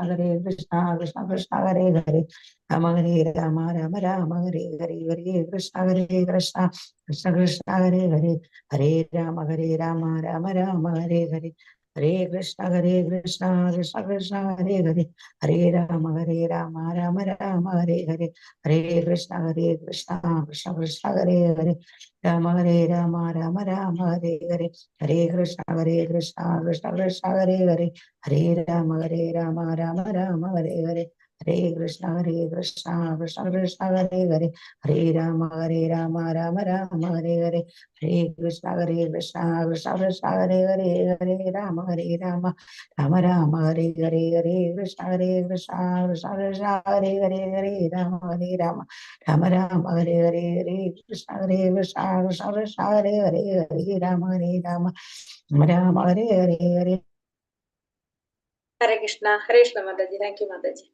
Hare Krishna Krishna Krishna Hare Hare Rama Hare Rama Rama Rama Hare Hare Hare Krishna Krishna Krishna Krishna Hare Hare Hare Rama Rama Rama Hare Hare Hare Krishna Krishna Krishna Hare Hare Hare Rama Rama Rama Hare Hare Hare Krishna Krishna Krishna Krishna Hare Hare Rama Rama Rama Hare Hare Hare Krishna Krishna Krishna Krishna Hare Hare Hare Rama Rama Rama Hare Hare Hare Krishna Krishna Krishna Krishna Hare Hare Hare Rama Rama Rama Hare Hare Hare Krishna Krishna Krishna Krishna Hare Hare Hare Rama Rama Rama Hare Hare Hare Krishna Krishna Krishna Krishna Hare Hare Hare Rama Rama Rama Hare Hare Hare Krishna Krishna Krishna Krishna Hare Hare Hare Rama Rama Hare Hare Hare Hare Krishna Mataji. Thank you Mataji.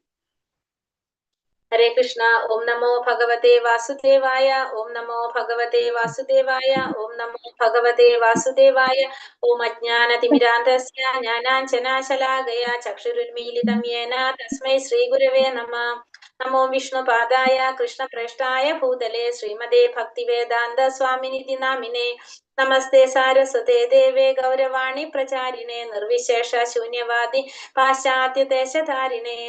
Hare Krishna. Om നമോ ഭഗവതേ വാസുദേവായ. ഓം നമോ ഭഗവതേ വാസുദേവായ. ഓം നമോ ഭഗവതേ വാസുദേവായ. ഓം അജ്ഞാനതിമിരാന്ധസ്യ ജ്ഞാനാഞ്ജനാശലാകയ ചക്ഷുരുന്മീലിതം യേന തസ്മൈ ശ്രീഗുരവേ നമഃ. നമോ വിഷ്ണുപാദായ കൃഷ്ണപ്രേഷ്ഠായ ഭൂതലേ ശ്രീമതേ ഭക്തിവേദാന്ത സ്വാമിനിധി നാമിനേ. നമസ്തേ സാരസ്വതേ ദേവേ ഗൗരവാണി പ്രചാരിണേ നിർവിശേഷ ശൂന്യവാദി പാശ്ചാത്യദേശധാരിണേ.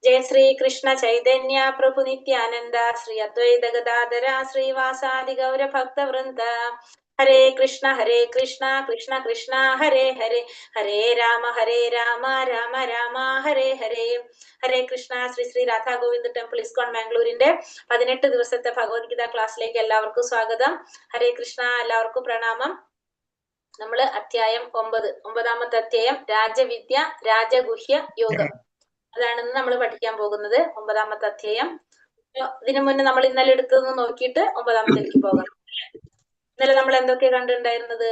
ജയ ശ്രീ കൃഷ്ണ ചൈതന്യ പ്രഭു നിത്യാനന്ദ ശ്രീ അദ്വൈത ഗദാധര ശ്രീവാസാദി ഗൗര ഭക്തവൃന്ദ. ഹരേ കൃഷ്ണ കൃഷ്ണ കൃഷ്ണ ഹരേ ഹരേ ഹരേ രാമ രാമ രാമ ഹരേ ഹരേ. ഹരേ കൃഷ്ണ. ശ്രീ ശ്രീ രാധാ ഗോവിന്ദ് ടെമ്പിൾ ഇസ്കോൺ ബാംഗ്ലൂരിന്റെ 18 ദിവസത്തെ ഭഗവത്ഗീത ക്ലാസ്സിലേക്ക് എല്ലാവർക്കും സ്വാഗതം. ഹരേ കൃഷ്ണ. എല്ലാവർക്കും പ്രണാമം. നമ്മള് അധ്യായം 9, 9ാമത്തെ അധ്യായം രാജവിദ്യ രാജഗുഹ്യ യോഗം, അതാണെന്ന് നമ്മൾ പഠിക്കാൻ പോകുന്നത്. 9ാമത്തെ അധ്യായം. ഇതിനു മുന്നേ നമ്മൾ ഇന്നലെ എടുത്തതെന്ന് നോക്കിയിട്ട് 9ാമത്തേക്ക് പോകാം. ഇന്നലെ നമ്മൾ എന്തൊക്കെ കണ്ടിട്ടുണ്ടായിരുന്നത്?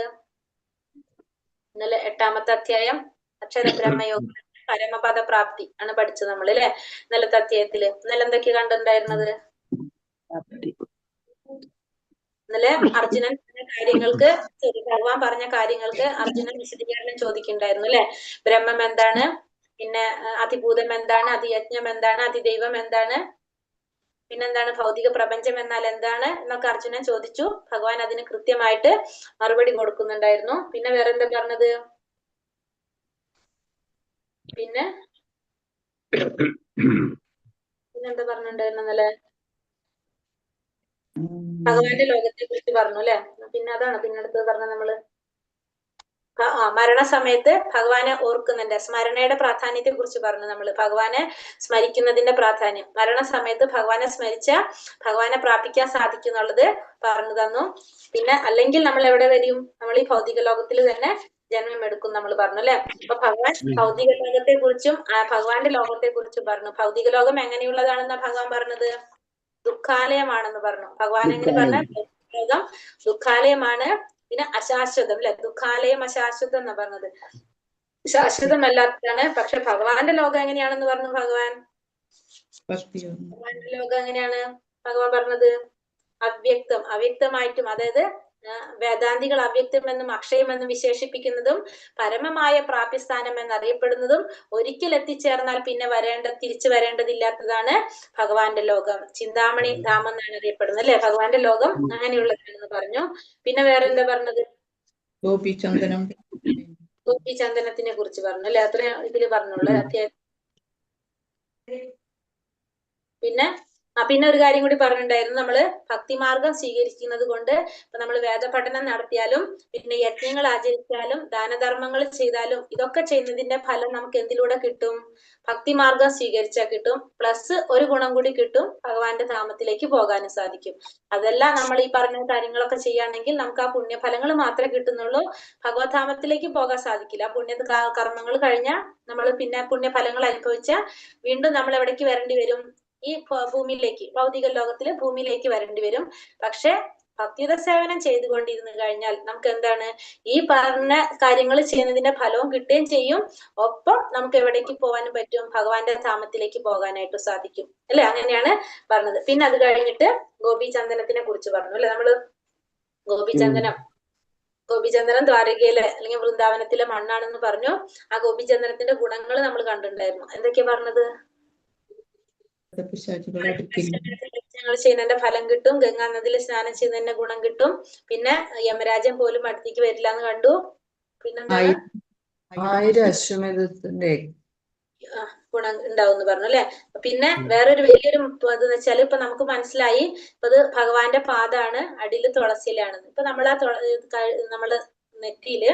ഇന്നലെ 8ാമത്തെ അധ്യായം അക്ഷരബ്രഹ്മയോഗം പരമപദ പ്രാപ്തി ആണ് പഠിച്ചത് നമ്മൾ അല്ലെ. ഇന്നലത്തെ അധ്യായത്തില് ഇന്നലെ എന്തൊക്കെ കണ്ടിട്ടുണ്ടായിരുന്നത്? ഇന്നലെ അർജുനൻ പറഞ്ഞ കാര്യങ്ങൾക്ക്, ഭഗവാൻ പറഞ്ഞ കാര്യങ്ങൾക്ക് അർജുനൻ വിശദീകരണം ചോദിക്കുന്നുണ്ടായിരുന്നു അല്ലെ. ബ്രഹ്മം എന്താണ്, പിന്നെ അതിഭൂതം എന്താണ്, അതിയജ്ഞം എന്താണ്, അതിദൈവം എന്താണ്, പിന്നെന്താണ് ഭൗതിക പ്രപഞ്ചം എന്നാൽ എന്താണ് എന്നൊക്കെ അർജുനൻ ചോദിച്ചു. ഭഗവാൻ അതിന് കൃത്യമായിട്ട് മറുപടി കൊടുക്കുന്നുണ്ടായിരുന്നു. പിന്നെ വേറെ എന്താ പറഞ്ഞത്? പിന്നെന്താ പറഞ്ഞിട്ടുണ്ടായിരുന്നു ഇന്നലെ? ഭഗവാന്റെ ലോകത്തെ കുറിച്ച് പറഞ്ഞു അല്ലെ. പിന്നെ അതാണ് പിന്നടുത്ത് പറഞ്ഞത് നമ്മള്. മരണസമയത്ത് ഭഗവാനെ ഓർക്കുന്നുണ്ട്, സ്മരണയുടെ പ്രാധാന്യത്തെ കുറിച്ച് പറഞ്ഞു നമ്മള്. ഭഗവാനെ സ്മരിക്കുന്നതിന്റെ പ്രാധാന്യം, മരണസമയത്ത് ഭഗവാനെ സ്മരിച്ച ഭഗവാനെ പ്രാപിക്കാൻ സാധിക്കും എന്നുള്ളത് പറഞ്ഞു തന്നു. പിന്നെ അല്ലെങ്കിൽ നമ്മൾ എവിടെ വരും? നമ്മൾ ഈ ഭൗതിക ലോകത്തിൽ തന്നെ ജന്മം എടുക്കും നമ്മൾ പറഞ്ഞു അല്ലെ. അപ്പൊ ഭഗവാൻ ഭൗതിക ലോകത്തെ കുറിച്ചും ഭഗവാന്റെ ലോകത്തെ കുറിച്ചും പറഞ്ഞു. ഭൗതിക ലോകം എങ്ങനെയുള്ളതാണെന്നാ ഭഗവാൻ പറഞ്ഞത്? ദുഃഖാലയമാണെന്ന് പറഞ്ഞു. ഭഗവാൻ എങ്ങനെ പറഞ്ഞ? ലോകം ദുഃഖാലയമാണ്, പിന്നെ അശാശ്വതം അല്ലെ. ദുഃഖാലയം അശാശ്വതം എന്നാ പറഞ്ഞത്, ശാശ്വതമല്ലാത്തതാണ്. പക്ഷെ ഭഗവാന്റെ ലോകം എങ്ങനെയാണെന്ന് പറഞ്ഞു ഭഗവാൻ? ഭഗവാന്റെ ലോകം എങ്ങനെയാണ് ഭഗവാൻ പറഞ്ഞത്? അവ്യക്തം, അവ്യക്തമായിട്ടും, അതായത് വേദാന്തികൾ അവ്യക്തം എന്നും അക്ഷയം എന്നും വിശേഷിപ്പിക്കുന്നതും പരമമായ പ്രാപ്യസ്ഥാനം എന്നറിയപ്പെടുന്നതും ഒരിക്കൽ എത്തിച്ചേർന്നാൽ പിന്നെ തിരിച്ചു വരേണ്ടതില്ലാത്തതാണ് ഭഗവാന്റെ ലോകം. ചിന്താമണി ധാമം എന്നാണ് അറിയപ്പെടുന്നത് അല്ലെ ഭഗവാന്റെ ലോകം. അങ്ങനെയുള്ളതാണെന്ന് പറഞ്ഞു. പിന്നെ വേറെ എന്താ പറഞ്ഞത്? ഗോപീചന്ദനത്തിനെ കുറിച്ച് പറഞ്ഞു അല്ലെ. അത്ര ഇതില് പറഞ്ഞുള്ളൂ അധ്യായം. പിന്നെ ഒരു കാര്യം കൂടി പറഞ്ഞിട്ടുണ്ടായിരുന്നു. നമ്മള് ഭക്തിമാർഗം സ്വീകരിക്കുന്നത് കൊണ്ട് ഇപ്പൊ നമ്മൾ വേദപഠനം നടത്തിയാലും പിന്നെ യജ്ഞങ്ങൾ ആചരിച്ചാലും ദാനധർമ്മങ്ങൾ ചെയ്താലും ഇതൊക്കെ ചെയ്യുന്നതിന്റെ ഫലം നമുക്ക് എന്തിലൂടെ കിട്ടും? ഭക്തിമാർഗം സ്വീകരിച്ചാൽ കിട്ടും. പ്ലസ് ഒരു ഗുണം കൂടി കിട്ടും, ഭഗവാന്റെ ധാമത്തിലേക്ക് പോകാനും സാധിക്കും. അതെല്ലാം നമ്മൾ ഈ പറഞ്ഞ കാര്യങ്ങളൊക്കെ ചെയ്യുകയാണെങ്കിൽ നമുക്ക് ആ പുണ്യഫലങ്ങൾ മാത്രമേ കിട്ടുന്നുള്ളൂ, ഭഗവത് ധാമത്തിലേക്ക് പോകാൻ സാധിക്കില്ല. ആ പുണ്യ കർമ്മങ്ങൾ കഴിഞ്ഞാൽ നമ്മൾ പിന്നെ പുണ്യഫലങ്ങൾ അനുഭവിച്ചാൽ വീണ്ടും നമ്മൾ എവിടേക്ക് വരേണ്ടി വരും? ഈ ഭൂമിയിലേക്ക്, ഭൗതിക ലോകത്തില് ഭൂമിയിലേക്ക് വരേണ്ടി വരും. പക്ഷെ ഭക്തിയുത സേവനം ചെയ്തുകൊണ്ടിരുന്നു കഴിഞ്ഞാൽ നമുക്ക് എന്താണ്? ഈ പറഞ്ഞ കാര്യങ്ങൾ ചെയ്യുന്നതിന്റെ ഫലവും കിട്ടുകയും ചെയ്യും. ഒപ്പം നമുക്ക് എവിടേക്ക് പോകാനും പറ്റും? ഭഗവാന്റെ ധാമത്തിലേക്ക് പോകാനായിട്ട് സാധിക്കും അല്ലെ. അങ്ങനെയാണ് പറഞ്ഞത്. പിന്നെ അത് കഴിഞ്ഞിട്ട് ഗോപീചന്ദനത്തിനെ കുറിച്ച് പറഞ്ഞു അല്ലെ. നമ്മള് ഗോപീചന്ദനം ഗോപിചന്ദനം ദ്വാരകയിലെ അല്ലെങ്കിൽ വൃന്ദാവനത്തിലെ മണ്ണാണെന്ന് പറഞ്ഞു. ആ ഗോപിചന്ദനത്തിന്റെ ഗുണങ്ങൾ നമ്മൾ കണ്ടിട്ടുണ്ടായിരുന്നു. എന്തൊക്കെയാ പറഞ്ഞത്? ചെയ്യുന്നതിന്റെ ഫലം കിട്ടും, ഗംഗാ നദിയിൽ സ്നാനം ചെയ്യുന്നതിന്റെ ഗുണം കിട്ടും, പിന്നെ യമരാജൻ പോലും അടുത്തേക്ക് വരില്ല എന്ന് കണ്ടു. പിന്നെന്താണ്? 1000 അശ്വമേധത്തിന്റെ ഗുണം ഉണ്ടാവും എന്ന് പറഞ്ഞു അല്ലെ. പിന്നെ വേറൊരു വലിയൊരു ഇതെന്ന് വെച്ചാൽ ഇപ്പൊ നമുക്ക് മനസ്സിലായി ഇപ്പൊ അത് ഭഗവാന്റെ പാദാണ്, അടിയിൽ തുളസിയിലാണ്. ഇപ്പൊ നമ്മള് നെറ്റിയില്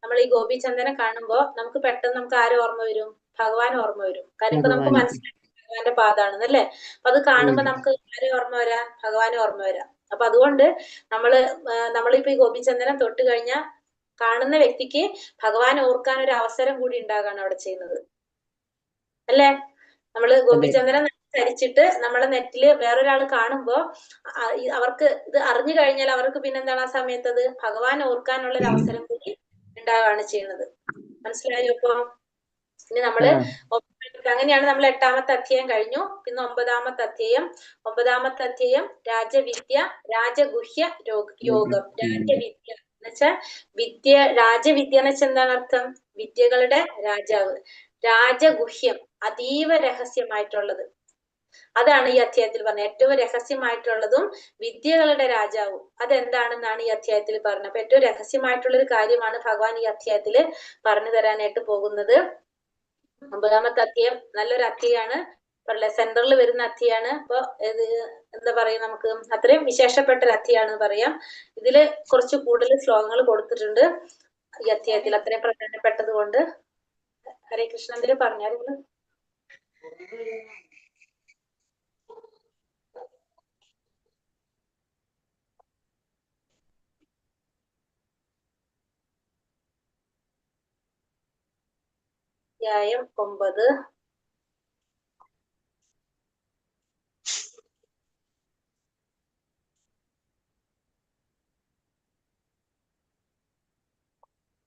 നമ്മൾ ഈ ഗോപിചന്ദനം കാണുമ്പോ നമുക്ക് പെട്ടെന്ന് നമുക്ക് ആരും ഓർമ്മ വരും? ഭഗവാൻ ഓർമ്മ വരും. കാര്യം ഇപ്പൊ നമുക്ക് മനസ്സിലായി ഭഗവാന്റെ പാദാണെന്ന് അല്ലേ. അപ്പൊ അത് കാണുമ്പോ നമുക്ക് ആരും ഓർമ്മ വരാ? ഭഗവാനും ഓർമ്മ വരാം. അപ്പൊ അതുകൊണ്ട് നമ്മളിപ്പോ ഈ ഗോപിചന്ദനം തൊട്ട് കഴിഞ്ഞാൽ കാണുന്ന വ്യക്തിക്ക് ഭഗവാൻ ഓർക്കാൻ ഒരു അവസരം കൂടി ഉണ്ടാകാണ് അവിടെ ചെയ്യുന്നത് അല്ലേ. നമ്മള് ഗോപിചന്ദനം ധരിച്ചിട്ട് നമ്മളെ നെറ്റില് വേറൊരാൾ കാണുമ്പോ അവർക്ക് ഇത് അറിഞ്ഞു കഴിഞ്ഞാൽ അവർക്ക് പിന്നെന്താണ് ആ സമയത്ത് അത് ഭഗവാൻ ഓർക്കാനുള്ള ഒരു അവസരം കൂടി ഉണ്ടാവുകയാണ് ചെയ്യുന്നത്. മനസ്സിലായോ? ഇപ്പൊ ഇനി നമ്മള് അങ്ങനെയാണ് നമ്മൾ 8ാമത്തെ അധ്യായം കഴിഞ്ഞു. പിന്നെ 9ാമത്തെ അധ്യായം രാജവിദ്യ രാജഗുഹ്യ യോഗം. രാജവിദ്യ എന്ന് വെച്ചാൽ രാജവിദ്യ എന്ന് വെച്ചാൽ എന്താണ് അർത്ഥം? വിദ്യകളുടെ രാജാവ്. രാജഗുഹ്യം അതീവ രഹസ്യമായിട്ടുള്ളത്, അതാണ് ഈ അധ്യായത്തിൽ പറഞ്ഞത്. ഏറ്റവും രഹസ്യമായിട്ടുള്ളതും വിദ്യകളുടെ രാജാവും അതെന്താണെന്നാണ് ഈ അധ്യായത്തിൽ പറഞ്ഞത്. അപ്പൊ ഏറ്റവും രഹസ്യമായിട്ടുള്ള ഒരു കാര്യമാണ് ഭഗവാൻ ഈ അധ്യായത്തിൽ പറഞ്ഞു തരാനായിട്ട് പോകുന്നത്. 9ാമത്തെ അധ്യായം നല്ലൊരു അധ്യായമാണ്, സെന്ററിൽ വരുന്ന അധ്യായമാണ്. അപ്പൊ എന്താ പറയാ, നമുക്ക് അത്രയും വിശേഷപ്പെട്ട ഒരു അധ്യായമാണെന്ന് പറയാം. ഇതില് കുറച്ച് കൂടുതൽ ശ്ലോകങ്ങൾ കൊടുത്തിട്ടുണ്ട് ഈ അധ്യായത്തിൽ, അത്രയും പ്രധാനപ്പെട്ടത് കൊണ്ട്. ഹരേ കൃഷ്ണ, എന്തിലും പറഞ്ഞായിരുന്നു? അധ്യായം 9.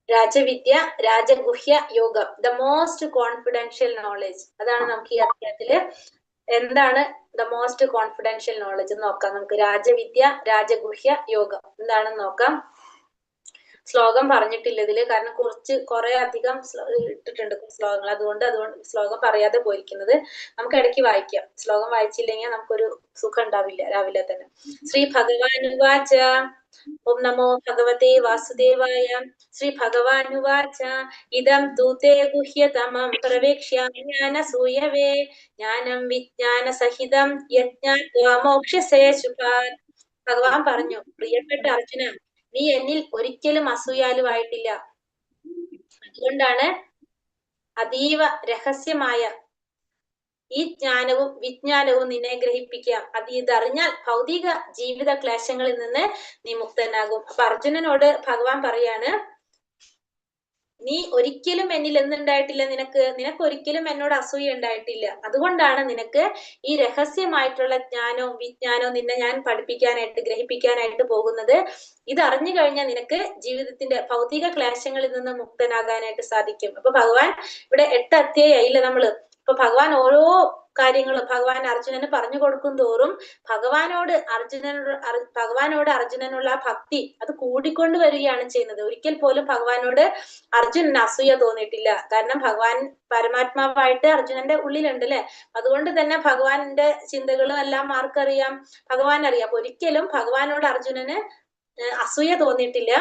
രാജവിദ്യ രാജഗുഹ്യ യോഗം, ദ മോസ്റ്റ് കോൺഫിഡൻഷ്യൽ നോളജ്. അതാണ് നമുക്ക് ഈ അധ്യായത്തില് എന്താണ് ദ മോസ്റ്റ് കോൺഫിഡൻഷ്യൽ നോളജ് നോക്കാം. നമുക്ക് രാജവിദ്യ രാജഗുഹ്യ യോഗം എന്താണെന്ന് നോക്കാം. ശ്ലോകം പറഞ്ഞിട്ടില്ല ഇതില്, കാരണം കുറെ അധികം ഇട്ടിട്ടുണ്ട് ശ്ലോകങ്ങൾ, അതുകൊണ്ട് ശ്ലോകം പറയാതെ പോയിരിക്കുന്നത്. നമുക്ക് ഇടയ്ക്ക് വായിക്കാം. ശ്ലോകം വായിച്ചില്ലെങ്കിൽ നമുക്കൊരു സുഖം ഉണ്ടാവില്ല രാവിലെ തന്നെ. ശ്രീ ഭഗവാനുവാച ഓം നമോ ഭഗവതേ വാസുദേവായ. ശ്രീ ഭഗവാനുവാച ഇദം തൂതേ ഗുഹ്യതമം പ്രവേക്ഷ്യാമി ജ്ഞാനസൂയവേ ജ്ഞാനം വിജ്ഞാന സഹിതം യജ്ഞാത്വാ മോക്ഷ്യസേ ശുഭാത്. ഭഗവാൻ പറഞ്ഞു, പ്രിയപ്പെട്ട അർജുന, നീ എന്നിൽ ഒരിക്കലും അസൂയാലുവായിട്ടില്ല. അതുകൊണ്ടാണ് അതീവ രഹസ്യമായ ഈ ജ്ഞാനവും വിജ്ഞാനവും നിന്നെ ഗ്രഹിപ്പിക്കാം. ഇതറിഞ്ഞാൽ ഭൗതിക ജീവിത ക്ലേശങ്ങളിൽ നിന്ന് നീ മുക്തനാകും. അപ്പൊ അർജുനനോട് ഭഗവാൻ പറയാണ്, നീ ഒരിക്കലും എന്നിൽ എന്തുണ്ടായിട്ടില്ല, നിനക്ക് ഒരിക്കലും എന്നോട് അസൂയ ഉണ്ടായിട്ടില്ല. അതുകൊണ്ടാണ് നിനക്ക് ഈ രഹസ്യമായിട്ടുള്ള ജ്ഞാനവും വിജ്ഞാനവും നിന്നെ ഞാൻ പഠിപ്പിക്കാനായിട്ട് ഗ്രഹിപ്പിക്കാനായിട്ട് പോകുന്നത്. ഇത് അറിഞ്ഞു കഴിഞ്ഞാൽ നിനക്ക് ജീവിതത്തിന്റെ ഭൗതിക ക്ലേശങ്ങളിൽ നിന്ന് മുക്തനാകാനായിട്ട് സാധിക്കും. അപ്പൊ ഭഗവാൻ ഇവിടെ 8 അധ്യായമായില്ലേ നമ്മള്. അപ്പൊ ഭഗവാൻ ഓരോ കാര്യങ്ങളും ഭഗവാൻ അർജുനന് പറഞ്ഞു കൊടുക്കും തോറും ഭഗവാനോട് അർജുനനുള്ള ഭക്തി അത് കൂടിക്കൊണ്ട് വരികയാണ് ചെയ്യുന്നത്. ഒരിക്കൽ പോലും ഭഗവാനോട് അർജുനന് അസൂയ തോന്നിയിട്ടില്ല. കാരണം ഭഗവാൻ പരമാത്മാവായിട്ട് അർജുനന്റെ ഉള്ളിലുണ്ട് അല്ലെ. അതുകൊണ്ട് തന്നെ ഭഗവാന്റെ ചിന്തകളും എല്ലാം ആർക്കറിയാം? ഭഗവാൻ അറിയാം. അപ്പൊ ഒരിക്കലും ഭഗവാനോട് അർജുനന് അസൂയ തോന്നിയിട്ടില്ല.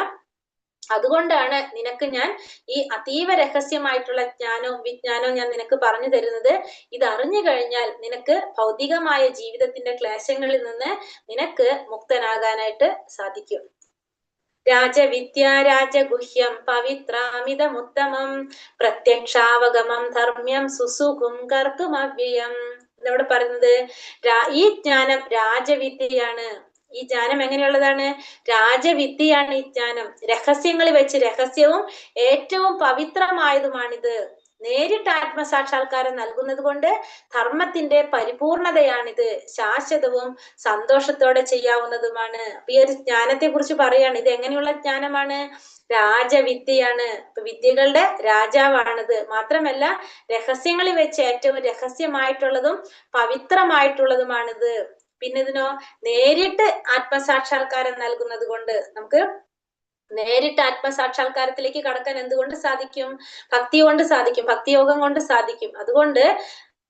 അതുകൊണ്ടാണ് നിനക്ക് ഞാൻ ഈ അതീവ രഹസ്യമായിട്ടുള്ള ജ്ഞാനവും വിജ്ഞാനവും ഞാൻ നിനക്ക് പറഞ്ഞു തരുന്നത്. ഇത് അറിഞ്ഞു കഴിഞ്ഞാൽ നിനക്ക് ഭൗതികമായ ജീവിതത്തിന്റെ ക്ലേശങ്ങളിൽ നിന്ന് നിനക്ക് മുക്തനാകാനായിട്ട് സാധിക്കും. രാജവിദ്യ രാജഗുഹ്യം പവിത്രാമിതമുത്തമം പ്രത്യക്ഷാവഗമം ധർമ്മ്യം സുസുഖം കർത്തുമവ്യയം. എന്നോട് പറയുന്നത് ഈ ജ്ഞാനം രാജവിദ്യയാണ്. ഈ ജ്ഞാനം എങ്ങനെയുള്ളതാണ്? രാജവിദ്യയാണ് ഈ ജ്ഞാനം. രഹസ്യങ്ങളിൽ വെച്ച് രഹസ്യവും ഏറ്റവും പവിത്രമായതുമാണിത്. നേരിട്ട് ആത്മസാക്ഷാത്കാരം നൽകുന്നത് കൊണ്ട് ധർമ്മത്തിന്റെ പരിപൂർണതയാണിത്. ശാശ്വതവും സന്തോഷത്തോടെ ചെയ്യാവുന്നതുമാണ്. അപ്പൊ ഈ ഒരു ജ്ഞാനത്തെ കുറിച്ച് പറയാണ്. ഇത് എങ്ങനെയുള്ള ജ്ഞാനമാണ്? രാജവിദ്യയാണ്. വിദ്യകളുടെ രാജാവാണിത്. മാത്രമല്ല രഹസ്യങ്ങളിൽ വെച്ച് ഏറ്റവും രഹസ്യമായിട്ടുള്ളതും പവിത്രമായിട്ടുള്ളതുമാണിത്. പിന്നെ ഇതിനോ നേരിട്ട് ആത്മസാക്ഷാത്കാരം നൽകുന്നത് കൊണ്ട് നമുക്ക് നേരിട്ട് ആത്മസാക്ഷാത്കാരത്തിലേക്ക് കടക്കാൻ എന്തുകൊണ്ട് സാധിക്കും? ഭക്തി കൊണ്ട് സാധിക്കും, ഭക്തിയോഗം കൊണ്ട് സാധിക്കും. അതുകൊണ്ട്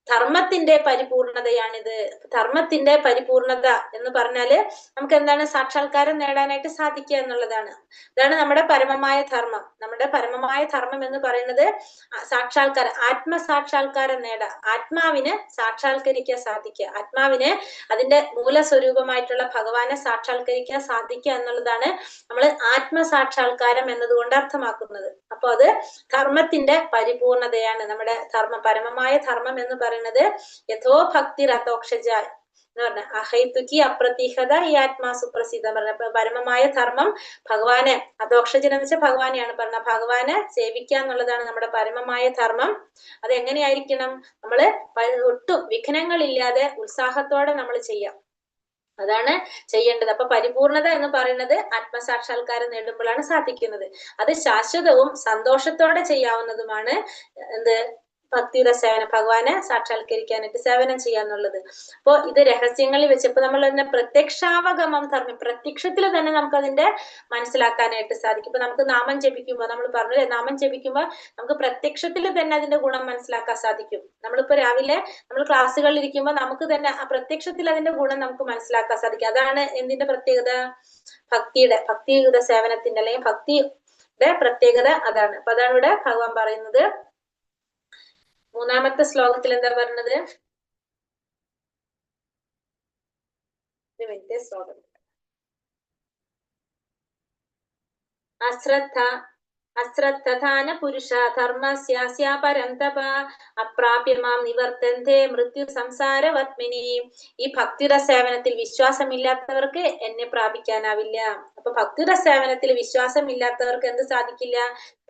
ധർമ്മത്തിന്റെ പരിപൂർണതയാണിത്. ധർമ്മത്തിന്റെ പരിപൂർണത എന്ന് പറഞ്ഞാല് നമുക്ക് എന്താണ്? സാക്ഷാത്കാരം നേടാനായിട്ട് സാധിക്കുക എന്നുള്ളതാണ്. ഇതാണ് നമ്മുടെ പരമമായ ധർമ്മം. നമ്മുടെ പരമമായ ധർമ്മം എന്ന് പറയുന്നത് സാക്ഷാത്കാരം, ആത്മസാക്ഷാത്കാരം നേടാം, ആത്മാവിനെ സാക്ഷാത്കരിക്കാൻ സാധിക്കുക, ആത്മാവിനെ അതിന്റെ മൂലസ്വരൂപമായിട്ടുള്ള ഭഗവാനെ സാക്ഷാത്കരിക്കാൻ സാധിക്കുക എന്നുള്ളതാണ് നമ്മൾ ആത്മസാക്ഷാത്കാരം എന്നതുകൊണ്ട് അർത്ഥമാക്കുന്നത്. അപ്പൊ അത് ധർമ്മത്തിന്റെ പരിപൂർണതയാണ്. നമ്മുടെ ധർമ്മം, പരമമായ ധർമ്മം എന്ന് പറയുന്നത് യഥോ ഭക്തി രഥോക്ഷജ എന്ന് പറഞ്ഞ അഹൈതുക്കി അപ്രതീഹത ഈ ആത്മാ സുപ്രസിദ്ധം പറഞ്ഞ പരമമായ ധർമ്മം ഭഗവാനെ, അധോക്ഷജൻ എന്ന് വെച്ചാൽ ഭഗവാനെയാണ് പറഞ്ഞ, ഭഗവാനെ സേവിക്കുക എന്നുള്ളതാണ് നമ്മുടെ പരമമായ ധർമ്മം. അത് എങ്ങനെയായിരിക്കണം? നമ്മള് ഒട്ടും വിഘ്നങ്ങളില്ലാതെ ഉത്സാഹത്തോടെ നമ്മൾ ചെയ്യാം, അതാണ് ചെയ്യേണ്ടത്. അപ്പൊ പരിപൂർണത എന്ന് പറയുന്നത് ആത്മസാക്ഷാത്കാരം നേടുമ്പോഴാണ് സാധിക്കുന്നത്. അത് ശാശ്വതവും സന്തോഷത്തോടെ ചെയ്യാവുന്നതുമാണ് എന്ത്? ഭക്തിയുടെ സേവനം, ഭഗവാനെ സാക്ഷാത്കരിക്കാനായിട്ട് സേവനം ചെയ്യാന്നുള്ളത്. അപ്പൊ ഇത് രഹസ്യങ്ങളിൽ വെച്ചപ്പോ നമ്മൾ തന്നെ പ്രത്യക്ഷാവഗമം ധർമ്മം, പ്രത്യക്ഷത്തിൽ തന്നെ നമുക്ക് അതിന്റെ മനസ്സിലാക്കാനായിട്ട് സാധിക്കും. ഇപ്പൊ നമുക്ക് നാമം ജപിക്കുമ്പോ നമ്മൾ പറഞ്ഞില്ലേ, നാമം ജപിക്കുമ്പോ നമുക്ക് പ്രത്യക്ഷത്തിൽ തന്നെ അതിന്റെ ഗുണം മനസ്സിലാക്കാൻ സാധിക്കും. നമ്മളിപ്പോ രാവിലെ നമ്മൾ ക്ലാസ്സുകളിൽ ഇരിക്കുമ്പോൾ നമുക്ക് തന്നെ ആ പ്രത്യക്ഷത്തിൽ അതിന്റെ ഗുണം നമുക്ക് മനസ്സിലാക്കാൻ സാധിക്കും. അതാണ് എന്തിന്റെ പ്രത്യേകത? ഭക്തിയുടെ സേവനത്തിന്റെ അല്ലെങ്കിൽ ഭക്തിയുടെ പ്രത്യേകത അതാണ്. അപ്പൊ അതാണ് ഇവിടെ ഭഗവാൻ പറയുന്നത്. മൂന്നാമത്തെ ശ്ലോകത്തിൽ എന്താ പറഞ്ഞത്? ശ്ലോകം അശ്രദ്ധാന പുരുഷ ധർമ്മസ്യാസ്യ പരം തപ അപ്രാപ്യമാം നിവർത്തന്തേ മൃത്യു സംസാരവത്മിനി. ഈ ഭക്തിയുടെ സേവനത്തിൽ വിശ്വാസമില്ലാത്തവർക്ക് എന്നെ പ്രാപിക്കാനാവില്ല. അപ്പൊ ഭക്തിയുടെ സേവനത്തിൽ വിശ്വാസമില്ലാത്തവർക്ക് എന്ത് സാധിക്കില്ല?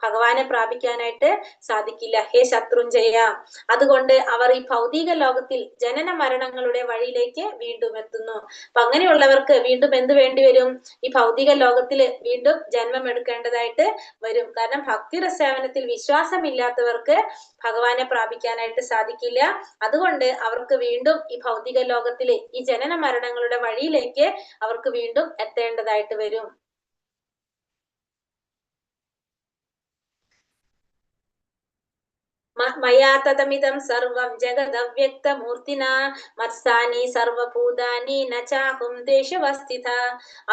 ഭഗവാനെ പ്രാപിക്കാനായിട്ട് സാധിക്കില്ല. ഹേ ശത്രുഞ്ജയ, അതുകൊണ്ട് അവർ ഈ ഭൗതിക ലോകത്തിൽ ജനന മരണങ്ങളുടെ വഴിയിലേക്ക് വീണ്ടും എത്തുന്നു. അപ്പൊ അങ്ങനെയുള്ളവർക്ക് വീണ്ടും എന്ത് വേണ്ടി വരും? ഈ ഭൗതിക ലോകത്തിൽ വീണ്ടും ജന്മം എടുക്കേണ്ടതായിട്ട് വരും. കാരണം ഭക്തിയുടെ സേവനത്തിൽ വിശ്വാസമില്ലാത്തവർക്ക് ഭഗവാനെ പ്രാപിക്കാനായിട്ട് സാധിക്കില്ല. അതുകൊണ്ട് അവർക്ക് വീണ്ടും ഈ ഭൗതിക ലോകത്തിലെ ഈ ജനന മരണങ്ങളുടെ വഴിയിലേക്ക് അവർക്ക് വീണ്ടും എത്തേണ്ടതായിട്ട് വരും. മയാ തദമിദം സർവം ജഗദവ്യക്തമൂർത്തിന മത്സാനി സർവഭൂതാനി നചാഹും ദേശവസ്ഥിത.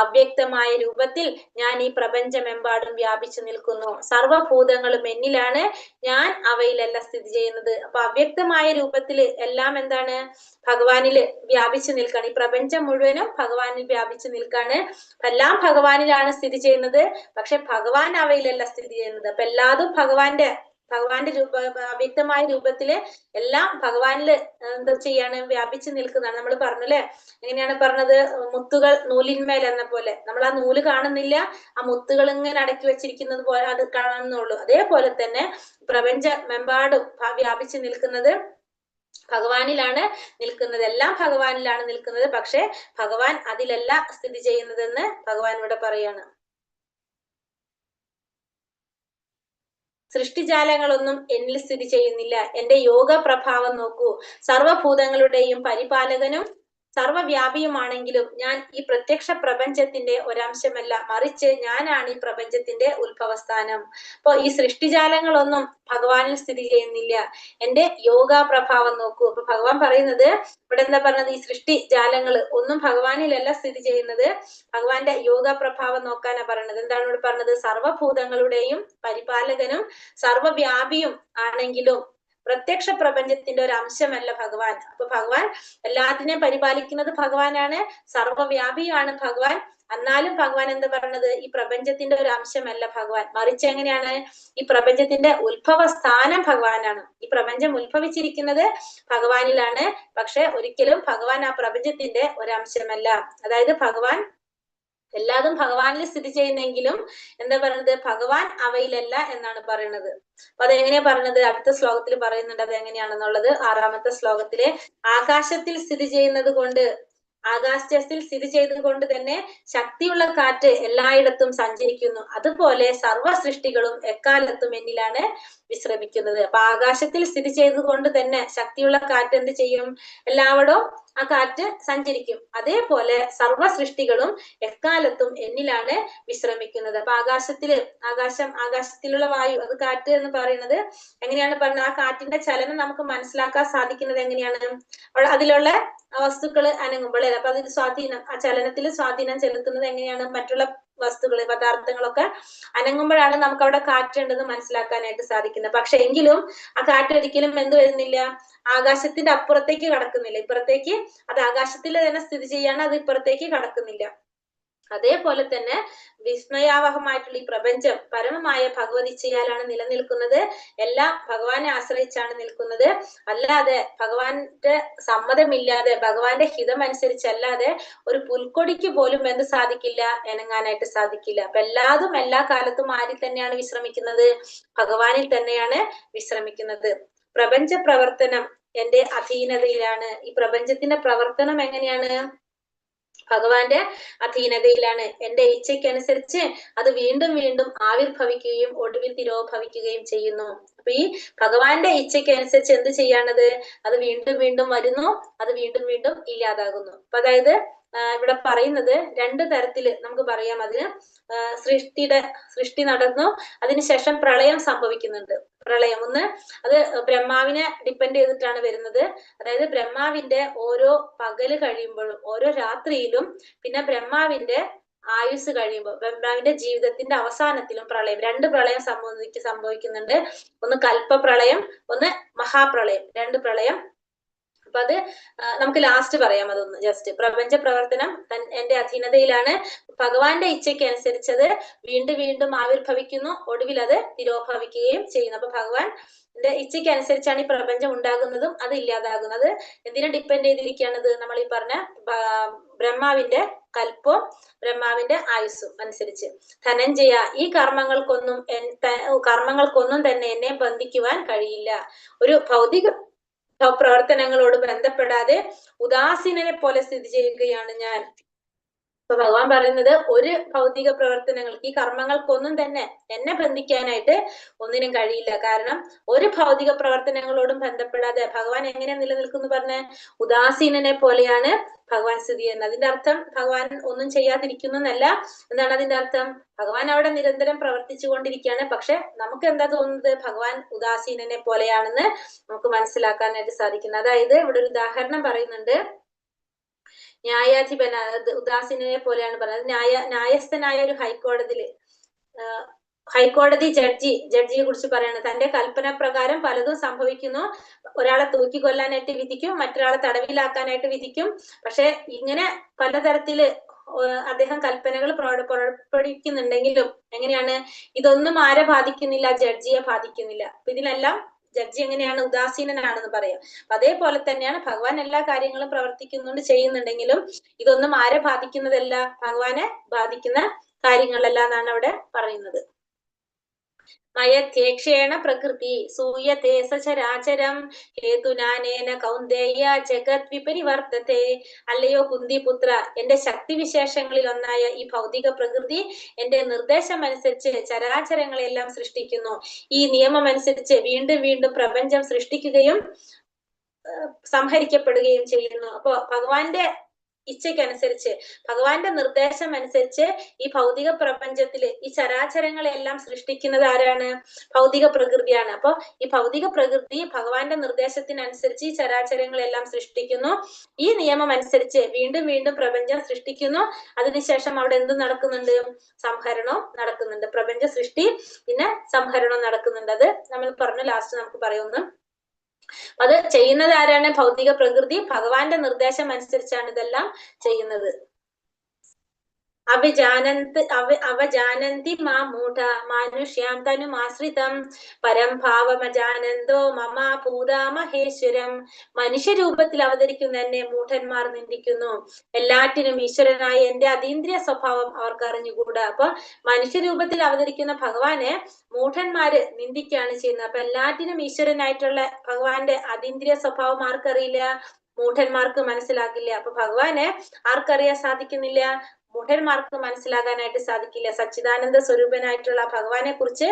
അവ്യക്തമായ രൂപത്തിൽ ഞാൻ ഈ പ്രപഞ്ചമെമ്പാടും വ്യാപിച്ചു നിൽക്കുന്നു. സർവഭൂതങ്ങളും എന്നിലാണ്, ഞാൻ അവയിലല്ല സ്ഥിതി ചെയ്യുന്നത്. അപ്പൊ അവ്യക്തമായ രൂപത്തിൽ എല്ലാം എന്താണ്? ഭഗവാനിൽ വ്യാപിച്ചു നിൽക്കാണ്. ഈ പ്രപഞ്ചം മുഴുവനും ഭഗവാനിൽ വ്യാപിച്ചു നിൽക്കാണ്. എല്ലാം ഭഗവാനിലാണ് സ്ഥിതി ചെയ്യുന്നത്. പക്ഷെ ഭഗവാൻ അവയിലല്ല സ്ഥിതി ചെയ്യുന്നത്. അപ്പൊ എല്ലാതും ഭഗവാന്റെ അവ്യക്തമായ രൂപത്തില് എല്ലാം ഭഗവാനില് എന്താ ചെയ്യാണ്? വ്യാപിച്ചു നിൽക്കുന്നതാണ്. നമ്മൾ പറഞ്ഞല്ലേ, എങ്ങനെയാണ് പറഞ്ഞത്? മുത്തുകൾ നൂലിന്മേൽ എന്ന പോലെ. നമ്മൾ ആ നൂല് കാണുന്നില്ല, ആ മുത്തുകൾ ഇങ്ങനെ അടക്കി വെച്ചിരിക്കുന്നത് പോലെ അത് കാണുന്നുള്ളൂ. അതേപോലെ തന്നെ പ്രപഞ്ചമെമ്പാടും വ്യാപിച്ചു നിൽക്കുന്നത് ഭഗവാനിലാണ് നിൽക്കുന്നത്. എല്ലാം ഭഗവാനിലാണ് നിൽക്കുന്നത്. പക്ഷെ ഭഗവാൻ അതിലല്ല സ്ഥിതി ചെയ്യുന്നതെന്ന് ഭഗവാൻ ഇവിടെ പറയാണ്. സൃഷ്ടിജാലങ്ങളൊന്നും എന്നിൽ സ്ഥിതി ചെയ്യുന്നില്ല. എന്റെ യോഗ പ്രഭാവം നോക്കൂ. സർവഭൂതങ്ങളുടെയും പരിപാലകനും സർവവ്യാപിയുമാണെങ്കിലും ഞാൻ ഈ പ്രത്യക്ഷ പ്രപഞ്ചത്തിന്റെ ഒരംശമല്ല, മറിച്ച് ഞാനാണ് ഈ പ്രപഞ്ചത്തിന്റെ ഉത്ഭവസ്ഥാനം. അപ്പൊ ഈ സൃഷ്ടിജാലങ്ങളൊന്നും ഭഗവാനിൽ സ്ഥിതി ചെയ്യുന്നില്ല. എന്റെ യോഗാ പ്രഭാവം നോക്കൂ. അപ്പൊ ഭഗവാൻ പറയുന്നത് ഇവിടെ എന്താ പറഞ്ഞത്? ഈ സൃഷ്ടിജാലങ്ങൾ ഒന്നും ഭഗവാനിലല്ല സ്ഥിതി ചെയ്യുന്നത്, ഭഗവാന്റെ യോഗ പ്രഭാവം നോക്കാനാ പറയുന്നത്. എന്താണ് ഇവിടെ പറഞ്ഞത്? സർവഭൂതങ്ങളുടെയും പരിപാലകനും സർവവ്യാപിയും ആണെങ്കിലും പ്രത്യക്ഷ പ്രപഞ്ചത്തിന്റെ ഒരു അംശമല്ല ഭഗവാൻ. അപ്പൊ ഭഗവാൻ എല്ലാത്തിനെയും പരിപാലിക്കുന്നത് ഭഗവാനാണ്, സർവവ്യാപിയാണ് ഭഗവാൻ. എന്നാലും ഭഗവാൻ എന്താ പറഞ്ഞത്? ഈ പ്രപഞ്ചത്തിന്റെ ഒരു അംശമല്ല ഭഗവാൻ, മറിച്ച് എങ്ങനെയാണ്? ഈ പ്രപഞ്ചത്തിന്റെ ഉത്ഭവ സ്ഥാനം ഭഗവാനാണ്. ഈ പ്രപഞ്ചം ഉത്ഭവിച്ചിരിക്കുന്നത് ഭഗവാനിലാണ്. പക്ഷെ ഒരിക്കലും ഭഗവാൻ ആ പ്രപഞ്ചത്തിന്റെ ഒരംശമല്ല. അതായത് ഭഗവാൻ എല്ലാതും ഭഗവാനിൽ സ്ഥിതി ചെയ്യുന്നെങ്കിലും എന്താ പറയുന്നത്? ഭഗവാൻ അവയിലല്ല എന്നാണ് പറയുന്നത്. അപ്പൊ അതെങ്ങനെയാ പറയുന്നത്? അടുത്ത ശ്ലോകത്തിൽ പറയുന്നുണ്ട് അത് എങ്ങനെയാണെന്നുള്ളത്. 6ാമത്തെ ശ്ലോകത്തിലെ ആകാശത്തിൽ സ്ഥിതി ചെയ്യുന്നത് കൊണ്ട്, ആകാശത്തിൽ സ്ഥിതി ചെയ്തുകൊണ്ട് തന്നെ ശക്തിയുള്ള കാറ്റ് എല്ലായിടത്തും സഞ്ചരിക്കുന്നു. അതുപോലെ സർവ്വ സൃഷ്ടികളും എക്കാലത്തും എന്നിലാണ് വിശ്രമിക്കുന്നത്. അപ്പൊ ആകാശത്തിൽ സ്ഥിതി ചെയ്തുകൊണ്ട് തന്നെ ശക്തിയുള്ള കാറ്റ് എന്ത് ചെയ്യും? എല്ലായിടവും ആ കാറ്റ് സഞ്ചരിക്കും. അതേപോലെ സർവ്വ സൃഷ്ടികളും എക്കാലത്തും എന്നിലാണ് വിശ്രമിക്കുന്നത്. അപ്പൊ ആകാശത്തിലുള്ള വായു, അത് കാറ്റ് എന്ന് പറയുന്നത് എങ്ങനെയാണ് പറയുന്നത്? ആ കാറ്റിന്റെ ചലനം നമുക്ക് മനസ്സിലാക്കാൻ സാധിക്കുന്നത് എങ്ങനെയാണ്? അതിലുള്ള വസ്തുക്കൾ അനങ്ങുമ്പോൾ. അപ്പൊ അതിന് സ്വാധീനം, ആ ചലനത്തിൽ സ്വാധീനം ചെലുത്തുന്നത് എങ്ങനെയാണ്? മറ്റുള്ള വസ്തുക്കൾ, പദാർത്ഥങ്ങളൊക്കെ അനങ്ങുമ്പോഴാണ് നമുക്ക് അവിടെ കാറ്റുണ്ടെന്ന് മനസ്സിലാക്കാനായിട്ട് സാധിക്കുന്നത്. പക്ഷെ എങ്കിലും ആ കാറ്റ് ഒരിക്കലും എന്ത് വരുന്നില്ല? ആകാശത്തിന്റെ അപ്പുറത്തേക്ക് കടക്കുന്നില്ല. ഇപ്പുറത്തേക്ക്, അത് ആകാശത്തിൽ തന്നെ സ്ഥിതി ചെയ്യാണ്, അത് ഇപ്പുറത്തേക്ക് കടക്കുന്നില്ല. അതേപോലെ തന്നെ വിസ്മയാവഹമായിട്ടുള്ള ഈ പ്രപഞ്ചം പരമമായ ഭഗവതിച്ഛയാലാണ് നിലനിൽക്കുന്നത്. എല്ലാം ഭഗവാനെ ആശ്രയിച്ചാണ് നിൽക്കുന്നത്. അല്ലാതെ ഭഗവാന്റെ സമ്മതമില്ലാതെ, ഭഗവാന്റെ ഹിതം അനുസരിച്ചല്ലാതെ ഒരു പുൽക്കൊടിക്ക് പോലും എന്ത് സാധിക്കില്ല? അനങ്ങാനായിട്ട് സാധിക്കില്ല. അപ്പൊ എല്ലാതും എല്ലാ കാലത്തും ആരിൽ തന്നെയാണ് വിശ്രമിക്കുന്നത്? ഭഗവാനിൽ തന്നെയാണ് വിശ്രമിക്കുന്നത്. പ്രപഞ്ച പ്രവർത്തനം എന്റെ അധീനതയിലാണ്. ഈ പ്രപഞ്ചത്തിന്റെ പ്രവർത്തനം എങ്ങനെയാണ്? ഭഗവാന്റെ അധീനതയിലാണ്. എന്റെ ഇച്ഛയ്ക്കനുസരിച്ച് അത് വീണ്ടും വീണ്ടും ആവിർഭവിക്കുകയും ഒടുവിൽ തിരോഭവിക്കുകയും ചെയ്യുന്നു. അപ്പൊ ഈ ഭഗവാന്റെ ഇച്ഛയ്ക്കനുസരിച്ച് എന്ത് ചെയ്യാണത്? അത് വീണ്ടും വീണ്ടും വരുന്നു, അത് വീണ്ടും വീണ്ടും ഇല്ലാതാകുന്നു. അപ്പൊ അതായത് ഇവിടെ പറയുന്നത് രണ്ട് തരത്തില് നമുക്ക് പറയാം. അതിന് സൃഷ്ടി നടന്നു, അതിനുശേഷം പ്രളയം സംഭവിക്കുന്നുണ്ട്. പ്രളയം ഒന്ന്, അത് ബ്രഹ്മാവിനെ ഡിപ്പെൻഡ് ചെയ്തിട്ടാണ് വരുന്നത്. അതായത് ബ്രഹ്മാവിന്റെ ഓരോ പകല് കഴിയുമ്പോഴും, ഓരോ രാത്രിയിലും, പിന്നെ ബ്രഹ്മാവിന്റെ ആയുസ് കഴിയുമ്പോൾ, ബ്രഹ്മാവിന്റെ ജീവിതത്തിന്റെ അവസാനത്തിലും പ്രളയം, രണ്ട് പ്രളയം സംഭവിക്കുന്നുണ്ട്. ഒന്ന് കൽപ്പപ്രളയം, ഒന്ന് മഹാപ്രളയം, രണ്ട് പ്രളയം. അപ്പൊ അത് നമുക്ക് ലാസ്റ്റ് പറയാം. അതൊന്ന് ജസ്റ്റ്, പ്രപഞ്ച പ്രവർത്തനം എന്റെ അധീനതയിലാണ്. ഭഗവാന്റെ ഇച്ഛയ്ക്ക് അനുസരിച്ചത് വീണ്ടും വീണ്ടും ആവിർഭവിക്കുന്നു, ഒടുവിൽ അത് തിരോഭവിക്കുകയും ചെയ്യുന്നു. അപ്പൊ ഭഗവാന്റെ ഇച്ഛയ്ക്ക് അനുസരിച്ചാണ് ഈ പ്രപഞ്ചം ഉണ്ടാകുന്നതും അത് ഇല്ലാതാകുന്നത്. എന്തിനെ ഡിപ്പെൻഡ് ചെയ്തിരിക്കുകയാണത്? നമ്മൾ ഈ പറഞ്ഞ ബ്രഹ്മാവിന്റെ കൽപ്പവും ബ്രഹ്മാവിന്റെ ആയുസ്സും അനുസരിച്ച്. ധനഞ്ജയ, ഈ കർമ്മങ്ങൾക്കൊന്നും തന്നെ എന്നെ ബന്ധിക്കുവാൻ കഴിയില്ല. ഒരു ഭൗതിക പ്രവർത്തനങ്ങളോട് ബന്ധപ്പെടാതെ ഉദാസീനനെ പോലെ സ്ഥിതി ചെയ്യുകയാണ് ഞാൻ. അപ്പൊ ഭഗവാൻ പറയുന്നത്, ഒരു ഭൗതിക പ്രവർത്തനങ്ങൾക്ക്, ഈ കർമ്മങ്ങൾക്കൊന്നും തന്നെ എന്നെ ബന്ധിക്കാനായിട്ട് ഒന്നിനും കഴിയില്ല. കാരണം ഒരു ഭൗതിക പ്രവർത്തനങ്ങളോടും ബന്ധപ്പെടാതെ ഭഗവാൻ എങ്ങനെ നിലനിൽക്കുന്നു പറഞ്ഞ? ഉദാസീനനെ പോലെയാണ് ഭഗവാൻ സ്ഥിതി ചെയ്യുന്നത്. അതിന്റെ അർത്ഥം ഭഗവാൻ ഒന്നും ചെയ്യാതിരിക്കുന്നു എന്നല്ല. എന്താണ് അതിന്റെ അർത്ഥം? ഭഗവാൻ അവിടെ നിരന്തരം പ്രവർത്തിച്ചു കൊണ്ടിരിക്കുകയാണ്. പക്ഷെ നമുക്ക് എന്താ തോന്നുന്നത്? ഭഗവാൻ ഉദാസീനനെ പോലെയാണെന്ന് നമുക്ക് മനസ്സിലാക്കാനായിട്ട് സാധിക്കുന്നത്. അതായത് ഇവിടെ ഒരു ഉദാഹരണം പറയുന്നുണ്ട്. ന്യായാധിപൻ, ഉദാസീനനെ പോലെയാണ് പറയുന്നത്. ന്യായസ്ഥനായ ഒരു ഹൈക്കോടതി ജഡ്ജിയെ കുറിച്ച് പറയാണ്. തന്റെ കൽപ്പന പ്രകാരം പലതും സംഭവിക്കുന്നു. ഒരാളെ തൂക്കിക്കൊല്ലാനായിട്ട് വിധിക്കും, മറ്റൊരാളെ തടവിലാക്കാനായിട്ട് വിധിക്കും. പക്ഷെ ഇങ്ങനെ പലതരത്തില് അദ്ദേഹം കൽപ്പനകൾ പുറപ്പെടുവിക്കുന്നുണ്ടെങ്കിലും എങ്ങനെയാണ്? ഇതൊന്നും ആരെ ബാധിക്കുന്നില്ല? ജഡ്ജിയെ ബാധിക്കുന്നില്ല. അപ്പൊ ഇതിനെല്ലാം ജഡ്ജി എങ്ങനെയാണ്? ഉദാസീനനാണെന്ന് പറയാം. അതേപോലെ തന്നെയാണ് ഭഗവാൻ എല്ലാ കാര്യങ്ങളും പ്രവർത്തിക്കുന്നുണ്ട്, ചെയ്യുന്നുണ്ടെങ്കിലും ഇതൊന്നും ആരെ ബാധിക്കുന്നതല്ല? ഭഗവാനെ ബാധിക്കുന്ന കാര്യങ്ങളല്ല എന്നാണ് അവിടെ പറയുന്നത്. മയധ്യേക്ഷേണ പ്രകൃതി സൂയത്തെ സചരാചരം ഹേതുനാനേന കൗന്ദേയ ജഗത് വിപരിവർത്തത്തെ. അല്ലയോ കുന്തിപുത്ര, എന്റെ ശക്തിവിശേഷങ്ങളിൽ ഒന്നായ ഈ ഭൗതിക പ്രകൃതി എന്റെ നിർദ്ദേശം അനുസരിച്ച് ചരാചരങ്ങളെല്ലാം സൃഷ്ടിക്കുന്നു. ഈ നിയമം അനുസരിച്ച് വീണ്ടും വീണ്ടും പ്രപഞ്ചം സൃഷ്ടിക്കുകയും സംഹരിക്കപ്പെടുകയും ചെയ്യുന്നു. അപ്പൊ ഭഗവാന്റെ ഇച്ഛയ്ക്കനുസരിച്ച്, ഭഗവാന്റെ നിർദ്ദേശം അനുസരിച്ച് ഈ ഭൗതിക പ്രപഞ്ചത്തില് ഈ ചരാചരങ്ങളെല്ലാം സൃഷ്ടിക്കുന്നത് ആരാണ്? ഭൗതിക പ്രകൃതിയാണ്. അപ്പൊ ഈ ഭൗതിക പ്രകൃതി ഭഗവാന്റെ നിർദ്ദേശത്തിനനുസരിച്ച് ഈ ചരാചരങ്ങളെല്ലാം സൃഷ്ടിക്കുന്നു. ഈ നിയമം അനുസരിച്ച് വീണ്ടും വീണ്ടും പ്രപഞ്ചം സൃഷ്ടിക്കുന്നു. അതിനുശേഷം അവിടെ എന്ത് നടക്കുന്നുണ്ട്? സംഹരണവും നടക്കുന്നുണ്ട്. പ്രപഞ്ച സൃഷ്ടി പിന്നെ സംഹരണവും നടക്കുന്നുണ്ട്. അത് നമ്മൾ പറഞ്ഞു, ലാസ്റ്റ് നമുക്ക് പറയുന്നു. അത് ചെയ്യുന്നത് ആരാണ്? ഭൗതിക പ്രകൃതി. ഭഗവാന്റെ നിർദ്ദേശം അനുസരിച്ചാണ് ഇതെല്ലാം ചെയ്യുന്നത്. അവജാനന്തി മാ മൂഢ മാനുഷ്യാം തനുമാശ്രിതം പരം ഭാവമജാനന്തോ മമ ഭൂതാ മഹേശ്വരം. മനുഷ്യരൂപത്തിൽ അവതരിക്കുന്ന എന്നെ മൂഢന്മാർ നിന്ദിക്കുന്നു. എല്ലാറ്റിനും ഈശ്വരനായ എന്റെ അതീന്ദ്രിയ സ്വഭാവം അവർക്ക് അറിഞ്ഞുകൂടാ. അപ്പൊ മനുഷ്യരൂപത്തിൽ അവതരിക്കുന്ന ഭഗവാനെ മൂഢന്മാര് നിന്ദിക്കുകയാണ് ചെയ്യുന്നത്. അപ്പൊ എല്ലാറ്റിനും ഈശ്വരനായിട്ടുള്ള ഭഗവാന്റെ അതീന്ദ്രിയ സ്വഭാവം ആർക്കറിയില്ല? മൂഢന്മാർക്ക് മനസ്സിലാക്കില്ല. അപ്പൊ ഭഗവാനെ ആർക്കറിയാൻ സാധിക്കുന്നില്ല? മൂഢന്മാർക്ക് മനസ്സിലാകാനായിട്ട് സാധിക്കില്ല. സച്ചിദാനന്ദ സ്വരൂപനായിട്ടുള്ള ഭഗവാനെ കുറിച്ച്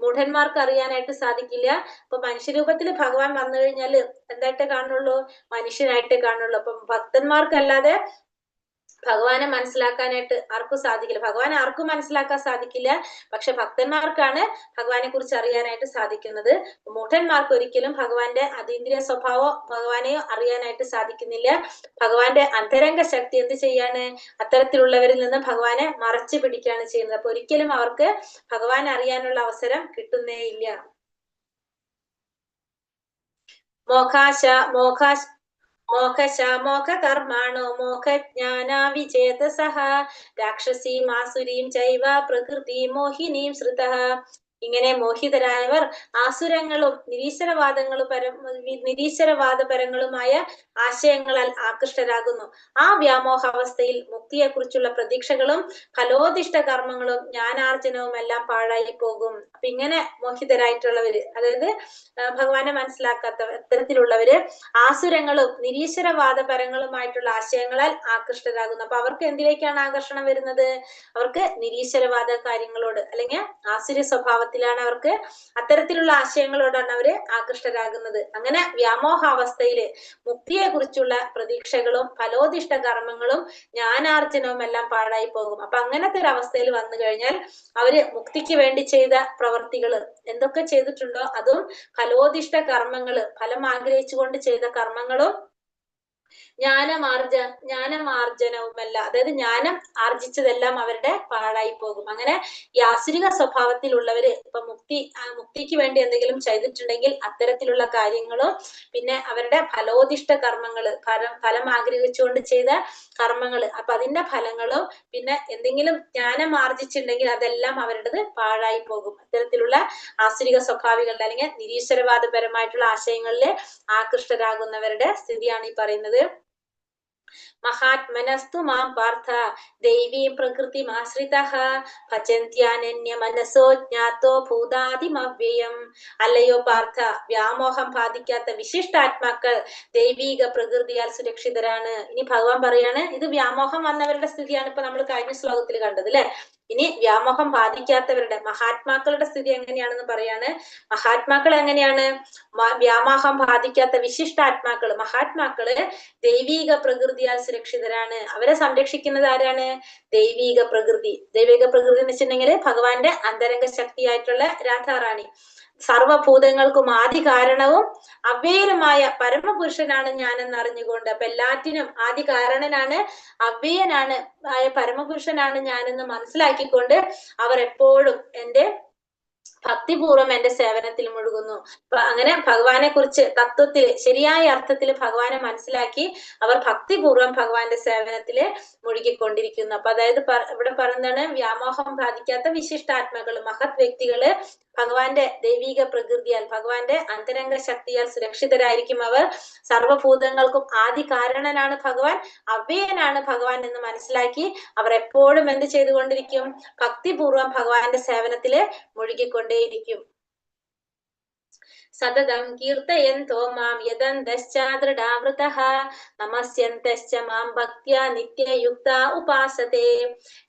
മൂഢന്മാർക്ക് അറിയാനായിട്ട് സാധിക്കില്ല. ഇപ്പൊ മനുഷ്യരൂപത്തിൽ ഭഗവാൻ വന്നു കഴിഞ്ഞാൽ എന്തായിട്ട് കാണുള്ളൂ? മനുഷ്യനായിട്ട് കാണുള്ളൂ. അപ്പം ഭക്തന്മാർക്കല്ലാതെ ഭഗവാനെ മനസ്സിലാക്കാനായിട്ട് ആർക്കും സാധിക്കില്ല. ഭഗവാൻ ആർക്കും മനസ്സിലാക്കാൻ സാധിക്കില്ല. പക്ഷെ ഭക്തന്മാർക്കാണ് ഭഗവാനെ കുറിച്ച് അറിയാനായിട്ട് സാധിക്കുന്നത്. മൂഢന്മാർക്ക് ഒരിക്കലും ഭഗവാന്റെ അതീന്ദ്രിയ സ്വഭാവം ഭഗവാനെയോ അറിയാനായിട്ട് സാധിക്കുന്നില്ല. ഭഗവാന്റെ അന്തരംഗ ശക്തി എന്ത് ചെയ്യാണ്? അത്തരത്തിലുള്ളവരിൽ നിന്ന് ഭഗവാനെ മറച്ചു പിടിക്കുകയാണ് ചെയ്യുന്നത്. അപ്പൊ ഒരിക്കലും അവർക്ക് ഭഗവാനെ അറിയാനുള്ള അവസരം കിട്ടുന്നേയില്ല. മോഹ കർമാണോ മോഹജ്ഞാനാവിചേതസഃ രാക്ഷസീം ആസുരീം ചൈവ പ്രകൃതി മോഹിനീം ശ്രുതഃ. ഇങ്ങനെ മോഹിതരായവർ ആസുരങ്ങളും നിരീശ്വരവാദപരങ്ങളുമായ ആശയങ്ങളാൽ ആകൃഷ്ടരാകുന്നു. ആ വ്യാമോഹ അവസ്ഥയിൽ മുക്തിയെക്കുറിച്ചുള്ള പ്രതീക്ഷകളും ഫലോദിഷ്ട കർമ്മങ്ങളും ജ്ഞാനാർജനവും എല്ലാം പാഴായി പോകും. അപ്പൊ ഇങ്ങനെ മോഹിതരായിട്ടുള്ളവര്, അതായത് ഭഗവാനെ മനസ്സിലാക്കാത്ത ഇത്തരത്തിലുള്ളവര് ആസുരങ്ങളും നിരീശ്വരവാദപരങ്ങളുമായിട്ടുള്ള ആശയങ്ങളാൽ ആകൃഷ്ടരാകുന്നു. അപ്പൊ അവർക്ക് എന്തിലേക്കാണ് ആകർഷണം വരുന്നത്? അവർക്ക് നിരീശ്വരവാദ കാര്യങ്ങളോട്, അല്ലെങ്കിൽ ആസുര സ്വഭാവത്തിലാണ് അവർക്ക്, അത്തരത്തിലുള്ള ആശയങ്ങളോടാണ് അവര് ആകൃഷ്ടരാകുന്നത്. അങ്ങനെ വ്യാമോഹാവസ്ഥയില് മുക്തിയെ കുറിച്ചുള്ള പ്രതീക്ഷകളും ഫലോദിഷ്ട കർമ്മങ്ങളും ജ്ഞാനാർജനവും എല്ലാം പാഴായി പോകും. അപ്പൊ അങ്ങനത്തെ ഒരു അവസ്ഥയിൽ വന്നു കഴിഞ്ഞാൽ അവര് മുക്തിക്ക് വേണ്ടി ചെയ്ത പ്രവർത്തികൾ എന്തൊക്കെ ചെയ്തിട്ടുണ്ടോ അതും ഫലോദിഷ്ട കർമ്മങ്ങള്, ഫലം ആഗ്രഹിച്ചുകൊണ്ട് ചെയ്ത കർമ്മങ്ങളും ജ്ഞാനമാർജനവുമല്ല, അതായത് ജ്ഞാനം ആർജിച്ചതെല്ലാം അവരുടെ പാഴായി പോകും. അങ്ങനെ ഈ ആസുരിക സ്വഭാവത്തിലുള്ളവര് ഇപ്പൊ മുക്തിക്ക് വേണ്ടി എന്തെങ്കിലും ചെയ്തിട്ടുണ്ടെങ്കിൽ അത്തരത്തിലുള്ള കാര്യങ്ങളും, പിന്നെ അവരുടെ ഫലോദിഷ്ട കർമ്മങ്ങള്, ഫലം ആഗ്രഹിച്ചുകൊണ്ട് ചെയ്ത കർമ്മങ്ങള്, അപ്പൊ അതിന്റെ ഫലങ്ങളും, പിന്നെ എന്തെങ്കിലും ജ്ഞാനം ആർജിച്ചിട്ടുണ്ടെങ്കിൽ അതെല്ലാം അവരുടേത് പാഴായി പോകും. അത്തരത്തിലുള്ള ആസുരിക സ്വഭാവികളുടെ അല്ലെങ്കിൽ നിരീശ്വരവാദപരമായിട്ടുള്ള ആശയങ്ങളിൽ ആകൃഷ്ടരാകുന്നവരുടെ സ്ഥിതിയാണ് ഈ പറയുന്നത്. മഹാത്മനസ്തു മാം പാർത്ഥ ദൈവീം പ്രകൃതിം ആശ്രിതഃ ഭജന്ത്യാനന്യ മനസോ ജ്ഞാതോ ഭൂതാദിമവ്യയം. അല്ലയോ പാർത്ഥ, വ്യാമോഹം ബാധിക്കാത്ത വിശിഷ്ടാത്മാക്കൾ ദൈവീക പ്രകൃതിയാൽ സുരക്ഷിതരാണ്. ഇനി ഭഗവാൻ പറയാണ്, ഇത് വ്യാമോഹം വന്നവരുടെ സ്ഥിതിയാണ് ഇപ്പൊ നമ്മൾ കഴിഞ്ഞ ശ്ലോകത്തിൽ കണ്ടത് അല്ലെ. ഇനി വ്യാമോഹം ബാധിക്കാത്തവരുടെ മഹാത്മാക്കളുടെ സ്ഥിതി എങ്ങനെയാണെന്ന് പറയാണ്. മഹാത്മാക്കൾ എങ്ങനെയാണ്? വ്യാമോഹം ബാധിക്കാത്ത വിശിഷ്ടാത്മാക്കള്, മഹാത്മാക്കള് ദൈവീക പ്രകൃതിയാൽ സുരക്ഷിതരാണ്. അവരെ സംരക്ഷിക്കുന്നത് ആരാണ്? ദൈവീക പ്രകൃതി. ദൈവിക പ്രകൃതി എന്ന് വെച്ചിട്ടുണ്ടെങ്കിൽ ഭഗവാന്റെ അന്തരംഗ ശക്തിയായിട്ടുള്ള രാധാറാണി. സർവഭൂതങ്ങൾക്കും ആദി കാരണവും അവ്യയനുമായ പരമപുരുഷനാണ് ഞാനെന്ന് അറിഞ്ഞുകൊണ്ട്, അപ്പൊ എല്ലാറ്റിനും ആദി കാരണനാണ്, അവ്യയനാണ് ആയ പരമപുരുഷനാണ് ഞാനെന്ന് മനസ്സിലാക്കിക്കൊണ്ട് അവർ എപ്പോഴും എന്റെ ഭക്തിപൂർവ്വം എന്റെ സേവനത്തിൽ മുഴുകുന്നു. അപ്പൊ അങ്ങനെ ഭഗവാനെ കുറിച്ച് തത്വത്തിൽ ശരിയായ അർത്ഥത്തിൽ ഭഗവാനെ മനസ്സിലാക്കി അവർ ഭക്തിപൂർവ്വം ഭഗവാന്റെ സേവനത്തില് മുഴുകിക്കൊണ്ടിരിക്കുന്നു. അപ്പൊ അതായത് ഇവിടെ പറയുന്നതാണ്, വ്യാമോഹം ബാധിക്കാത്ത വിശിഷ്ടാത്മകള്, മഹത് വ്യക്തികള് ഭഗവാന്റെ ദൈവിക പ്രകൃതിയാൽ, ഭഗവാന്റെ അന്തരംഗ ശക്തിയാൽ സുരക്ഷിതരായിരിക്കും. അവർ സർവഭൂതങ്ങൾക്കും ആദി കാരണനാണ് ഭഗവാൻ, അവ്യയനാണ് ഭഗവാൻ എന്ന് മനസ്സിലാക്കി അവർ എപ്പോഴും എന്ത് ചെയ്തുകൊണ്ടിരിക്കും? ഭക്തിപൂർവ്വം ഭഗവാന്റെ സേവനത്തില് മുഴുകിക്കൊണ്ടേയിരിക്കും. സതതം കീർത്തയന്തോ മാം യദന്തശ്ചാദൃഢാവൃതഃ നമസ്യന്തശ്ച മാം ഭക്ത്യാ നിത്യയുക്ത ഉപാസതേ.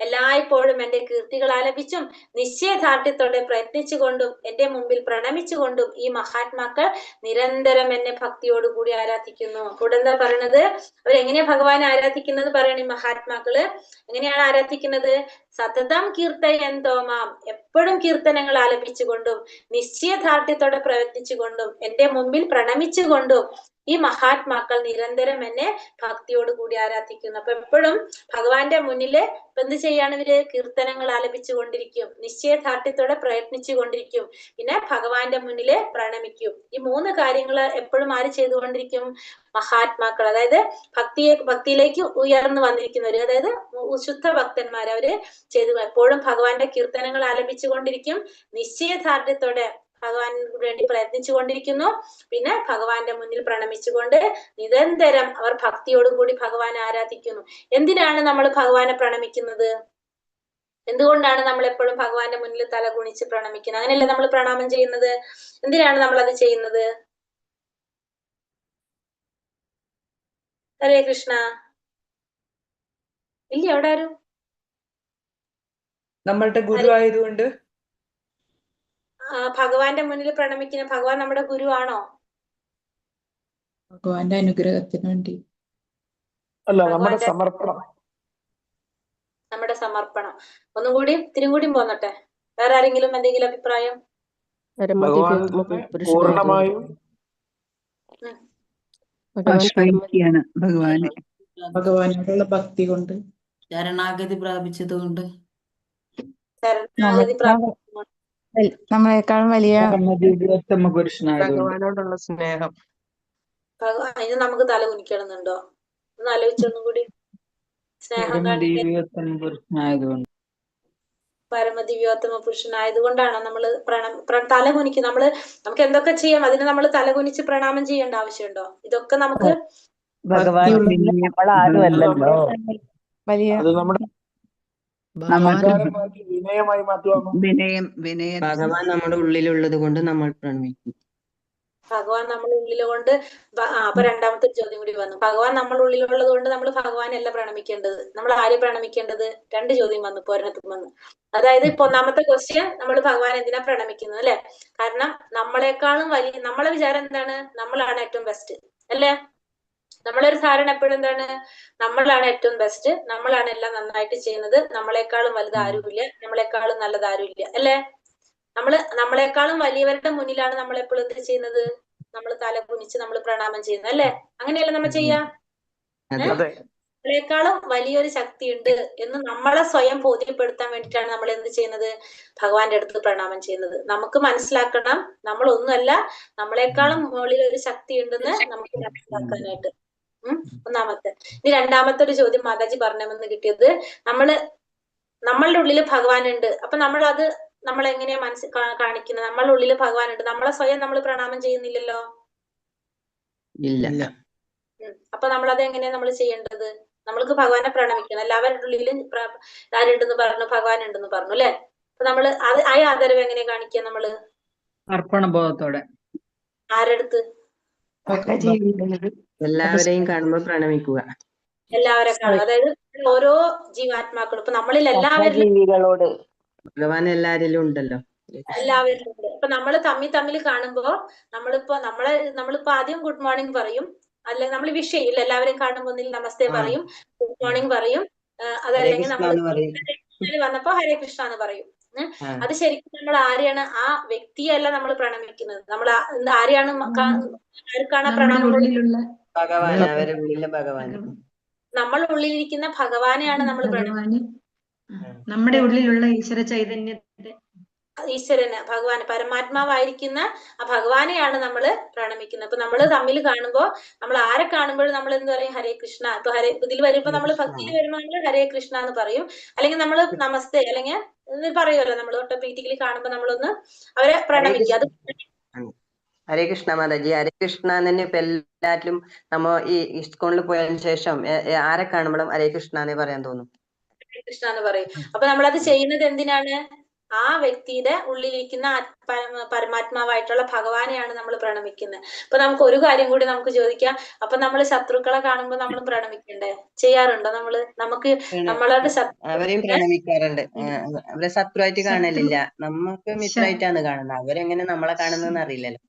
എല്ലായ്പ്പോഴും എന്റെ കീർത്തികൾ ആലപിച്ചും നിശ്ചയദാർഢ്യത്തോടെ പ്രയത്നിച്ചുകൊണ്ടും എന്റെ മുമ്പിൽ പ്രണമിച്ചുകൊണ്ടും ഈ മഹാത്മാക്കൾ നിരന്തരം എന്നെ ഭക്തിയോടുകൂടി ആരാധിക്കുന്നു. അപ്പോൾ എന്താ പറയണത്? അവരെങ്ങനെയാ ഭഗവാനെ ആരാധിക്കുന്നത് പറയണ ഈ മഹാത്മാക്കള് എങ്ങനെയാണ് ആരാധിക്കുന്നത്? സതതം കീർത്തയന്തോ മാം, എപ്പോഴും കീർത്തനങ്ങൾ ആലപിച്ചുകൊണ്ടും നിശ്ചയദാർഢ്യത്തോടെ പ്രയത്നിച്ചുകൊണ്ടും എന്റെ മുമ്പിൽ പ്രണമിച്ചുകൊണ്ടും ഈ മഹാത്മാക്കൾ നിരന്തരം എന്നെ ഭക്തിയോടുകൂടി ആരാധിക്കുന്നു. അപ്പൊ എപ്പോഴും ഭഗവാന്റെ മുന്നില് എന്ത് ചെയ്യാണ് ഇവര്? കീർത്തനങ്ങൾ ആലപിച്ചു കൊണ്ടിരിക്കും, നിശ്ചയദാർഢ്യത്തോടെ പ്രയത്നിച്ചു കൊണ്ടിരിക്കും, പിന്നെ ഭഗവാന്റെ മുന്നില് പ്രണമിക്കും. ഈ മൂന്ന് കാര്യങ്ങൾ എപ്പോഴും ആര് ചെയ്തുകൊണ്ടിരിക്കും? മഹാത്മാക്കൾ, അതായത് ഭക്തിയിലേക്ക് ഉയർന്നു വന്നിരിക്കുന്നവര്, അതായത് ശുദ്ധ ഭക്തന്മാർ, അവര് ചെയ്തു എപ്പോഴും ഭഗവാന്റെ കീർത്തനങ്ങൾ ആലപിച്ചു കൊണ്ടിരിക്കും, നിശ്ചയദാർഢ്യത്തോടെ ഭഗവാന് വേണ്ടി പ്രയത്നിച്ചു കൊണ്ടിരിക്കുന്നു, പിന്നെ ഭഗവാന്റെ മുന്നിൽ പ്രണമിച്ചുകൊണ്ട് നിരന്തരം അവർ ഭക്തിയോടുകൂടി ഭഗവാനെ ആരാധിക്കുന്നു. എന്തിനാണ് നമ്മൾ ഭഗവാനെ പ്രണമിക്കുന്നത്? എന്തുകൊണ്ടാണ് നമ്മൾ എപ്പോഴും ഭഗവാന്റെ മുന്നിൽ തല കുണിച്ച് പ്രണമിക്കുന്നത്? അങ്ങനെയല്ലേ നമ്മൾ പ്രണാമം ചെയ്യുന്നത്? എന്തിനാണ് നമ്മൾ അത് ചെയ്യുന്നത്? ഹരേ കൃഷ്ണ. ഇല്ല, അവിടെ ആരും നമ്മളുടെ ഗുരു ആയതുകൊണ്ട് ഭഗവാന്റെ മുന്നിൽ പ്രണമിക്കുന്ന ഭഗവാൻ നമ്മുടെ ഗുരു ആണോ? ഭഗവാന്റെ അനുഗ്രഹത്തിന് വേണ്ടി. അല്ല, നമ്മുടെ ഭഗവാന്റെ സമർപ്പണം. നമ്മുടെ സമർപ്പണം. ഒന്നും കൂടി തിരുങ്കൂടിയും പോന്നട്ടെ. വേറെ ആരെങ്കിലും എന്തെങ്കിലും അഭിപ്രായം? ഭഗവാനിൽ തന്നെ പൂർണ്ണമായും ആശ്രയിക്കുകയാണ് ഭഗവാനെ. ഭഗവാനോടുള്ള ഭക്തി കൊണ്ട്, ശരണാഗതി പ്രാപിച്ചതുകൊണ്ട്, ശരണാഗതി പ്രാപിക്കുന്നു. നമ്മളെക്കാളും വലിയ പരമദിവ്യോത്തമ പുരുഷനായതുകൊണ്ട് ഭഗവാനോടുള്ള സ്നേഹം. അതിന് നമുക്ക് തല കുനിക്കണമെന്നുണ്ടോ? ഒന്ന് ആലോചിച്ചൊന്നും കൂടി. സ്നേഹം കാണിക്കാൻ പരമദിവ്യോത്തമ പുരുഷനായതുകൊണ്ട് പരമദിവ്യോത്തമ പുരുഷനായതുകൊണ്ടാണ് നമ്മൾ തല കുനിക്ക്. നമുക്ക് എന്തൊക്കെ ചെയ്യാം, അതിന് നമ്മൾ തല കുനിച്ച് പ്രണാമം ചെയ്യേണ്ട ആവശ്യമുണ്ടോ? ഇതൊക്കെ നമുക്ക് ഭഗവാൻ നമ്മൾ ആരുമല്ലല്ലോ. വലിയ അത് നമ്മുടെ അഹങ്കാരമാക്കി വിനയമായി മാറ്റുവാണ്. വിനയം ഭഗവാൻ നമ്മുടെ ഉള്ളിലുള്ളത് കൊണ്ട് നമ്മൾ പ്രണമിക്കും. ഭഗവാൻ നമ്മുടെ ഉള്ളിലുകൊണ്ട് അപ്പൊ രണ്ടാമത്തെ ചോദ്യം കൂടി വന്നു. ഭഗവാൻ നമ്മുടെ ഉള്ളിലുള്ളത് കൊണ്ട് നമ്മൾ ഭഗവാനല്ല പ്രണമിക്കേണ്ടത്, നമ്മൾ ആരെ പ്രണമിക്കേണ്ടത്? രണ്ട് ചോദ്യം വന്നു, പോരണത്തും വന്നു. അതായത് ഇപ്പൊ ഒന്നാമത്തെ ക്വസ്റ്റ്യൻ, നമ്മൾ ഭഗവാൻ എന്തിനാ പ്രണമിക്കുന്നത് അല്ലെ? കാരണം നമ്മളെക്കാളും വലിയ, നമ്മളെ വിചാരം എന്താണ്? നമ്മളാണ് ഏറ്റവും ബെസ്റ്റ് അല്ലേ? നമ്മളൊരു ധാരണ എപ്പോഴും എന്താണ്? നമ്മളാണ് ഏറ്റവും ബെസ്റ്റ്, നമ്മളാണ് എല്ലാം നന്നായിട്ട് ചെയ്യുന്നത്, നമ്മളെക്കാളും വലുത് ആരുമില്ല, നമ്മളെക്കാളും നല്ലത് ആരുമില്ല അല്ലേ? നമ്മളെക്കാളും വലിയവരുടെ മുന്നിലാണ് നമ്മൾ എപ്പോഴും എന്ത് ചെയ്യുന്നത്? നമ്മൾ തല കുനിച്ച് നമ്മൾ പ്രണാമം ചെയ്യുന്നത് അല്ലേ? അങ്ങനെയല്ലേ നമ്മൾ ചെയ്യാ? അതെ, നമ്മളെക്കാളും വലിയൊരു ശക്തി ഉണ്ട് എന്ന് നമ്മളെ സ്വയം ബോധ്യപ്പെടുത്താൻ വേണ്ടിയിട്ടാണ് നമ്മൾ എന്ത് ചെയ്യുന്നത്? ഭഗവാന്റെ അടുത്ത് പ്രണാമം ചെയ്യുന്നത്. നമുക്ക് മനസ്സിലാക്കണം, നമ്മളൊന്നുമല്ല, നമ്മളെക്കാളും മുകളിൽ ഒരു ശക്തി ഉണ്ടെന്ന് നമുക്ക് മനസ്സിലാക്കാനായിട്ട്. ഒന്നാമത്തെ. ഇനി രണ്ടാമത്തെ ഒരു ചോദ്യം മാതാജി പറഞ്ഞമെന്ന് കിട്ടിയത്, നമ്മളുടെ ഉള്ളില് ഭഗവാൻ ഉണ്ട്. അപ്പൊ നമ്മൾ എങ്ങനെയാ കാണിക്കുന്നത്? നമ്മളുടെ ഉള്ളില് ഭഗവാൻ ഉണ്ട്, നമ്മളെ സ്വയം നമ്മൾ പ്രണാമം ചെയ്യുന്നില്ലല്ലോ. ഇല്ല. അപ്പൊ നമ്മളത് എങ്ങനെയാ നമ്മൾ ചെയ്യേണ്ടത്? നമ്മൾക്ക് ഭഗവാനെ പ്രണമിക്കണം. എല്ലാവരുടെ ഉള്ളിലും ആരുണ്ടെന്ന് പറഞ്ഞു? ഭഗവാൻ ഉണ്ടെന്ന് പറഞ്ഞു അല്ലെ? അപ്പൊ നമ്മള് ആ ആദരവ് എങ്ങനെ കാണിക്കുക? നമ്മള് അർപ്പണബോധത്തോടെ ആരെടുത്ത്? എല്ലാവരെയും കാണുമ്പോൾ പ്രണമിക്കുക. എല്ലാവരെ കാണും. അതായത് ഓരോ ജീവാത്മാക്കളും, ഇപ്പൊ നമ്മളിൽ എല്ലാവരിലും ജീവികളോട് ഭഗവാൻ എല്ലാരിലും ഉണ്ടല്ലോ. എല്ലാവരിലും ഉണ്ട്. ഇപ്പൊ നമ്മൾ തമ്മിൽ കാണുമ്പോ നമ്മളിപ്പോ ആദ്യം ഗുഡ് മോർണിംഗ് പറയും, അല്ലെ നമ്മൾ വിഷ് ചെയ്യില്ല. എല്ലാവരും കാണുമ്പോ ഒന്നിൽ നമസ്തേ പറയും, ഗുഡ് മോർണിംഗ് പറയും, അതല്ലെങ്കിൽ നമ്മൾ വന്നപ്പോ ഹരേ കൃഷ്ണ എന്ന് പറയും. അത് ശരിക്കും നമ്മൾ ആരെയാണ്? ആ വ്യക്തിയല്ല നമ്മൾ പ്രണമിക്കുന്നത്. നമ്മൾ ആരെയാണ്? ആർക്കാണ് പ്രണാമം കൊടുക്കുന്നത്? ഭഗവാൻ, അവരുടെ ഉള്ളിലെ ഭഗവാൻ. നമ്മൾ ഉള്ളിലിരിക്കുന്ന ഭഗവാനെയാണ് നമ്മൾ പ്രണമിക്കുന്നത്. നമ്മുടെ ഉള്ളിലുള്ള ഈശ്വര ചൈതന്യത്തെ, ഈശ്വരന്, ഭഗവാൻ, പരമാത്മാവായിരിക്കുന്ന ആ ഭഗവാനെയാണ് നമ്മൾ പ്രണമിക്കുന്നത്. അപ്പൊ നമ്മൾ തമ്മിൽ കാണുമ്പോ നമ്മൾ ആരെ കാണുമ്പോഴും നമ്മൾ എന്ത് പറയും? ഹരേ കൃഷ്ണ. ഇപ്പൊ ഇതിൽ വരുമ്പോ നമ്മൾ ഭക്തിയിൽ വരുമ്പോ നമ്മൾ ഹരേ കൃഷ്ണ എന്ന് പറയും, അല്ലെങ്കിൽ നമ്മൾ നമസ്തേ അല്ലെങ്കിൽ പറയുമല്ലോ. നമ്മൾ ഓട്ടോമാറ്റിക്കലി കാണുമ്പോ നമ്മളൊന്ന് അവരെ പ്രണമിക്കുക. അത് ഹരേ കൃഷ്ണ മാതാജി. ഹരേ കൃഷ്ണ തന്നെ ഇപ്പൊ എല്ലാറ്റിലും നമ്മ ഈ ഇസ്കോണിൽ പോയതിനു ശേഷം ആരെ കാണുമ്പോഴും ഹരേ കൃഷ്ണ എന്നേ പറയാൻ തോന്നും. ഹരേ കൃഷ്ണ എന്ന് പറയും. അപ്പൊ നമ്മളത് ചെയ്യുന്നത് എന്തിനാണ്? ആ വ്യക്തിയുടെ ഉള്ളിലിരിക്കുന്ന പരമാത്മാവായിട്ടുള്ള ഭഗവാനെയാണ് നമ്മൾ പ്രണമിക്കുന്നത്. അപ്പൊ നമുക്ക് ഒരു കാര്യം കൂടി നമുക്ക് ചോദിക്കാം. അപ്പൊ നമ്മൾ ശത്രുക്കളെ കാണുമ്പോൾ നമ്മൾ പ്രണമിക്കണ്ടേ? ചെയ്യാറുണ്ടോ നമ്മള്? നമുക്ക് നമ്മളോട് അവരെയും പ്രണമിക്കാറുണ്ട്. അവരെ ശത്രുവായിട്ട് കാണലില്ല, നമുക്ക് മിത്രമായിട്ടാണ് കാണുന്നത്. അവരെങ്ങനെ നമ്മളെ കാണുന്നതെന്ന് അറിയില്ലല്ലോ.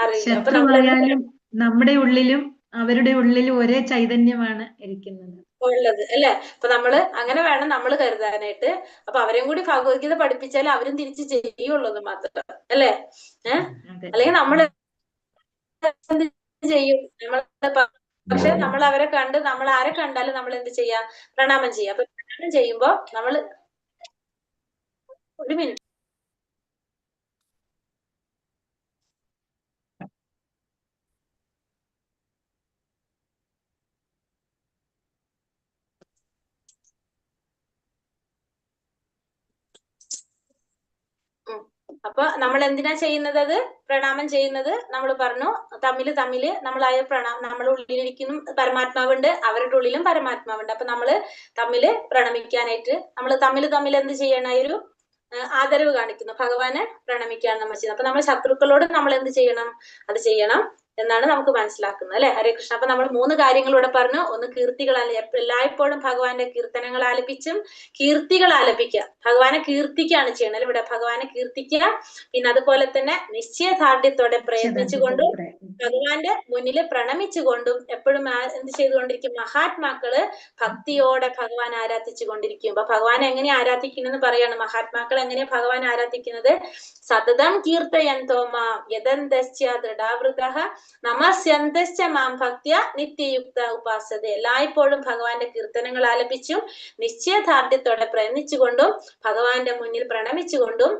അറിയില്ല. അപ്പൊ ശത്രുവായാലും നമ്മുടെ ഉള്ളിലും അവരുടെ ഉള്ളിലും ഒരേ ചൈതന്യമാണ് ഇരിക്കുന്നത് ഉള്ളത് അല്ലെ? അപ്പൊ നമ്മള് അങ്ങനെ വേണം നമ്മൾ കരുതാനായിട്ട്. അപ്പൊ അവരെയും കൂടി ഭഗവത്ഗീത പഠിപ്പിച്ചാൽ അവരും തിരിച്ച് ചെയ്യുള്ളൂ എന്ന് മാത്രം അല്ലെ? അല്ലെങ്കിൽ നമ്മൾ ചെയ്യും? പക്ഷെ നമ്മൾ അവരെ കണ്ട്, നമ്മൾ ആരെ കണ്ടാലും നമ്മൾ എന്ത് ചെയ്യാ? പ്രണാമം ചെയ്യാം. അപ്പൊ പ്രണാമം ചെയ്യുമ്പോ നമ്മള് ഒരു മിനിറ്റ് അപ്പൊ നമ്മൾ എന്തിനാ ചെയ്യുന്നത്? അത് പ്രണാമം ചെയ്യുന്നത് നമ്മൾ പറഞ്ഞു, തമ്മില് നമ്മളായ നമ്മുടെ ഉള്ളിലിരിക്കുന്ന പരമാത്മാവുണ്ട്, അവരുടെ ഉള്ളിലും പരമാത്മാവുണ്ട്. അപ്പൊ നമ്മള് തമ്മില് പ്രണമിക്കാനായിട്ട് നമ്മൾ തമ്മിൽ എന്ത് ചെയ്യണം? ഒരു ആദരവ് കാണിക്കുന്നു, ഭഗവാനെ പ്രണമിക്കുകയാണ് നമ്മൾ ചെയ്യുന്നത്. അപ്പൊ നമ്മൾ ശത്രുക്കളോട് നമ്മൾ എന്ത് ചെയ്യണം? അത് ചെയ്യണം. എന്നാണ് നമുക്ക് മനസ്സിലാക്കുന്നത് അല്ലെ. ഹരേ കൃഷ്ണ. അപ്പൊ നമ്മൾ 3 കാര്യങ്ങൾ ഇവിടെ പറഞ്ഞു. ഒന്ന് കീർത്തികൾ, എല്ലായ്പ്പോഴും ഭഗവാന്റെ കീർത്തനങ്ങൾ ആലപിച്ചും കീർത്തികൾ ആലപിക്കുക, ഭഗവാനെ കീർത്തിക്കുകയാണ് ചെയ്യണത് അല്ലെ ഇവിടെ. ഭഗവാനെ കീർത്തിക്കുക, പിന്നെ അതുപോലെ തന്നെ നിശ്ചയദാർഢ്യത്തോടെ പ്രയത്നിച്ചുകൊണ്ടും ഭഗവാന്റെ മുന്നിൽ പ്രണമിച്ചുകൊണ്ടും എപ്പോഴും എന്ത് ചെയ്തുകൊണ്ടിരിക്കും? മഹാത്മാക്കള് ഭക്തിയോടെ ഭഗവാൻ ആരാധിച്ചു കൊണ്ടിരിക്കും. അപ്പൊ ഭഗവാൻ എങ്ങനെ ആരാധിക്കുന്നത് പറയാണ്. മഹാത്മാക്കൾ എങ്ങനെയാ ഭഗവാൻ ആരാധിക്കുന്നത്? സതതം കീർത്തയന്തോ മാം യദന്തശ്ച ദൃഢാവൃതഃ നമസ്യന്തശ്ച മാം ഭക്ത്യ നിത്യയുക്ത ഉപാസതേ. എല്ലായ്പ്പോഴും ഭഗവാന്റെ കീർത്തനങ്ങൾ ആലപിച്ചും നിശ്ചയദാർഢ്യത്തോടെ പ്രയത്നിച്ചുകൊണ്ടും ഭഗവാന്റെ മുന്നിൽ പ്രണമിച്ചുകൊണ്ടും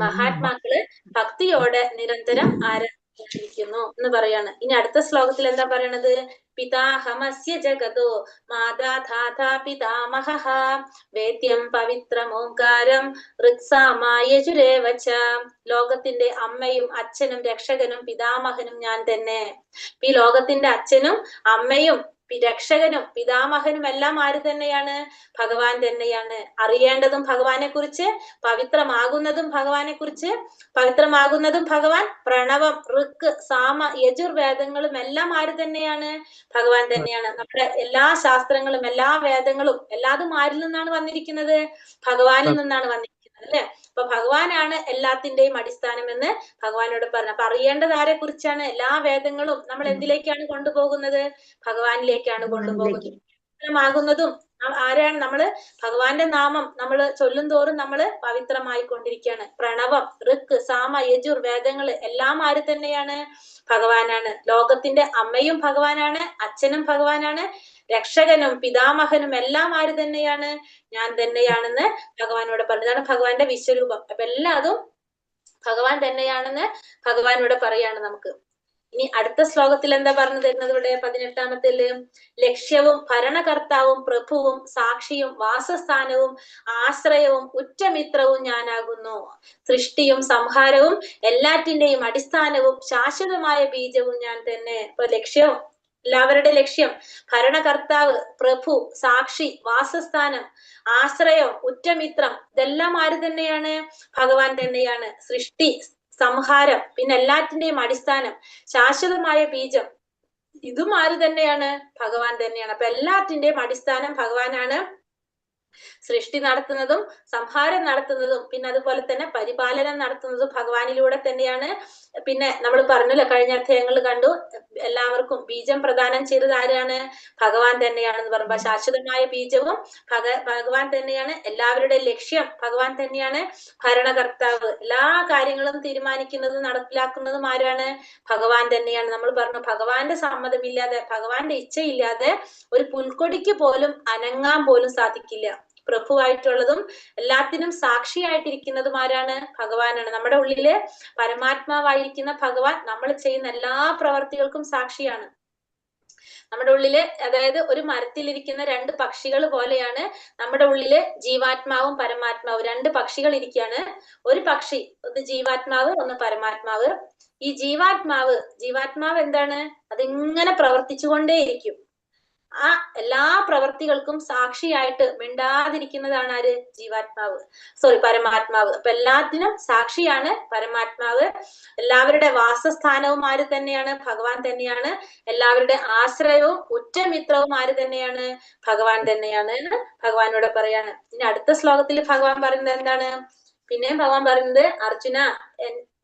മഹാത്മാക്കള് ഭക്തിയോടെ നിരന്തരം ആരാധിക്കുന്നു എന്ന് പറയാണ്. ഇനി അടുത്ത ശ്ലോകത്തിൽ എന്താ പറയണത്? പിതാഹമസ്യ ജഗതോ മാതാ ധാതാ പിതാമഹഃ വേദ്യം പവിത്രമോങ്കാരം ഋക്സാമായജുരേവച. ലോകത്തിന്റെ അമ്മയും അച്ഛനും രക്ഷകനും പിതാമഹനും ഞാൻ തന്നെ. ഈ ലോകത്തിന്റെ അച്ഛനും അമ്മയും രക്ഷകനും പിതാമഹനും എല്ലാം ആര് തന്നെയാണ്? ഭഗവാൻ തന്നെയാണ്. അറിയേണ്ടതും ഭഗവാനെ കുറിച്ച്, പവിത്രമാകുന്നതും ഭഗവാനെ കുറിച്ച്, പവിത്രമാകുന്നതും ഭഗവാൻ. പ്രണവം, ഋക്ക്, സാമ, യജുർവേദങ്ങളും എല്ലാം ആര് തന്നെയാണ്? ഭഗവാൻ തന്നെയാണ്. നമ്മുടെ എല്ലാ ശാസ്ത്രങ്ങളും എല്ലാ വേദങ്ങളും എല്ലാതും ആരിൽ നിന്നാണ് വന്നിരിക്കുന്നത്? ഭഗവാനിൽ നിന്നാണ് വന്നിരിക്കുന്നത് അല്ലെ. അപ്പൊ ഭഗവാനാണ് എല്ലാത്തിന്റെയും അടിസ്ഥാനം എന്ന് ഭഗവാനോട് പറഞ്ഞു. അപ്പൊ അറിയേണ്ടത് ആരെ കുറിച്ചാണ്? എല്ലാ വേദങ്ങളും നമ്മൾ എന്തിലേക്കാണ് കൊണ്ടുപോകുന്നത്? ഭഗവാനിലേക്കാണ് കൊണ്ടുപോകുന്നത്. പവിത്രമാകുന്നതും ആരാണ്? നമ്മള് ഭഗവാന്റെ നാമം നമ്മൾ ചൊല്ലും തോറും നമ്മള് പവിത്രമായി കൊണ്ടിരിക്കുകയാണ്. പ്രണവം, ഋക്ക്, സാമ, യജുർ വേദങ്ങള് എല്ലാം ആര് തന്നെയാണ്? ഭഗവാനാണ്. ലോകത്തിന്റെ അമ്മയും ഭഗവാനാണ്, അച്ഛനും ഭഗവാനാണ്, രക്ഷകനും പിതാമഹനും എല്ലാം ആര് തന്നെയാണ്? ഞാൻ തന്നെയാണെന്ന് ഭഗവാനോട് പറഞ്ഞതാണ് ഭഗവാന്റെ വിശ്വരൂപം. അപ്പൊ എല്ലാതും ഭഗവാൻ തന്നെയാണെന്ന് ഭഗവാനോട് പറയാണ് നമുക്ക്. ഇനി അടുത്ത ശ്ലോകത്തിൽ എന്താ പറഞ്ഞു തരുന്നത്? ഇവിടെ 18-ാമത്തില് ലക്ഷ്യവും ഭരണകർത്താവും പ്രഭുവും സാക്ഷിയും വാസസ്ഥാനവും ആശ്രയവും ഉറ്റമിത്രവും ഞാനാകുന്നു. സൃഷ്ടിയും സംഹാരവും എല്ലാറ്റിന്റെയും അടിസ്ഥാനവും ശാശ്വതമായ ബീജവും ഞാൻ തന്നെ. ഇപ്പൊ ലക്ഷ്യവും, എല്ലാവരുടെ ലക്ഷ്യം, ഭരണകർത്താവ്, പ്രഭു, സാക്ഷി, വാസസ്ഥാനം, ആശ്രയം, ഉറ്റമിത്രം, ഇതെല്ലാം ആര് തന്നെയാണ്? ഭഗവാൻ തന്നെയാണ്. സൃഷ്ടി, സംഹാരം, പിന്നെ എല്ലാറ്റിന്റെയും അടിസ്ഥാനം, ശാശ്വതമായ ബീജം, ഇതും ആര് തന്നെയാണ്? ഭഗവാൻ തന്നെയാണ്. അപ്പൊ എല്ലാറ്റിന്റെയും അടിസ്ഥാനം ഭഗവാനാണ്. സൃഷ്ടി നടത്തുന്നതും സംഹാരം നടത്തുന്നതും പിന്നെ അതുപോലെ തന്നെ പരിപാലനം നടത്തുന്നതും ഭഗവാനിലൂടെ തന്നെയാണ്. പിന്നെ നമ്മൾ പറഞ്ഞല്ലോ, കഴിഞ്ഞ അധ്യായങ്ങളിൽ കണ്ടു, എല്ലാവർക്കും ബീജം പ്രദാനം ചെയ്തത് ആരാണ്? ഭഗവാൻ തന്നെയാണെന്ന് പറയുമ്പോ ശാശ്വതമായ ബീജവും ഭഗവാൻ തന്നെയാണ്. എല്ലാവരുടെ ലക്ഷ്യം ഭഗവാൻ തന്നെയാണ്. ഭരണകർത്താവ്, എല്ലാ കാര്യങ്ങളും തീരുമാനിക്കുന്നതും നടപ്പിലാക്കുന്നതും ആരാണ്? ഭഗവാൻ തന്നെയാണ്. നമ്മൾ പറഞ്ഞു, ഭഗവാന്റെ സമ്മതമില്ലാതെ, ഭഗവാന്റെ ഇച്ഛയില്ലാതെ ഒരു പുൽക്കൊടിക്ക് പോലും അനങ്ങാൻ പോലും സാധിക്കില്ല. പ്രഭുവായിട്ടുള്ളതും എല്ലാത്തിനും സാക്ഷിയായിട്ടിരിക്കുന്നതും ആരാണ്? ഭഗവാനാണ്. നമ്മുടെ ഉള്ളില് പരമാത്മാവായിരിക്കുന്ന ഭഗവാൻ നമ്മൾ ചെയ്യുന്ന എല്ലാ പ്രവർത്തികൾക്കും സാക്ഷിയാണ്. നമ്മുടെ ഉള്ളില്, അതായത് ഒരു മരത്തിലിരിക്കുന്ന 2 പക്ഷികൾ പോലെയാണ് നമ്മുടെ ഉള്ളില് ജീവാത്മാവും പരമാത്മാവും. 2 പക്ഷികൾ ഇരിക്കുകയാണ്. ഒരു പക്ഷി, ഒന്ന് ജീവാത്മാവ്, ഒന്ന് പരമാത്മാവ്. ഈ ജീവാത്മാവ് എന്താണ്? അതിങ്ങനെ പ്രവർത്തിച്ചുകൊണ്ടേയിരിക്കും. ആ എല്ലാ പ്രവർത്തികൾക്കും സാക്ഷിയായിട്ട് മിണ്ടാതിരിക്കുന്നതാണ് ആര്? പരമാത്മാവ്. അപ്പൊ എല്ലാത്തിനും സാക്ഷിയാണ് പരമാത്മാവ്. എല്ലാവരുടെ വാസസ്ഥാനവും ആര് തന്നെയാണ്? ഭഗവാൻ തന്നെയാണ്. എല്ലാവരുടെ ആശ്രയവും ഉറ്റമിത്രവും ആര് തന്നെയാണ്? ഭഗവാൻ തന്നെയാണ് എന്ന് ഭഗവാനോട് പറയാണ്. ഇനി അടുത്ത ശ്ലോകത്തിൽ ഭഗവാൻ പറയുന്നത് എന്താണ്? പിന്നെയും ഭഗവാൻ പറയുന്നത്, അർജുന,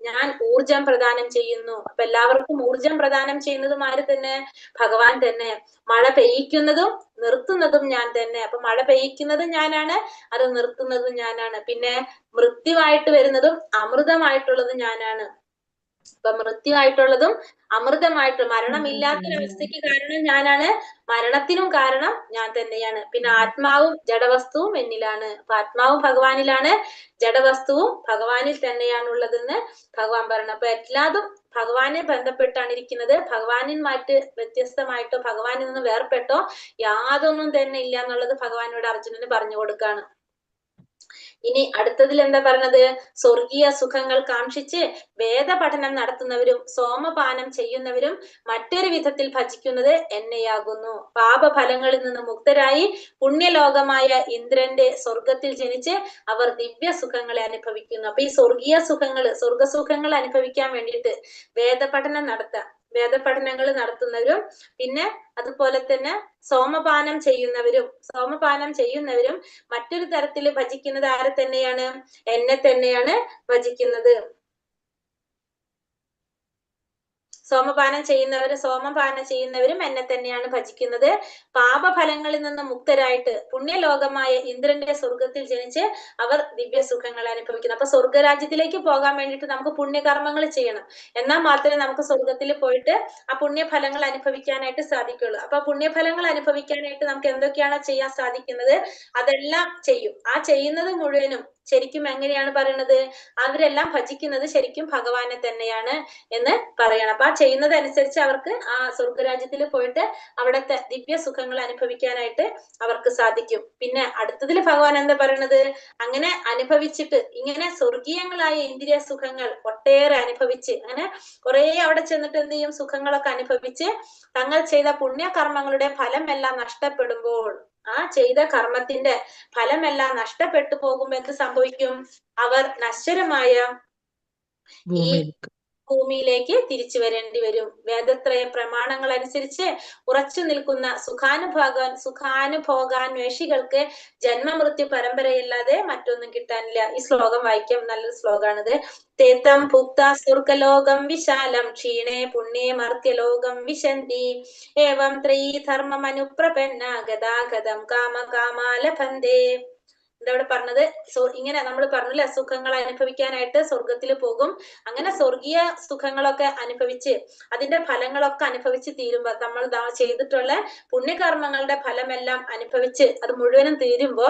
ഞാൻ ഊർജം പ്രദാനം ചെയ്യുന്നു. അപ്പൊ എല്ലാവർക്കും ഊർജം പ്രദാനം ചെയ്യുന്നതും ആര് തന്നെ? ഭഗവാൻ തന്നെ. മഴ പെയ്യിക്കുന്നതും നിർത്തുന്നതും ഞാൻ തന്നെ. അപ്പൊ മഴ പെയ്യിക്കുന്നതും ഞാനാണ്, അത് നിർത്തുന്നതും ഞാനാണ്. പിന്നെ മൃത്യുവായിട്ട് വരുന്നതും അമൃതമായിട്ടുള്ളതും ഞാനാണ്. ഇപ്പൊ മൃത്യുവായിട്ടുള്ളതും അമൃതമായിട്ടും, മരണമില്ലാത്തൊരവസ്ഥയ്ക്ക് കാരണം ഞാനാണ്, മരണത്തിനും കാരണം ഞാൻ തന്നെയാണ്. പിന്നെ ആത്മാവും ജഡവസ്തുവും എന്നിലാണ്. അപ്പൊ ആത്മാവും ഭഗവാനിലാണ്, ജഡവസ്തുവും ഭഗവാനിൽ തന്നെയാണുള്ളതെന്ന് ഭഗവാൻ പറഞ്ഞു. അപ്പൊ എല്ലാതും ഭഗവാനെ ബന്ധപ്പെട്ടാണ് ഇരിക്കുന്നത്. ഭഗവാനിൽ മാറ്റ് വ്യത്യസ്തമായിട്ടോ ഭഗവാനിൽ നിന്ന് വേർപെട്ടോ യാതൊന്നും തന്നെ ഇല്ല എന്നുള്ളത് ഭഗവാനോട് അർജുനന് പറഞ്ഞു കൊടുക്കാണ്. ഇനി അടുത്തതിൽ എന്താ പറഞ്ഞത്? സ്വർഗീയ സുഖങ്ങൾ കാക്ഷിച്ച് വേദപഠനം നടത്തുന്നവരും സോമപാനം ചെയ്യുന്നവരും മറ്റൊരു വിധത്തിൽ ഭജിക്കുന്നത് എന്നെയാകുന്നു. പാപഫലങ്ങളിൽ നിന്ന് മുക്തരായി പുണ്യലോകമായ ഇന്ദ്രന്റെ സ്വർഗത്തിൽ ജനിച്ച് അവർ ദിവ്യ സുഖങ്ങളെ അനുഭവിക്കുന്നു. അപ്പൊ ഈ സ്വർഗീയ സുഖങ്ങൾ, സ്വർഗസുഖങ്ങൾ അനുഭവിക്കാൻ വേണ്ടിയിട്ട് വേദപഠനം നടത്താം. വേദപഠനങ്ങൾ നടത്തുന്നവരും പിന്നെ അതുപോലെ തന്നെ സോമപാനം ചെയ്യുന്നവരും മറ്റൊരു തരത്തിൽ ഭജിക്കുന്നത് ആരെ തന്നെയാണ്? എന്നെ തന്നെയാണ് ഭജിക്കുന്നത്. സോമപാനം ചെയ്യുന്നവരും എന്നെ തന്നെയാണ് ഭജിക്കുന്നത്. പാപഫലങ്ങളിൽ നിന്ന് മുക്തരായിട്ട് പുണ്യലോകമായ ഇന്ദ്രന്റെ സ്വർഗത്തിൽ ജനിച്ച് അവർ ദിവ്യ സുഖങ്ങൾ അനുഭവിക്കുന്നു. അപ്പൊ സ്വർഗരാജ്യത്തിലേക്ക് പോകാൻ വേണ്ടിയിട്ട് നമുക്ക് പുണ്യകർമ്മങ്ങൾ ചെയ്യണം. എന്നാൽ മാത്രമേ നമുക്ക് സ്വർഗത്തിൽ പോയിട്ട് ആ പുണ്യഫലങ്ങൾ അനുഭവിക്കാനായിട്ട് സാധിക്കുള്ളൂ. അപ്പൊ പുണ്യഫലങ്ങൾ അനുഭവിക്കാനായിട്ട് നമുക്ക് എന്തൊക്കെയാണ് ചെയ്യാൻ സാധിക്കുന്നത് അതെല്ലാം ചെയ്യും. ആ ചെയ്യുന്നത് മുഴുവനും ശരിക്കും എങ്ങനെയാണ് പറയുന്നത്? അവരെല്ലാം ഭജിക്കുന്നത് ശരിക്കും ഭഗവാനെ തന്നെയാണ് എന്ന് പറയണം. അപ്പൊ ആ ചെയ്യുന്നത് അനുസരിച്ച് അവർക്ക് ആ സ്വർഗരാജ്യത്തിൽ പോയിട്ട് അവിടുത്തെ ദിവ്യ സുഖങ്ങൾ അനുഭവിക്കാനായിട്ട് അവർക്ക് സാധിക്കും. പിന്നെ അടുത്തതിൽ ഭഗവാൻ എന്താ പറയണത്? അങ്ങനെ അനുഭവിച്ചിട്ട് ഇങ്ങനെ സ്വർഗീയങ്ങളായ ഇന്ദ്രിയ സുഖങ്ങൾ ഒട്ടേറെ അനുഭവിച്ച് അങ്ങനെ കുറെ അവിടെ ചെന്നിട്ട് എന്ത് ചെയ്യും? സുഖങ്ങളൊക്കെ അനുഭവിച്ച് തങ്ങൾ ചെയ്ത പുണ്യകർമ്മങ്ങളുടെ ഫലമെല്ലാം നഷ്ടപ്പെടുമ്പോൾ ആ ചെയ്ത കർമ്മത്തിന്റെ ഫലമെല്ലാം നഷ്ടപ്പെട്ടു പോകുമ്പോൾ എന്ത് സംഭവിക്കും? അവർ നശ്വരമായ ഈ ഭൂമിയിലേക്ക് തിരിച്ചു വരേണ്ടി വരും. വേദത്രയ പ്രമാണങ്ങൾ അനുസരിച്ച് ഉറച്ചു നിൽക്കുന്ന സുഖാനുഭോഗാന്വേഷികൾക്ക് ജന്മമൃത്യു പരമ്പരയില്ലാതെ മറ്റൊന്നും കിട്ടാനില്ല. ഈ ശ്ലോകം വായിക്കാം, നല്ലൊരു ശ്ലോകാണിത്. തേതം ഭുക്ത സ്വർഗലോകം വിശാലം ക്ഷീണേ പുണ്യേ മർത്യലോകം വിശന്തി ഏവം ത്രയീ ധർമ്മം അനുപ്രപന്ന ഗതാഗതം കാമകാമാലഭന്തേ. ഇതവിടെ പറഞ്ഞത് ഇങ്ങനെ നമ്മൾ പറഞ്ഞില്ല, സുഖങ്ങൾ അനുഭവിക്കാനായിട്ട് സ്വർഗത്തിൽ പോകും. അങ്ങനെ സ്വർഗീയ സുഖങ്ങളൊക്കെ അനുഭവിച്ച് അതിന്റെ ഫലങ്ങളൊക്കെ അനുഭവിച്ച് തീരുമ്പോ നമ്മൾ ചെയ്തിട്ടുള്ള പുണ്യകർമ്മങ്ങളുടെ ഫലമെല്ലാം അനുഭവിച്ച് അത് മുഴുവനും തീരുമ്പോ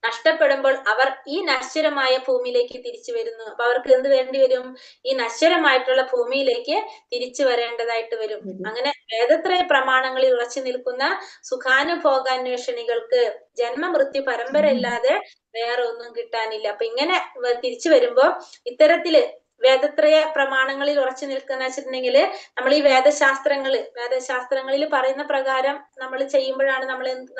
നഷ്ടപ്പെടുമ്പോൾ അവർ ഈ നശ്വരമായ ഭൂമിയിലേക്ക് തിരിച്ചു വരുന്നു. അപ്പൊ അവർക്ക് എന്ത് വേണ്ടി വരും? ഈ നശ്വരമായിട്ടുള്ള ഭൂമിയിലേക്ക് തിരിച്ചു വരേണ്ടതായിട്ട് വരും. അങ്ങനെ വേദത്രയ പ്രമാണങ്ങളിൽ ഉറച്ചു നിൽക്കുന്ന സുഖാനുഭോഗാന്വേഷണികൾക്ക് ജന്മമൃത്യു പരമ്പര ഇല്ലാതെ വേറെ ഒന്നും കിട്ടാനില്ല. അപ്പൊ ഇങ്ങനെ തിരിച്ചു വരുമ്പോ ഇത്തരത്തില് വേദത്രയ പ്രമാണങ്ങളിൽ ഉറച്ചു നിൽക്കുന്ന വെച്ചിട്ടുണ്ടെങ്കിൽ നമ്മൾ ഈ വേദശാസ്ത്രങ്ങളിൽ പറയുന്ന പ്രകാരം നമ്മൾ ചെയ്യുമ്പോഴാണ്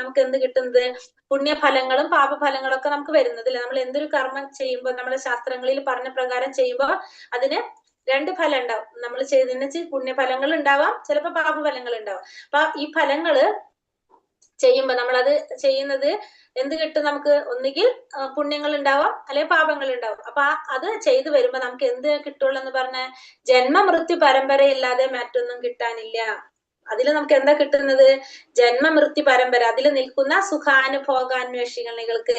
നമുക്ക് എന്ത് കിട്ടുന്നത്? പുണ്യഫലങ്ങളും പാപഫലങ്ങളും ഒക്കെ നമുക്ക് വരുന്നത് അല്ലെ. നമ്മൾ എന്തൊരു കർമ്മം ചെയ്യുമ്പോൾ നമ്മുടെ ശാസ്ത്രങ്ങളിൽ പറഞ്ഞ പ്രകാരം ചെയ്യുമ്പോൾ അതിന് രണ്ട് ഫലം ഉണ്ടാവും. നമ്മൾ ചെയ്തതിന് പുണ്യഫലങ്ങൾ ഉണ്ടാവാം, ചിലപ്പോൾ പാപഫലങ്ങൾ ഉണ്ടാവാം. അപ്പൊ ഈ ഫലങ്ങള് ചെയ്യുമ്പോ നമ്മളത് ചെയ്യുന്നത് എന്ത് കിട്ടും? നമുക്ക് ഒന്നുകിൽ പുണ്യങ്ങൾ ഉണ്ടാവാം, അല്ലെങ്കിൽ പാപങ്ങൾ ഉണ്ടാവും. അപ്പൊ അത് ചെയ്തു വരുമ്പോ നമുക്ക് എന്ത് കിട്ടുള്ളൂ എന്ന് പറഞ്ഞ ജന്മമൃത്യു പരമ്പരയില്ലാതെ മറ്റൊന്നും കിട്ടാനില്ല. അതിൽ നമുക്ക് എന്താ കിട്ടുന്നത്? ജന്മമൃത്യു പരമ്പര, അതിൽ നിൽക്കുന്ന സുഖാനുഭോഗാന്വേഷികൾക്ക്,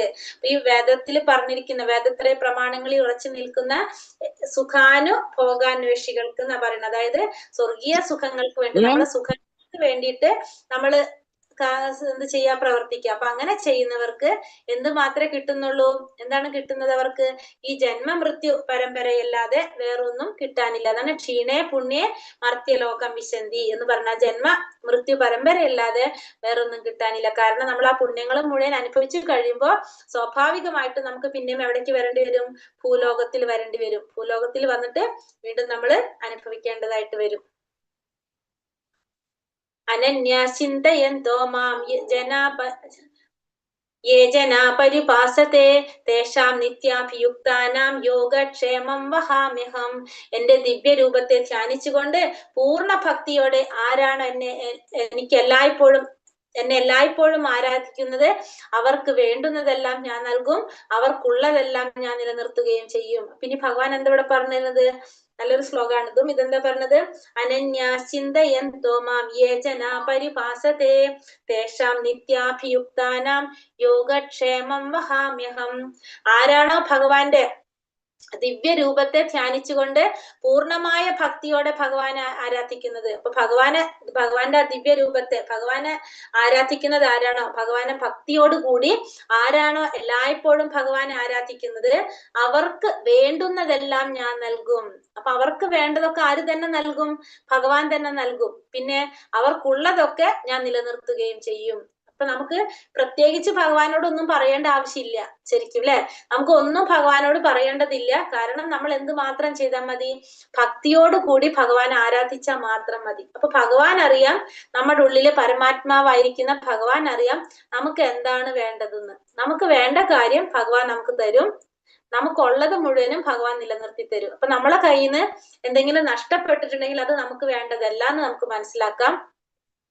ഈ വേദത്തിൽ പറഞ്ഞിരിക്കുന്ന വേദത്രയ പ്രമാണങ്ങളിൽ ഉറച്ചു നിൽക്കുന്ന സുഖാനുഭോഗാന്വേഷികൾക്ക് എന്നാ പറയുന്നത്. അതായത് സ്വർഗീയ സുഖങ്ങൾക്ക് വേണ്ടി, നമ്മുടെ സുഖങ്ങൾക്ക് വേണ്ടിയിട്ട് നമ്മള് എന്ത് ചെയ്യാ? പ്രവർത്തിക്കുക. അപ്പൊ അങ്ങനെ ചെയ്യുന്നവർക്ക് എന്ത് മാത്രമേ കിട്ടുന്നുള്ളൂ? എന്താണ് കിട്ടുന്നത് അവർക്ക്? ഈ ജന്മമൃത്യു പരമ്പരയല്ലാതെ വേറൊന്നും കിട്ടാനില്ല. അതാണ് ക്ഷീണേ പുണ്യേ മർത്യലോകം വിശന്തി എന്ന് പറഞ്ഞാൽ ജന്മ മൃത്യു പരമ്പരയല്ലാതെ വേറൊന്നും കിട്ടാനില്ല. കാരണം നമ്മൾ ആ പുണ്യങ്ങളും മുഴുവൻ അനുഭവിച്ചു കഴിയുമ്പോൾ സ്വാഭാവികമായിട്ട് നമുക്ക് പിന്നെയും എവിടേക്ക് വരേണ്ടി വരും? ഭൂലോകത്തിൽ വരേണ്ടി വരും. ഭൂലോകത്തിൽ വന്നിട്ട് വീണ്ടും നമ്മൾ അനുഭവിക്കേണ്ടതായിട്ട് വരും. അനന്യാ ചിന്തയന്തോ മാം യേ ജനാ പരിപാസത്തെ തേഷാം നിത്യാഭിയുക്താനാം യോഗക്ഷേമം വഹാമ്യഹം. എന്റെ ദിവ്യരൂപത്തെ ധ്യാനിച്ചുകൊണ്ട് പൂർണ്ണ ഭക്തിയോടെ ആരാണ് എന്നെ എല്ലായ്പ്പോഴും ആരാധിക്കുന്നത് അവർക്ക് വേണ്ടുന്നതെല്ലാം ഞാൻ നൽകും, അവർക്കുള്ളതെല്ലാം ഞാൻ നിലനിർത്തുകയും ചെയ്യും. പിന്നെ ഭഗവാൻ എന്താ ഇവിടെ പറഞ്ഞത്? നല്ലൊരു ശ്ലോകാണിതും. ഇതെന്താ പറഞ്ഞത്? അനന്യാ ചിന്തയന്തോ മാം യേ ജനാ പരിപാസത്തെ തേഷാം നിത്യാഭിയുക്താനാം യോഗക്ഷേമം വഹാമ്യഹം. ആരാണോ ഭഗവാന്റെ ദിവ്യരൂപത്തെ ധ്യാനിച്ചുകൊണ്ട് പൂർണ്ണമായ ഭക്തിയോടെ ഭഗവാനെ ആരാധിക്കുന്നത്. അപ്പൊ ഭഗവാന്റെ ആ ദിവ്യരൂപത്തെ ഭഗവാനെ ആരാധിക്കുന്നത് ആരാണോ, ഭഗവാനെ ഭക്തിയോടുകൂടി ആരാണോ എല്ലായ്പ്പോഴും ഭഗവാനെ ആരാധിക്കുന്നത് അവർക്ക് വേണ്ടുന്നതെല്ലാം ഞാൻ നൽകും. അപ്പൊ അവർക്ക് വേണ്ടതൊക്കെ ആര് തന്നെ നൽകും? ഭഗവാൻ തന്നെ നൽകും. പിന്നെ അവർക്കുള്ളതൊക്കെ ഞാൻ നിലനിർത്തുകയും ചെയ്യും. അപ്പൊ നമുക്ക് പ്രത്യേകിച്ച് ഭഗവാനോടൊന്നും പറയേണ്ട ആവശ്യമില്ല ശരിക്കും അല്ലെ. നമുക്ക് ഒന്നും ഭഗവാനോട് പറയേണ്ടതില്ല. കാരണം നമ്മൾ എന്ത് മാത്രം ചെയ്താൽ മതി? ഭക്തിയോട് കൂടി ഭഗവാൻ ആരാധിച്ചാൽ മാത്രം മതി. അപ്പൊ ഭഗവാൻ അറിയാം, നമ്മുടെ ഉള്ളില് പരമാത്മാവായിരിക്കുന്ന ഭഗവാൻ അറിയാം നമുക്ക് എന്താണ് വേണ്ടതെന്ന്. നമുക്ക് വേണ്ട കാര്യം ഭഗവാൻ നമുക്ക് തരും. നമുക്കുള്ളത് മുഴുവനും ഭഗവാൻ നിലനിർത്തി തരും. അപ്പൊ നമ്മളെ കയ്യിൽ നിന്ന് എന്തെങ്കിലും നഷ്ടപ്പെട്ടിട്ടുണ്ടെങ്കിൽ അത് നമുക്ക് വേണ്ടതല്ല എന്ന് നമുക്ക് മനസ്സിലാക്കാം.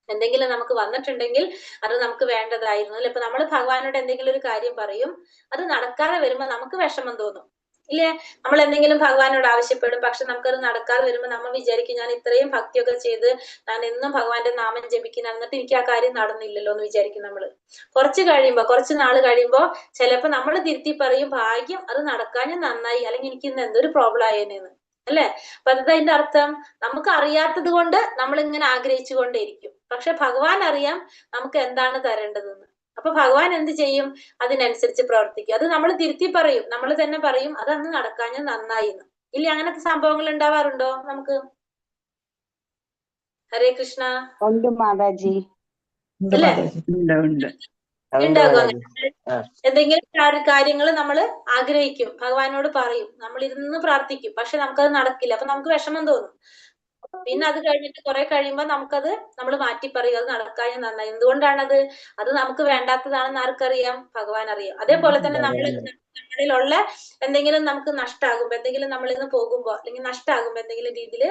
എന്തെങ്കിലും നമുക്ക് വന്നിട്ടുണ്ടെങ്കിൽ അത് നമുക്ക് വേണ്ടതായിരുന്നു അല്ലെ. ഇപ്പൊ നമ്മൾ ഭഗവാനോട് എന്തെങ്കിലും ഒരു കാര്യം പറയും, അത് നടക്കാതെ വരുമ്പോ നമുക്ക് വിഷമം തോന്നും ഇല്ലേ. നമ്മൾ എന്തെങ്കിലും ഭഗവാനോട് ആവശ്യപ്പെടും, പക്ഷെ നമുക്കത് നടക്കാതെ വരുമ്പോ നമ്മൾ വിചാരിക്കും ഞാൻ ഇത്രയും ഭക്തിയൊക്കെ ചെയ്ത് ഞാൻ എന്നും ഭഗവാന്റെ നാമം ജപിക്കുന്ന, എന്നിട്ട് എനിക്ക് ആ കാര്യം നടന്നില്ലല്ലോ എന്ന് വിചാരിക്കും നമ്മള്. കുറച്ച് നാള് കഴിയുമ്പോ ചിലപ്പോ നമ്മൾ തിരുത്തി പറയും ഭാഗ്യം അത് നടക്കാനും നന്നായി, അല്ലെങ്കിൽ എനിക്ക് ഇന്ന് എന്തൊരു പ്രോബ്ലം ആയേനെന്ന് അല്ലെ. അപ്പൊ അതിന്റെ അർത്ഥം നമുക്ക് അറിയാത്തത് കൊണ്ട് നമ്മൾ ഇങ്ങനെ ആഗ്രഹിച്ചു കൊണ്ടേയിരിക്കും. പക്ഷെ ഭഗവാൻ അറിയാം നമുക്ക് എന്താണ് തരേണ്ടതെന്ന്. അപ്പൊ ഭഗവാൻ എന്ത് ചെയ്യും? അതിനനുസരിച്ച് പ്രവർത്തിക്കും. അത് നമ്മൾ തിരുത്തി പറയും, നമ്മൾ തന്നെ പറയും അത് അന്ന് നടക്കാഞ്ഞ നന്നായി എന്ന്. ഇല്ല, അങ്ങനത്തെ സംഭവങ്ങൾ ഉണ്ടാവാറുണ്ടോ നമുക്ക്? ഹരേ കൃഷ്ണ. ഉണ്ട് മാതാജി. അല്ലേ? ഉണ്ടാകും. എന്തെങ്കിലും കാര്യങ്ങൾ നമ്മൾ ആഗ്രഹിക്കും, ഭഗവാനോട് പറയും, നമ്മൾ ഇരുന്ന് പ്രാർത്ഥിക്കും, പക്ഷെ നമുക്കത് നടക്കില്ല. അപ്പൊ നമുക്ക് വിഷമം തോന്നും. പിന്നെ അത് കഴിഞ്ഞിട്ട് കുറെ കഴിയുമ്പോ നമുക്കത് നമ്മൾ മാറ്റി പറയും അത് നടക്കാതെ നന്നായി. എന്തുകൊണ്ടാണത്? അത് നമുക്ക് വേണ്ടാത്തതാണെന്ന് ആർക്കറിയാം? ഭഗവാൻ അറിയാം. അതേപോലെ തന്നെ നമ്മളിലുള്ള എന്തെങ്കിലും നമുക്ക് നഷ്ടാകുമ്പോ, എന്തെങ്കിലും നമ്മളിൽ നിന്ന് പോകുമ്പോ അല്ലെങ്കിൽ നഷ്ടാകുമ്പോ എന്തെങ്കിലും രീതിയിൽ,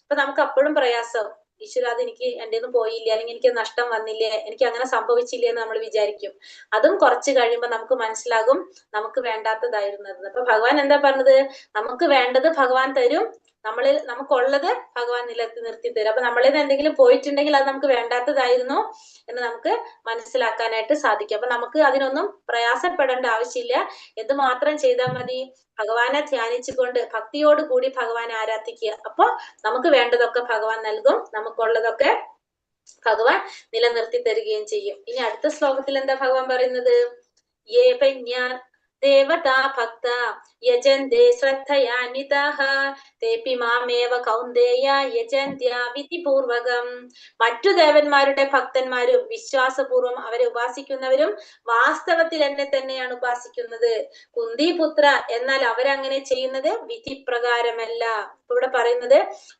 അപ്പൊ നമുക്ക് അപ്പോഴും പ്രയാസം, ഈശ്വര അത് എനിക്ക് എന്റെ നിന്ന് പോയില്ലേ, അല്ലെങ്കിൽ എനിക്ക് നഷ്ടം വന്നില്ലേ, എനിക്ക് അങ്ങനെ സംഭവിച്ചില്ലേ എന്ന് നമ്മൾ വിചാരിക്കും. അതും കുറച്ച് കഴിയുമ്പോ നമുക്ക് മനസ്സിലാകും നമുക്ക് വേണ്ടാത്തതായിരുന്നത്. അപ്പൊ ഭഗവാൻ എന്താ പറഞ്ഞത്? നമുക്ക് വേണ്ടത് ഭഗവാൻ തരും, നമുക്കുള്ളത് ഭഗവാൻ നിർത്തി തരും. അപ്പൊ നമ്മളിൽ നിന്ന് എന്തെങ്കിലും പോയിട്ടുണ്ടെങ്കിൽ അത് നമുക്ക് വേണ്ടാത്തതായിരുന്നു എന്ന് നമുക്ക് മനസ്സിലാക്കാനായിട്ട് സാധിക്കും. അപ്പൊ നമുക്ക് അതിനൊന്നും പ്രയാസപ്പെടേണ്ട ആവശ്യമില്ല. എന്ത് മാത്രം ചെയ്താൽ മതി? ഭഗവാനെ ധ്യാനിച്ചുകൊണ്ട് ഭക്തിയോട് കൂടി ഭഗവാനെ ആരാധിക്കുക. അപ്പൊ നമുക്ക് വേണ്ടതൊക്കെ ഭഗവാൻ നൽകും, നമുക്കുള്ളതൊക്കെ ഭഗവാൻ നിലനിർത്തി തരികയും ചെയ്യും. ഇനി അടുത്ത ശ്ലോകത്തിൽ എന്താ ഭഗവാൻ പറയുന്നത്? ദേവതാ ഭക്ത യജന്തേ ശ്രദ്ധയാന്വിതാഃ തേപി മാമേവ കൗന്ദേയ യജന്ത്യ വിധിപൂർവകം. മറ്റു ദേവന്മാരുടെ ഭക്തന്മാരും വിശ്വാസപൂർവം അവരെ ഉപാസിക്കുന്നവരും വാസ്തവത്തിൽ എന്നെ തന്നെയാണ് ഉപാസിക്കുന്നത്. കുന്തിപുത്ര, എന്നാൽ അവരങ്ങനെ ചെയ്യുന്നത് വിധിപ്രകാരമല്ല. ഇവിടെ പറയുന്നത്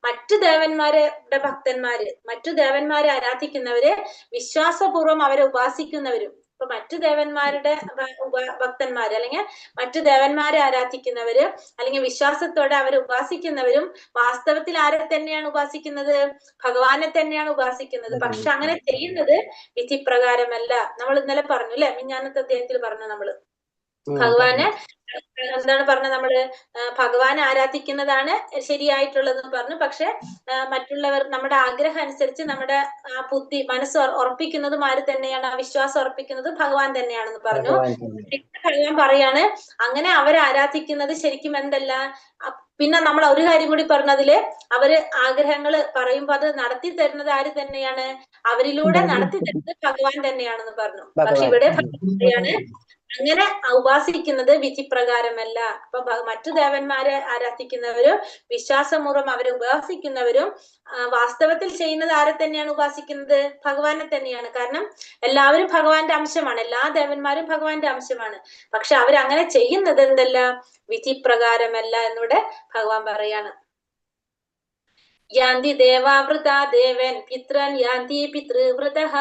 മറ്റു ദേവന്മാരുടെ ഭക്തന്മാര്, മറ്റു ദേവന്മാരെ ആരാധിക്കുന്നവര് വിശ്വാസപൂർവം അവരെ ഉപാസിക്കുന്നവരും, ഇപ്പൊ മറ്റു ദേവന്മാരുടെ ഭക്തന്മാര് അല്ലെങ്കിൽ മറ്റു ദേവന്മാരെ ആരാധിക്കുന്നവര് അല്ലെങ്കിൽ വിശ്വാസത്തോടെ അവരെ ഉപാസിക്കുന്നവരും വാസ്തവത്തിൽ ആരെ തന്നെയാണ് ഉപാസിക്കുന്നത്? ഭഗവാനെ തന്നെയാണ് ഉപാസിക്കുന്നത്. പക്ഷെ അങ്ങനെ ചെയ്യുന്നത് വിധിപ്രകാരമല്ല. നമ്മൾ ഇന്നലെ പറഞ്ഞു അല്ലെ, മിഞ്ഞാന്നത്തെ അധ്യായത്തിൽ പറഞ്ഞു നമ്മള് ഭഗവാന് എന്താണ് പറഞ്ഞത്? നമ്മള് ഭഗവാനെ ആരാധിക്കുന്നതാണ് ശരിയായിട്ടുള്ളതെന്ന് പറഞ്ഞു. പക്ഷെ മറ്റുള്ളവർ നമ്മുടെ ആഗ്രഹം അനുസരിച്ച് നമ്മുടെ ബുദ്ധി മനസ്സ് ഉറപ്പിക്കുന്നതും ആര് തന്നെയാണ്? ആ വിശ്വാസം ഉറപ്പിക്കുന്നതും ഭഗവാൻ തന്നെയാണെന്ന് പറഞ്ഞു. ഭഗവാൻ പറയാണ് അങ്ങനെ അവരെ ആരാധിക്കുന്നത് ശരിക്കും എന്തല്ല. പിന്നെ നമ്മൾ ഒരു കാര്യം കൂടി പറഞ്ഞതില്, അവര് ആഗ്രഹങ്ങള് പറയുമ്പോ അത് നടത്തി തരുന്നത് ആര് തന്നെയാണ്? അവരിലൂടെ നടത്തി തരുന്നത് ഭഗവാൻ തന്നെയാണെന്ന് പറഞ്ഞു. പക്ഷെ ഇവിടെ ഭഗവാൻ അങ്ങനെ ഉപാസിക്കുന്നത് വിധിപ്രകാരമല്ല. അപ്പൊ മറ്റു ദേവന്മാരെ ആരാധിക്കുന്നവരും വിശ്വാസപൂർവ്വം അവരെ ഉപാസിക്കുന്നവരും വാസ്തവത്തിൽ ചെയ്യുന്നത് ആരെ തന്നെയാണ് ഉപാസിക്കുന്നത്? ഭഗവാനെ തന്നെയാണ്. കാരണം എല്ലാവരും ഭഗവാന്റെ അംശമാണ്, എല്ലാ ദേവന്മാരും ഭഗവാന്റെ അംശമാണ്. പക്ഷെ അവരങ്ങനെ ചെയ്യുന്നത് എന്തല്ല? വിധിപ്രകാരമല്ല എന്നിവിടെ ഭഗവാൻ പറയാണ്. യാന്തി ദേവാവൃതാ ദേവൻ പിത്രൻ യാന്തി പിതൃവൃതഃ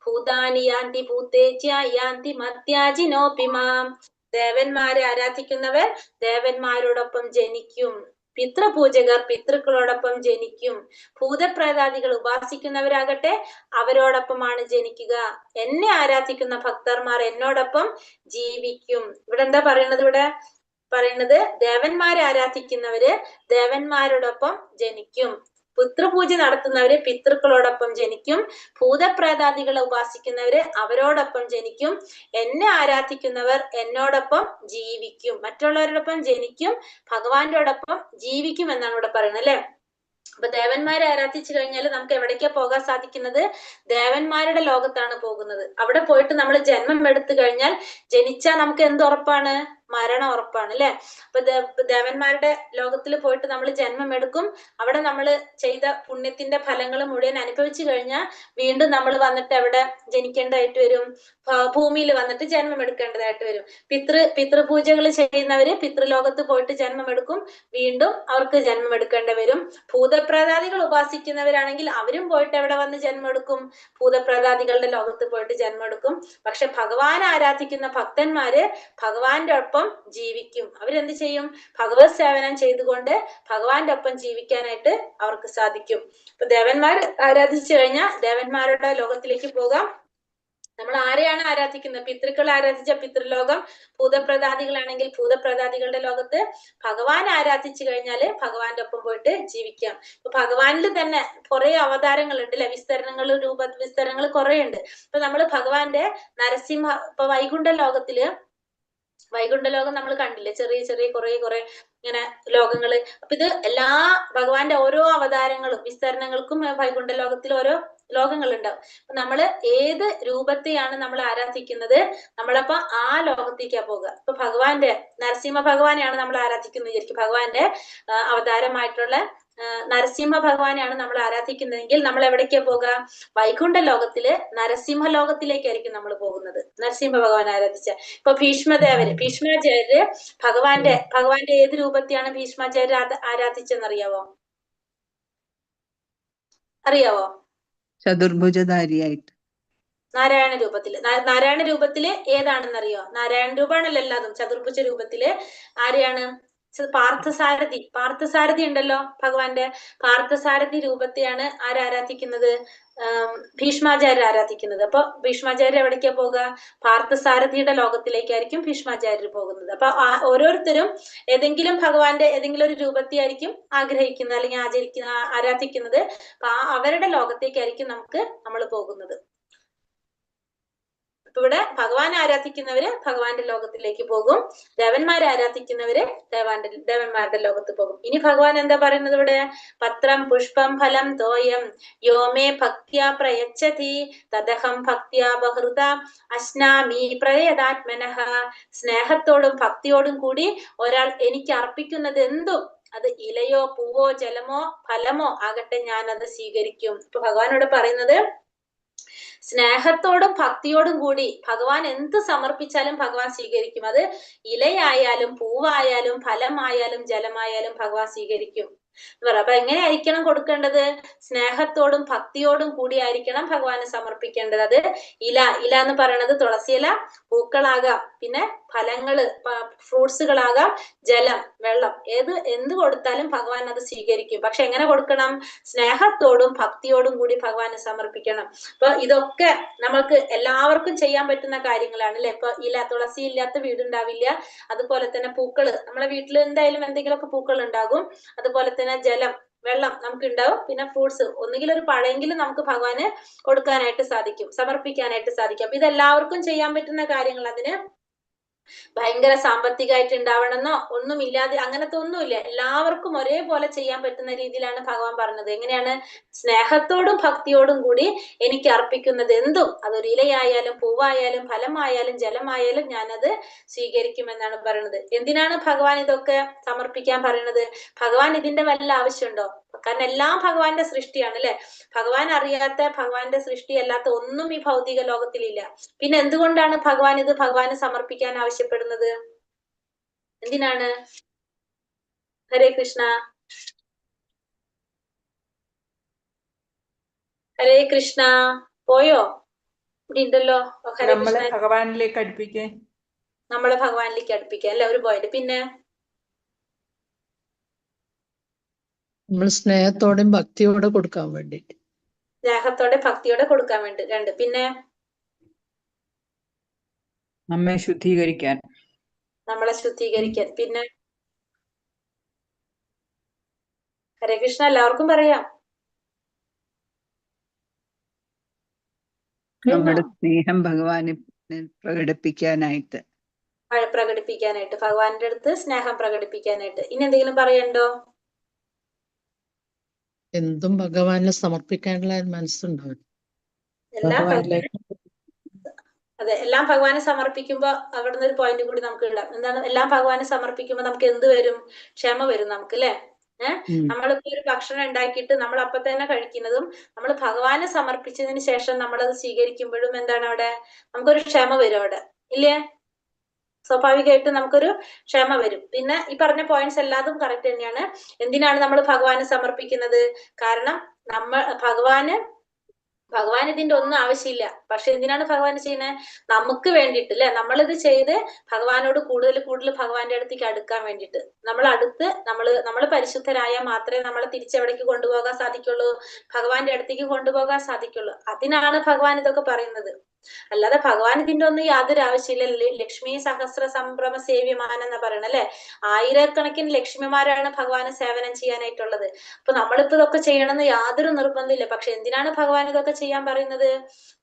ഭൂതാനി യാന്തി ഭൂതേജ്യ യാന്തി മർത്യാജിനോപിമാം. ദേവന്മാരെ ആരാധിക്കുന്നവർ ദേവന്മാരോടൊപ്പം ജനിക്കും, പിതൃപൂജകർ പിതൃക്കളോടൊപ്പം ജനിക്കും, ഭൂതപ്രേതാദികൾ ഉപാസിക്കുന്നവരാകട്ടെ അവരോടൊപ്പമാണ് ജനിക്കുക. എന്നെ ആരാധിക്കുന്ന ഭക്തന്മാർ എന്നോടൊപ്പം ജീവിക്കും. ഇവിടെ എന്താ പറയുന്നത്? ഇവിടെ പറയുന്നത് ദേവന്മാരെ ആരാധിക്കുന്നവര് ദേവന്മാരോടൊപ്പം ജനിക്കും, പിതൃപൂജ നടത്തുന്നവര് പിതൃക്കളോടൊപ്പം ജനിക്കും, ഭൂതപ്രേതാദികളെ ഉപാസിക്കുന്നവര് അവരോടൊപ്പം ജനിക്കും, എന്നെ ആരാധിക്കുന്നവർ എന്നോടൊപ്പം ജീവിക്കും, മറ്റുള്ളവരോടൊപ്പം ജനിക്കും, ഭഗവാന്റോടൊപ്പം ജീവിക്കും എന്നാണ് ഇവിടെ പറയുന്നത് അല്ലെ. അപ്പൊ ദേവന്മാരെ ആരാധിച്ചു കഴിഞ്ഞാൽ നമുക്ക് എവിടേക്കാ പോകാൻ സാധിക്കുന്നത്? ദേവന്മാരുടെ ലോകത്താണ് പോകുന്നത്. അവിടെ പോയിട്ട് നമ്മൾ ജന്മം എടുത്തു കഴിഞ്ഞാൽ ജനിച്ചാൽ നമുക്ക് എന്ത് ഉറപ്പാണ്? മരണം ഉറപ്പാണ് അല്ലെ. അപ്പൊ ദേവന്മാരുടെ ലോകത്തിൽ പോയിട്ട് നമ്മൾ ജന്മം എടുക്കും. അവിടെ നമ്മൾ ചെയ്ത പുണ്യത്തിന്റെ ഫലങ്ങൾ മുഴുവൻ അനുഭവിച്ചു കഴിഞ്ഞാൽ വീണ്ടും നമ്മൾ വന്നിട്ട് എവിടെ ജനിക്കേണ്ടതായിട്ട് വരും? ഭൂമിയിൽ വന്നിട്ട് ജന്മം എടുക്കേണ്ടതായിട്ട് വരും. പിതൃപൂജകൾ ചെയ്യുന്നവര് പിതൃലോകത്ത് പോയിട്ട് ജന്മം എടുക്കും, വീണ്ടും അവർക്ക് ജന്മം എടുക്കേണ്ടി വരും. ഭൂതപ്രേതാദികൾ ഉപാസിക്കുന്നവരാണെങ്കിൽ അവരും പോയിട്ട് എവിടെ വന്ന് ജന്മം എടുക്കും? ഭൂതപ്രേതാദികളുടെ ലോകത്ത് പോയിട്ട് ജന്മം എടുക്കും. പക്ഷെ ഭഗവാൻ ആരാധിക്കുന്ന ഭക്തന്മാര് ഭഗവാന്റെ ഒപ്പം ഒപ്പം ജീവിക്കും. അവരെന്ത് ചെയ്യും? ഭഗവത് സേവനം ചെയ്തുകൊണ്ട് ഭഗവാന്റെ ഒപ്പം ജീവിക്കാനായിട്ട് അവർക്ക് സാധിക്കും. ഇപ്പൊ ദേവന്മാർ ആരാധിച്ചു കഴിഞ്ഞാൽ ദേവന്മാരുടെ ലോകത്തിലേക്ക് പോകാം. നമ്മൾ ആരെയാണ് ആരാധിക്കുന്നത്? പിതൃക്കൾ ആരാധിച്ച പിതൃലോകം, ഭൂതപ്രതാദികളാണെങ്കിൽ ഭൂതപ്രതാദികളുടെ ലോകത്ത്, ഭഗവാൻ ആരാധിച്ചു കഴിഞ്ഞാല് ഭഗവാന്റെ ഒപ്പം പോയിട്ട് ജീവിക്കാം. ഇപ്പൊ ഭഗവാനിൽ തന്നെ കുറെ അവതാരങ്ങളുണ്ട് അല്ലെ, വിസ്തരണങ്ങൾ, രൂപ വിസ്തരണങ്ങൾ കുറെ ഉണ്ട്. ഇപ്പൊ നമ്മള് ഭഗവാന്റെ നരസിംഹ, ഇപ്പൊ വൈകുണ്ഠലോകം നമ്മൾ കണ്ടില്ലേ, ചെറിയ ചെറിയ കുറെ ഇങ്ങനെ ലോകങ്ങള്. അപ്പൊ ഇത് എല്ലാ ഭഗവാന്റെ ഓരോ അവതാരങ്ങളും വിസ്തരണങ്ങൾക്കും വൈകുണ്ഠ ലോകത്തിൽ ഓരോ ലോകങ്ങൾ ഉണ്ടാവും. അപ്പൊ നമ്മള് ഏത് രൂപത്തെയാണ് നമ്മൾ ആരാധിക്കുന്നത്, നമ്മളപ്പോ ആ ലോകത്തേക്കാ പോകുക. ഇപ്പൊ ഭഗവാന്റെ നരസിംഹ ഭഗവാനെയാണ് നമ്മൾ ആരാധിക്കുന്നത് വിചാരിക്കും. ഭഗവാന്റെ അവതാരമായിട്ടുള്ള നരസിംഹ ഭഗവാനെയാണ് നമ്മൾ ആരാധിക്കുന്നതെങ്കിൽ നമ്മൾ എവിടേക്കാ പോകുക? വൈകുണ്ഠ ലോകത്തില് നരസിംഹ ലോകത്തിലേക്കായിരിക്കും നമ്മൾ പോകുന്നത്, നരസിംഹ ഭഗവാൻ ആരാധിച്ച. ഇപ്പൊ ഭീഷ്മാചാര്യര് ഭഗവാന്റെ ഏത് രൂപത്തെയാണ് ഭീഷ്മാചാര്യർ ആരാധിച്ചെന്നറിയാവോ? അറിയാവോ? ചതുർഭുജധാരിയായിട്ട് നാരായണ രൂപത്തില് ഏതാണെന്നറിയോ? നാരായണ രൂപമാണല്ലോ എല്ലാതും. ചതുർഭുജ രൂപത്തില് ആരെയാണ്? പാർത്ഥസാരഥി ഉണ്ടല്ലോ ഭഗവാന്റെ. പാർത്ഥസാരഥി രൂപത്തെയാണ് ആരാധിക്കുന്നത്? ഭീഷ്മാചാര്യർ ആരാധിക്കുന്നത്. അപ്പൊ ഭീഷ്മാചാര്യർ എവിടേക്കാ പോകുക? പാർത്ഥസാരഥിയുടെ ലോകത്തിലേക്കായിരിക്കും ഭീഷ്മാചാര്യർ പോകുന്നത്. അപ്പൊ ഓരോരുത്തരും ഏതെങ്കിലും ഭഗവാന്റെ ഏതെങ്കിലും ഒരു രൂപത്തെയായിരിക്കും ആഗ്രഹിക്കുന്നത് അല്ലെങ്കിൽ ആരാധിക്കുന്നത്. അപ്പൊ അവരുടെ ലോകത്തേക്കായിരിക്കും നമ്മൾ പോകുന്നത്. അപ്പൊ ഇവിടെ ഭഗവാൻ ആരാധിക്കുന്നവര് ഭഗവാന്റെ ലോകത്തിലേക്ക് പോകും, ദേവന്മാരെ ആരാധിക്കുന്നവര് ദേവന്മാരുടെ ലോകത്ത് പോകും. ഇനി ഭഗവാൻ എന്താ പറയുന്നത് ഇവിടെ? പത്രം പുഷ്പം ഫലം തോയം യോമേ ഭക്ത്യാ പ്രയച്ഛതി തദഹം ഭക്ത്യാ ബഹൃത അശ്നാമി പ്രയതാത്മനഃ. സ്നേഹത്തോടും ഭക്തിയോടും കൂടി ഒരാൾ എനിക്ക് അർപ്പിക്കുന്നത് എന്തും, അത് ഇലയോ പൂവോ ജലമോ ഫലമോ ആകട്ടെ, ഞാൻ അത് സ്വീകരിക്കും. ഇപ്പൊ ഭഗവാനോട് പറയുന്നത്, സ്നേഹത്തോടും ഭക്തിയോടും കൂടി ഭഗവാൻ എന്ത് സമർപ്പിച്ചാലും ഭഗവാൻ സ്വീകരിക്കും. അത് ഇലയായാലും പൂവായാലും ഫലമായാലും ജലമായാലും ഭഗവാൻ സ്വീകരിക്കും. അപ്പൊ എങ്ങനെയായിരിക്കണം കൊടുക്കേണ്ടത്? സ്നേഹത്തോടും ഭക്തിയോടും കൂടി ആയിരിക്കണം ഭഗവാന് സമർപ്പിക്കേണ്ടത്. അത് ഇല എന്ന് പറയുന്നത് തുളസിയില, പൂക്കളാകാം, പിന്നെ ഫലങ്ങള് ഫ്രൂട്ട്സുകളാകാം, ജലം വെള്ളം, എന്ത് കൊടുത്താലും ഭഗവാൻ അത് സ്വീകരിക്കും. പക്ഷെ എങ്ങനെ കൊടുക്കണം? സ്നേഹത്തോടും ഭക്തിയോടും കൂടി ഭഗവാന് സമർപ്പിക്കണം. അപ്പൊ ഇതൊക്കെ നമ്മൾക്ക് എല്ലാവർക്കും ചെയ്യാൻ പറ്റുന്ന കാര്യങ്ങളാണ് അല്ലെ. ഇപ്പൊ തുളസി ഇല്ലാത്ത വീടുണ്ടാവില്ല. അതുപോലെ തന്നെ പൂക്കള്, നമ്മളെ വീട്ടിൽ എന്തായാലും എന്തെങ്കിലുമൊക്കെ പൂക്കൾ ഉണ്ടാകും. അതുപോലെ തന്നെ ജലം, വെള്ളം നമുക്ക് ഉണ്ടാവും. പിന്നെ ഫ്രൂട്ട്സ്, ഒന്നുകിൽ ഒരു പഴമെങ്കിലും നമുക്ക് ഭഗവാന് കൊടുക്കാനായിട്ട് സാധിക്കും, സമർപ്പിക്കാനായിട്ട് സാധിക്കും. അപ്പൊ ഇതെല്ലാവർക്കും ചെയ്യാൻ പറ്റുന്ന കാര്യങ്ങൾ. അതിന് ഭയങ്കര സാമ്പത്തികമായിട്ട് ഉണ്ടാവണമെന്നോ ഒന്നുമില്ലാതെ അങ്ങനത്തെ ഒന്നുമില്ല. എല്ലാവർക്കും ഒരേപോലെ ചെയ്യാൻ പറ്റുന്ന രീതിയിലാണ് ഭഗവാൻ പറഞ്ഞത്. എങ്ങനെയാണ്? സ്നേഹത്തോടും ഭക്തിയോടും കൂടി എനിക്ക് അർപ്പിക്കുന്നത് എന്തും, അതൊരു ഇലയായാലും പൂവായാലും ഫലമായാലും ജലമായാലും ഞാനത് സ്വീകരിക്കുമെന്നാണ് പറയുന്നത്. എന്തിനാണ് ഭഗവാൻ ഇതൊക്കെ സമർപ്പിക്കാൻ പറയുന്നത്? ഭഗവാൻ ഇതിന്റെ വല്ല ആവശ്യമുണ്ടോ? കാരണം എല്ലാം ഭഗവാന്റെ സൃഷ്ടിയാണ് അല്ലെ. ഭഗവാൻ അറിയാത്ത, ഭഗവാന്റെ സൃഷ്ടി അല്ലാത്ത ഒന്നും ഈ ഭൗതിക ലോകത്തിലില്ല. പിന്നെ എന്തുകൊണ്ടാണ് ഭഗവാൻ ഇത് ഭഗവാന് സമർപ്പിക്കാൻ ആവശ്യപ്പെടുന്നത്? എന്തിനാണ്? ഹരേ കൃഷ്ണ. ഹരേ കൃഷ്ണ. പോയോ? ഇവിടെ ഉണ്ടല്ലോ. ഹരേ കൃഷ്ണ. നമ്മളെ ഭഗവാനിലേക്ക് അടുപ്പിക്കാൻ അല്ലെ ഒരു പോയിന്റ്. പിന്നെ നമ്മൾ സ്നേഹത്തോടെയും ഭക്തിയോടെ കൊടുക്കാൻ വേണ്ടിട്ട്. സ്നേഹത്തോടെ ഭക്തിയോടെ കൊടുക്കാൻ വേണ്ടി. രണ്ട്. പിന്നെ നമ്മെ ശുദ്ധീകരിക്കാൻ. നമ്മളെ ശുദ്ധീകരിക്കാൻ. പിന്നെ ഹരേ കൃഷ്ണ. എല്ലാവർക്കും പറയാം. നമ്മുടെ സ്നേഹം ഭഗവാന് പ്രകടിപ്പിക്കാനായിട്ട്. ഭഗവാന്റെ അടുത്ത് സ്നേഹം പ്രകടിപ്പിക്കാനായിട്ട്. ഇനി എന്തെങ്കിലും പറയണ്ടോ? എന്തും ഭഗവാന് സമർപ്പിക്കാനുള്ള മനസ്സുണ്ടാവും. അതെ, എല്ലാം ഭഗവാനെ സമർപ്പിക്കുമ്പോ അവിടുന്ന് ഒരു പോയിന്റ് കൂടി നമുക്ക് ഇടാം. എന്താണ്? എല്ലാം ഭഗവാനെ സമർപ്പിക്കുമ്പോ നമുക്ക് എന്ത് വരും? ക്ഷമ വരും നമുക്ക് അല്ലെ. നമ്മളിപ്പോ ഒരു ഭക്ഷണം ഉണ്ടാക്കിയിട്ട് നമ്മൾ അപ്പൊ തന്നെ കഴിക്കുന്നതും നമ്മൾ ഭഗവാനെ സമർപ്പിച്ചതിന് ശേഷം നമ്മളത് സ്വീകരിക്കുമ്പോഴും എന്താണ് അവിടെ? നമുക്കൊരു ക്ഷമ വരും അവിടെ, ഇല്ലേ? സ്വാഭാവികമായിട്ടും നമുക്കൊരു ക്ഷമ വരും. പിന്നെ ഈ പറഞ്ഞ പോയിന്റ്സ് എല്ലാതും കറക്റ്റ് തന്നെയാണ്. എന്തിനാണ് നമ്മൾ ഭഗവാനെ സമർപ്പിക്കുന്നത്? കാരണം ഭഗവാന് ഭഗവാൻ ഇതിന്റെ ഒന്നും ആവശ്യമില്ല. പക്ഷെ എന്തിനാണ് ഭഗവാൻ ചെയ്യുന്നത്? നമുക്ക് വേണ്ടിയിട്ട് അല്ലെ. നമ്മളിത് ചെയ്ത് ഭഗവാനോട് കൂടുതൽ കൂടുതൽ ഭഗവാന്റെ അടുത്തേക്ക് അടുക്കാൻ വേണ്ടിയിട്ട്. നമ്മൾ പരിശുദ്ധരായാൽ മാത്രമേ നമ്മളെ തിരിച്ചെവിടേക്ക് കൊണ്ടുപോകാൻ സാധിക്കുള്ളൂ? ഭഗവാന്റെ അടുത്തേക്ക് കൊണ്ടുപോകാൻ സാധിക്കുള്ളൂ. അതിനാണ് ഭഗവാൻ ഇതൊക്കെ പറയുന്നത്. അല്ലാതെ ഭഗവാൻ ഇതിന്റെ ഒന്നും യാതൊരു ആവശ്യമില്ല. ലക്ഷ്മി സഹസ്ര സംഭ്രമ സേവ്യമാനെന്നാ പറയണ അല്ലെ. ആയിരക്കണക്കിന് ലക്ഷ്മിമാരാണ് ഭഗവാന് സേവനം ചെയ്യാനായിട്ടുള്ളത്. അപ്പൊ നമ്മളിപ്പോ ഇതൊക്കെ ചെയ്യണമെന്ന് യാതൊരു നിർബന്ധമില്ല. പക്ഷെ എന്തിനാണ് ഭഗവാൻ ഇതൊക്കെ ചെയ്യാൻ പറയുന്നത്?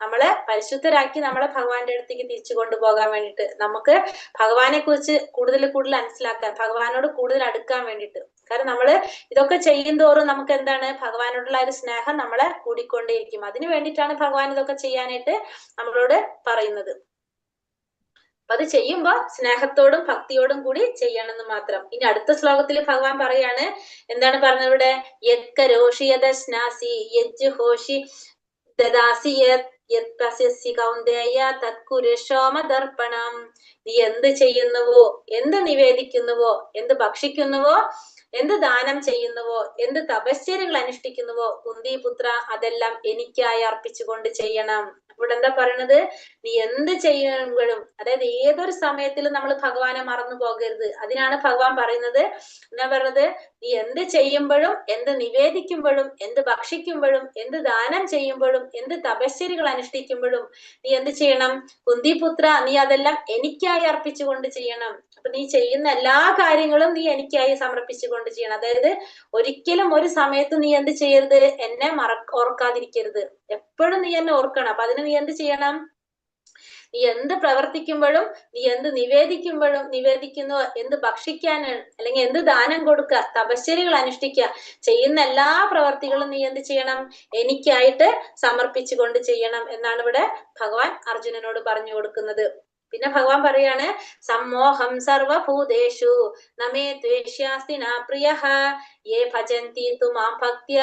നമ്മളെ പരിശുദ്ധരാക്കി നമ്മളെ ഭഗവാന്റെ അടുത്തേക്ക് തിരിച്ചു കൊണ്ടുപോകാൻ വേണ്ടിയിട്ട്, നമുക്ക് ഭഗവാനെ കുറിച്ച് കൂടുതൽ കൂടുതൽ മനസ്സിലാക്കാൻ, ഭഗവാനോട് കൂടുതൽ അടുക്കാൻ വേണ്ടിയിട്ട്. കാരണം നമ്മള് ഇതൊക്കെ ചെയ്യും തോറും നമുക്ക് എന്താണ്? ഭഗവാനോടുള്ള ഒരു സ്നേഹം നമ്മളെ കൂടിക്കൊണ്ടേയിരിക്കും. അതിനു വേണ്ടിയിട്ടാണ് ഭഗവാൻ ഇതൊക്കെ ചെയ്യാനായിട്ട് നമ്മളോട് പറയുന്നത്. അപ്പൊ അത് ചെയ്യുമ്പോ സ്നേഹത്തോടും ഭക്തിയോടും കൂടി ചെയ്യണമെന്ന് മാത്രം. ഇനി അടുത്ത ശ്ലോകത്തിൽ ഭഗവാൻ പറയാണ്, എന്താണ് പറഞ്ഞത് ഇവിടെ? യത്കരോഷിയദശ്നാസി യജ്ജുഹോഷി ദദാസി യത്പ്രസ്യസി കൗന്ദേയ തത്കുരുഷോമദർപ്പണം. നീ എന്ത് ചെയ്യുന്നുവോ, എന്ത് നിവേദിക്കുന്നുവോ, എന്ത് ഭക്ഷിക്കുന്നുവോ, എന്ത് ദാനം ചെയ്യുന്നുവോ, എന്ത് തപശ്ചര്യകൾ അനുഷ്ഠിക്കുന്നുവോ കുന്തിപുത്ര, അതെല്ലാം എനിക്കായി അർപ്പിച്ചുകൊണ്ട് ചെയ്യണം. ഇവിടെ എന്താ പറയണത്? നീ എന്ത് ചെയ്യുമ്പോഴും, അതായത് ഏതൊരു സമയത്തിലും നമ്മൾ ഭഗവാനെ മറന്നു പോകരുത്. അതിനാണ് ഭഗവാൻ പറയുന്നത്. എന്താ പറയുന്നത്? നീ എന്ത് ചെയ്യുമ്പോഴും, എന്ത് നിവേദിക്കുമ്പോഴും, എന്ത് ഭക്ഷിക്കുമ്പോഴും, എന്ത് ദാനം ചെയ്യുമ്പോഴും, എന്ത് തപശ്ചര്യകൾ അനുഷ്ഠിക്കുമ്പോഴും നീ എന്ത് ചെയ്യണം? കുന്തിപുത്ര, നീ അതെല്ലാം എനിക്കായി അർപ്പിച്ചുകൊണ്ട് ചെയ്യണം. അപ്പൊ നീ ചെയ്യുന്ന എല്ലാ കാര്യങ്ങളും നീ എനിക്കായി സമർപ്പിച്ചുകൊണ്ട് ചെയ്യണം. അതായത് ഒരിക്കലും ഒരു സമയത്ത് നീ എന്ത് ചെയ്യരുത്? എന്നെ ഓർക്കാതിരിക്കരുത്. എപ്പോഴും നീ എന്നെ ഓർക്കണം. അപ്പൊ അതിന് നീ എന്ത് ചെയ്യണം? നീ എന്ത് പ്രവർത്തിക്കുമ്പോഴും, നീ എന്ത് നിവേദിക്കുന്നു, എന്ത് ഭക്ഷിക്കാന് അല്ലെങ്കിൽ എന്ത് ദാനം കൊടുക്കുക, തപശ്ചര്യകൾ അനുഷ്ഠിക്കുക, ചെയ്യുന്ന എല്ലാ പ്രവർത്തികളും നീ എന്ത് ചെയ്യണം? എനിക്കായിട്ട് സമർപ്പിച്ചുകൊണ്ട് ചെയ്യണം എന്നാണ് ഇവിടെ ഭഗവാൻ അർജുനനോട് പറഞ്ഞു കൊടുക്കുന്നത്. പിന്നെ ഭഗവാൻ പറയാണ്, സമ്മോഹം സർവഭൂതേഷു നമേ ദ്വേഷ്യാസ്തി ന പ്രിയഃ യേ ഭജന്തി തു മാം ഭക്ത്യ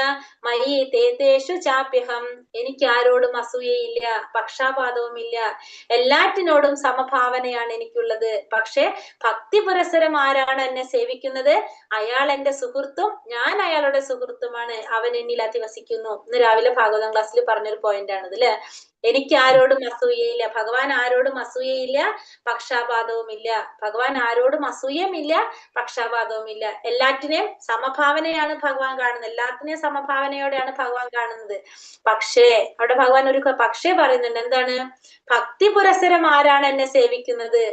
മയി തേ തേഷു ചാപ്യഹം. എനിക്ക് ആരോടും അസൂയയില്ല, പക്ഷാപാതവുമില്ല, എല്ലാറ്റിനോടും സമഭാവനയാണ് എനിക്കുള്ളത്. പക്ഷെ ഭക്തി പുരസ്സരം ആരാണ് എന്നെ സേവിക്കുന്നത്, അയാൾ എന്റെ സുഹൃത്തും ഞാൻ അയാളുടെ സുഹൃത്തുമാണ്, അവൻ എന്നിൽ അധിവസിക്കുന്നു. ഇന്ന് രാവിലെ ഭാഗവതം ക്ലാസ്സിൽ പറഞ്ഞൊരു പോയിന്റ് ആണിത് അല്ലെ. എനിക്ക് ആരോടും അസൂയയില്ല, ഭഗവാൻ ആരോടും അസൂയയില്ല, പക്ഷാപാതവുമില്ല. ഭഗവാൻ ആരോടും അസൂയമില്ല, പക്ഷാപാതവുമില്ല. എല്ലാറ്റിനെയും സമഭാവനയാണ് ഭഗവാൻ കാണുന്നത്. എല്ലാത്തിനെയും സമഭാവനയോടെയാണ് ഭഗവാൻ കാണുന്നത്. പക്ഷേ അവിടെ ഭഗവാൻ ഒരു പക്ഷേ പറയുന്നുണ്ട്. എന്താണ്? ഭക്തി പുരസ്സരം ആരാണ് എന്നെ സേവിക്കുന്നത്,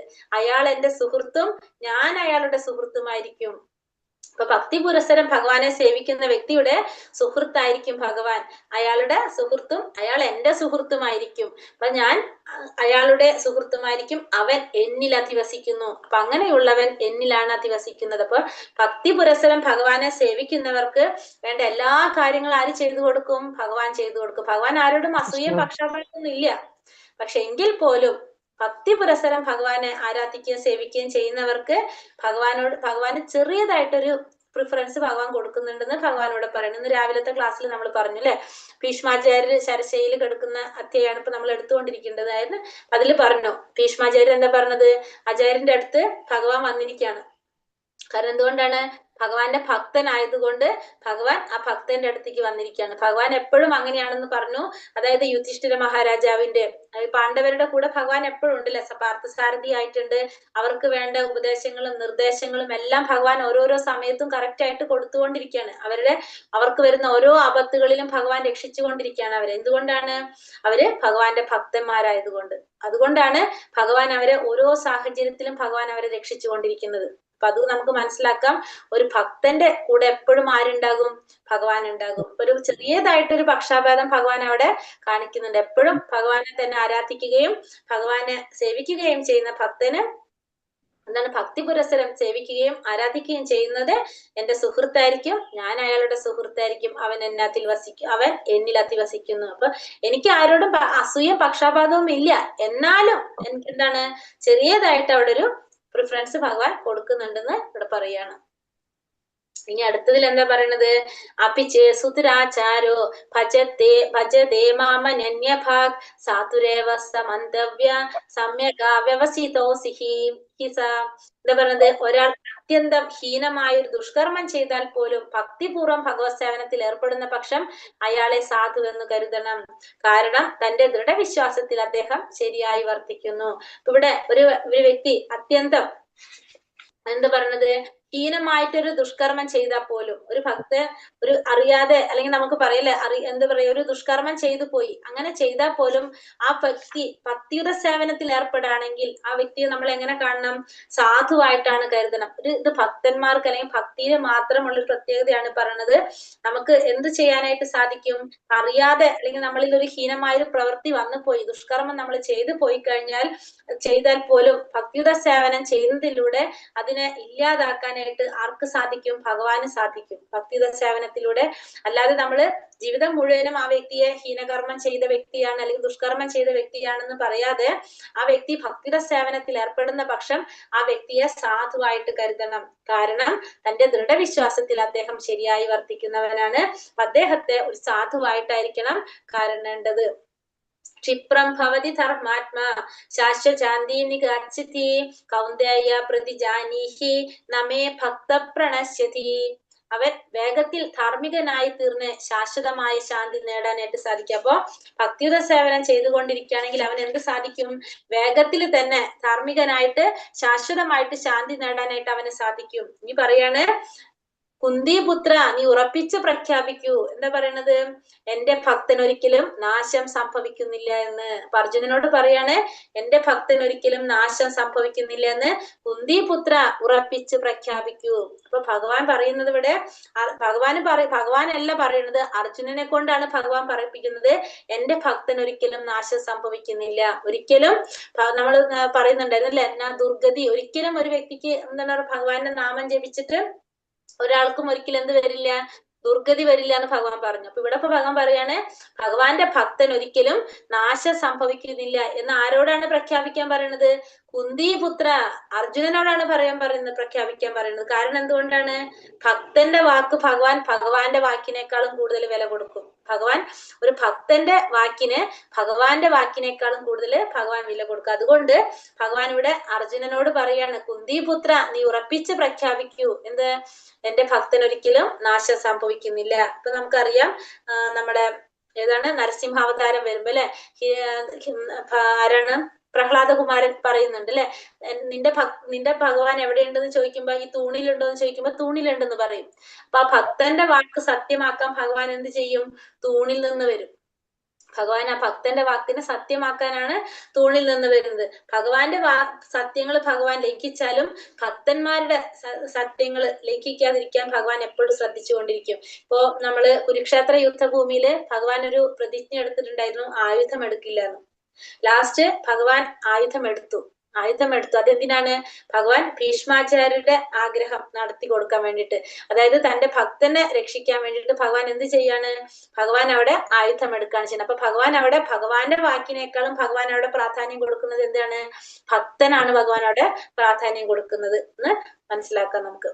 അയാൾ എന്റെ സുഹൃത്തും ഞാൻ അയാളുടെ സുഹൃത്തുമായിരിക്കും. അപ്പൊ ഭക്തി പുരസ്സരം ഭഗവാനെ സേവിക്കുന്ന വ്യക്തിയുടെ സുഹൃത്തായിരിക്കും ഭഗവാൻ. അയാളുടെ സുഹൃത്തും അയാൾ എന്റെ സുഹൃത്തുമായിരിക്കും. അപ്പൊ ഞാൻ അയാളുടെ സുഹൃത്തുമായിരിക്കും. അവൻ എന്നിൽ അധിവസിക്കുന്നു. അപ്പൊ അങ്ങനെയുള്ളവൻ എന്നിലാണ് അധിവസിക്കുന്നത്. അപ്പൊ ഭക്തി പുരസ്സരം ഭഗവാനെ സേവിക്കുന്നവർക്ക് വേണ്ട എല്ലാ കാര്യങ്ങളും ആര് ചെയ്തു കൊടുക്കും? ഭഗവാൻ ചെയ്തു കൊടുക്കും. ഭഗവാൻ ആരോടും അസൂയ പക്ഷാപാതമൊന്നും ഇല്ല. പക്ഷെ എങ്കിൽ പോലും ഭക്തി പുരസ്സരം ഭഗവാനെ ആരാധിക്കുകയും സേവിക്കുകയും ചെയ്യുന്നവർക്ക് ഭഗവാന് ചെറിയതായിട്ടൊരു പ്രിഫറൻസ് ഭഗവാൻ കൊടുക്കുന്നുണ്ടെന്ന് ഭഗവാനോട് പറയുന്നു. ഇന്ന് രാവിലത്തെ ക്ലാസ്സിൽ നമ്മൾ പറഞ്ഞു അല്ലെ, ഭീഷ്മാചാര്യർ ശരശയിൽ കിടക്കുന്ന അധ്യായമാണ് ഇപ്പൊ നമ്മൾ എടുത്തുകൊണ്ടിരിക്കേണ്ടത്. അതായത് അതിൽ പറഞ്ഞു, ഭീഷ്മാചാര്യർ എന്താ പറഞ്ഞത്? ആചാര്യന്റെ അടുത്ത് ഭഗവാൻ വന്നിരിക്കുകയാണ്. കാരണം എന്തുകൊണ്ടാണ്? ഭഗവാന്റെ ഭക്തനായതുകൊണ്ട് ഭഗവാൻ ആ ഭക്തന്റെ അടുത്തേക്ക് വന്നിരിക്കുകയാണ്. ഭഗവാൻ എപ്പോഴും അങ്ങനെയാണെന്ന് പറഞ്ഞു. അതായത് യുധിഷ്ഠിര മഹാരാജാവിന്റെ പാണ്ഡവരുടെ കൂടെ ഭഗവാൻ എപ്പോഴും ഉണ്ടല്ലേ, പാർത്ഥസാരഥി ആയിട്ടുണ്ട്. അവർക്ക് വേണ്ട ഉപദേശങ്ങളും നിർദ്ദേശങ്ങളും എല്ലാം ഭഗവാൻ ഓരോരോ സമയത്തും കറക്റ്റ് ആയിട്ട് കൊടുത്തുകൊണ്ടിരിക്കുകയാണ്. അവർക്ക് വരുന്ന ഓരോ ആപത്തുകളിലും ഭഗവാൻ രക്ഷിച്ചുകൊണ്ടിരിക്കുകയാണ് അവരെ. എന്തുകൊണ്ടാണ്? അവര് ഭഗവാന്റെ ഭക്തന്മാരായതുകൊണ്ട്. അതുകൊണ്ടാണ് ഭഗവാൻ അവരെ ഓരോ സാഹചര്യത്തിലും ഭഗവാൻ അവരെ രക്ഷിച്ചുകൊണ്ടിരിക്കുന്നത്. അപ്പൊ അത് നമുക്ക് മനസ്സിലാക്കാം. ഒരു ഭക്തന്റെ കൂടെ എപ്പോഴും ആരുണ്ടാകും? ഭഗവാൻ ഉണ്ടാകും. ഒരു ചെറിയതായിട്ടൊരു പക്ഷാപാതം ഭഗവാൻ അവിടെ കാണിക്കുന്നുണ്ട്. എപ്പോഴും ഭഗവാനെ തന്നെ ആരാധിക്കുകയും ഭഗവാനെ സേവിക്കുകയും ചെയ്യുന്ന ഭക്തന് എന്താണ്? ഭക്തി പുരസ്സരം സേവിക്കുകയും ആരാധിക്കുകയും ചെയ്യുന്നത് എന്റെ സുഹൃത്തായിരിക്കും, ഞാൻ അയാളുടെ സുഹൃത്തായിരിക്കും, അവൻ അവൻ എന്നിൽ അധിവസിക്കുന്നു. അപ്പൊ എനിക്ക് ആരോടും അസൂയ പക്ഷാപാതവും ഇല്ല. എന്നാലും എനിക്ക് എന്താണ്? ചെറിയതായിട്ട് അവിടെ ഒരു പ്രിഫറൻസ് ഭഗവാൻ കൊടുക്കുന്നുണ്ടെന്ന് ഇവിടെ പറയാണ്. ഇനി അടുത്തതിൽ എന്താ പറയണത്? അപിചേ സുതുരാചാരോ ഭജതേ മാമനന്യഭാഗ് സാതുരേവ സമന്തവ്യ സമ്യക വ്യവസിതോ എന്താ പറയുന്നത്? ഒരാൾ അത്യന്തം ഹീനമായ ഒരു ദുഷ്കർമ്മം ചെയ്താൽ പോലും ഭക്തിപൂർവ്വം ഭഗവത് സേവനത്തിൽ ഏർപ്പെടുന്ന പക്ഷം അയാളെ സാധു എന്ന് കരുതണം. കാരണം തന്റെ ദൃഢവിശ്വാസത്തിൽ അദ്ദേഹം ശരിയായി വർത്തിക്കുന്നു. ഇവിടെ ഒരു വ്യക്തി അത്യന്തം എന്താ പറയണത്? ഹീനമായിട്ടൊരു ദുഷ്കർമ്മം ചെയ്താൽ പോലും ഒരു ഒരു അറിയാതെ, അല്ലെങ്കിൽ നമുക്ക് പറയല്ലേ, എന്താ പറയാ, ഒരു ദുഷ്കർമ്മം ചെയ്തു പോയി, അങ്ങനെ ചെയ്താൽ പോലും ആ വ്യക്തി ഭക്തിയുടെ സേവനത്തിൽ ഏർപ്പെടുകയാണെങ്കിൽ ആ വ്യക്തിയെ നമ്മൾ എങ്ങനെ കാണണം? സാധുവായിട്ടാണ് കരുതണം. ഇത് ഭക്തന്മാർക്ക് അല്ലെങ്കിൽ ഭക്തിയിൽ മാത്രമുള്ള ഒരു പ്രത്യേകതയാണ് പറയണത്. നമുക്ക് എന്ത് ചെയ്യാനായിട്ട് സാധിക്കും? അറിയാതെ അല്ലെങ്കിൽ നമ്മളിൽ ഒരു ഹീനമായ ഒരു പ്രവൃത്തി വന്നു പോയി, ദുഷ്കർമ്മം നമ്മൾ ചെയ്തു പോയി ചെയ്താൽ പോലും ഭക്തിയുടെ സേവനം ചെയ്യുന്നതിലൂടെ അതിനെ ഇല്ലാതാക്കാനായിട്ട് ആർക്ക് സാധിക്കും? ഭഗവാന് സാധിക്കും, ഭക്തിയുടെ സേവനത്തിലൂടെ. അല്ലാതെ നമ്മള് ജീവിതം മുഴുവനും ആ വ്യക്തിയെ ഹീനകർമ്മം ചെയ്ത വ്യക്തിയാണ് അല്ലെങ്കിൽ ദുഷ്കർമ്മം ചെയ്ത വ്യക്തിയാണെന്ന് പറയാതെ ആ വ്യക്തി ഭക്തിയുടെ സേവനത്തിൽ ഏർപ്പെടുന്ന പക്ഷം ആ വ്യക്തിയെ സാധുവായിട്ട് കരുതണം. കാരണം തന്റെ ദൃഢവിശ്വാസത്തിൽ അദ്ദേഹം ശരിയായി വർത്തിക്കുന്നവനാണ്. അദ്ദേഹത്തെ ഒരു സാധുവായിട്ടായിരിക്കണം കാണേണ്ടത്. ക്ഷിപ്രം ഭവതി ധർമാത്മാ ശാശ്വചാന്തി നിഗച്ഛതി കൗന്ദേയ പ്രതിജാനീഹി നമേ ഭക്ത പ്രണശ്യതി. അവൻ വേഗത്തിൽ ധാർമ്മികനായി തീർന്ന് ശാശ്വതമായ ശാന്തി നേടാനായിട്ട് സാധിക്കും. അപ്പോ ഭക്തിയുടെ സേവനം ചെയ്തുകൊണ്ടിരിക്കുകയാണെങ്കിൽ അവൻ എന്ത് സാധിക്കും? വേഗത്തിൽ തന്നെ ധാർമ്മികനായിട്ട് ശാശ്വതമായിട്ട് ശാന്തി നേടാനായിട്ട് അവന് സാധിക്കും. ഇനി പറയാണ്, കുന്തിപുത്ര നീ ഉറപ്പിച്ച് പ്രഖ്യാപിക്കൂ. എന്താ പറയണത്? എന്റെ ഭക്തൻ ഒരിക്കലും നാശം സംഭവിക്കുന്നില്ല എന്ന്. അർജുനനോട് പറയാണ്, എന്റെ ഭക്തൻ ഒരിക്കലും നാശം സംഭവിക്കുന്നില്ല എന്ന് കുന്തിപുത്ര ഉറപ്പിച്ച് പ്രഖ്യാപിക്കൂ. അപ്പൊ ഭഗവാൻ പറയുന്നത് ഇവിടെ, ഭഗവാനല്ല പറയുന്നത്, അർജുനനെ കൊണ്ടാണ് ഭഗവാൻ പറയിപ്പിക്കുന്നത്. എന്റെ ഭക്തൻ ഒരിക്കലും നാശം സംഭവിക്കുന്നില്ല. ഒരിക്കലും നമ്മൾ പറയുന്നുണ്ടായിരുന്നല്ലേ, ദുർഗതി ഒരിക്കലും ഒരു വ്യക്തിക്ക് എന്താണ് ഭഗവാന്റെ നാമം ജപിച്ചിട്ട് ഒരാൾക്കും ഒരിക്കലും എന്ത് വരില്ല? ദുർഗതി വരില്ല എന്ന് ഭഗവാൻ പറഞ്ഞു. അപ്പൊ ഇവിടെ ഭഗവാൻ പറയാണ്, ഭഗവാന്റെ ഭക്തൻ ഒരിക്കലും നാശം സംഭവിക്കുന്നില്ല എന്ന് ആരോടാണ് പ്രഖ്യാപിക്കാൻ പറയുന്നത്? കുന്തിപുത്ര അർജുനനോടാണ് പ്രഖ്യാപിക്കാൻ പറയുന്നത്. കാരണം എന്തുകൊണ്ടാണ്? ഭക്തന്റെ വാക്ക് ഭഗവാന്റെ വാക്കിനേക്കാളും കൂടുതൽ വില കൊടുക്കും. ഭഗവാൻ ഒരു ഭക്തന്റെ വാക്കിന് ഭഗവാന്റെ വാക്കിനേക്കാളും കൂടുതൽ ഭഗവാൻ വില കൊടുക്കും. അതുകൊണ്ട് ഭഗവാൻ ഇവിടെ അർജുനനോട് പറയാണ്, കുന്തിപുത്ര നീ ഉറപ്പിച്ച് പ്രഖ്യാപിക്കൂ. എന്ത്? എന്റെ ഭക്തൻ ഒരിക്കലും നാശം സംഭവിക്കുന്നില്ല. ഇപ്പൊ നമുക്കറിയാം, നമ്മുടെ ഏതാണ് നരസിംഹാവതാരം വരുമ്പോ അല്ലെ, ആരാണ്? പ്രഹ്ലാദകുമാരൻ പറയുന്നുണ്ട് അല്ലെ, നിന്റെ ഭഗവാൻ എവിടെയുണ്ടെന്ന് ചോദിക്കുമ്പോ ഈ തൂണിലുണ്ടോ എന്ന് ചോദിക്കുമ്പോ തൂണിലുണ്ടെന്ന് പറയും. അപ്പൊ ആ ഭക്തന്റെ വാക്ക് സത്യമാക്കാൻ ഭഗവാൻ എന്ത് ചെയ്യും? തൂണിൽ നിന്ന് വരും. ഭഗവാൻ ആ ഭക്തന്റെ വാക്കിനെ സത്യമാക്കാനാണ് തൂണിൽ നിന്ന് വരുന്നത്. ഭഗവാന്റെ സത്യങ്ങൾ ഭഗവാൻ ലംഘിച്ചാലും ഭക്തന്മാരുടെ സത്യങ്ങൾ ലംഘിക്കാതിരിക്കാൻ ഭഗവാൻ എപ്പോഴും ശ്രദ്ധിച്ചുകൊണ്ടിരിക്കും. ഇപ്പോ നമ്മള് കുരുക്ഷേത്ര യുദ്ധഭൂമിയില് ഭഗവാൻ ഒരു പ്രതിജ്ഞ എടുത്തിട്ടുണ്ടായിരുന്നു, ആയുധം എടുക്കില്ല എന്ന്. ലാസ്റ്റ് ഭഗവാൻ ആയുധം എടുത്തു. അതെന്തിനാണ്? ഭഗവാൻ ഭീഷ്മാചാര്യരുടെ ആഗ്രഹം നടത്തി കൊടുക്കാൻ വേണ്ടിയിട്ട്. അതായത് തന്റെ ഭക്തനെ രക്ഷിക്കാൻ വേണ്ടിയിട്ട് ഭഗവാൻ എന്ത് ചെയ്യാണ്? ഭഗവാൻ അവിടെ ആയുധം എടുക്കുകയാണ് ചെയ്യുന്നത്. അപ്പൊ ഭഗവാൻ അവിടെ ഭഗവാന്റെ വാക്കിനേക്കാളും ഭഗവാൻ അവിടെ പ്രാധാന്യം കൊടുക്കുന്നത് എന്താണ്? ഭക്തനാണ് ഭഗവാൻ അവിടെ പ്രാധാന്യം കൊടുക്കുന്നത് എന്ന് മനസ്സിലാക്കാം നമുക്ക്.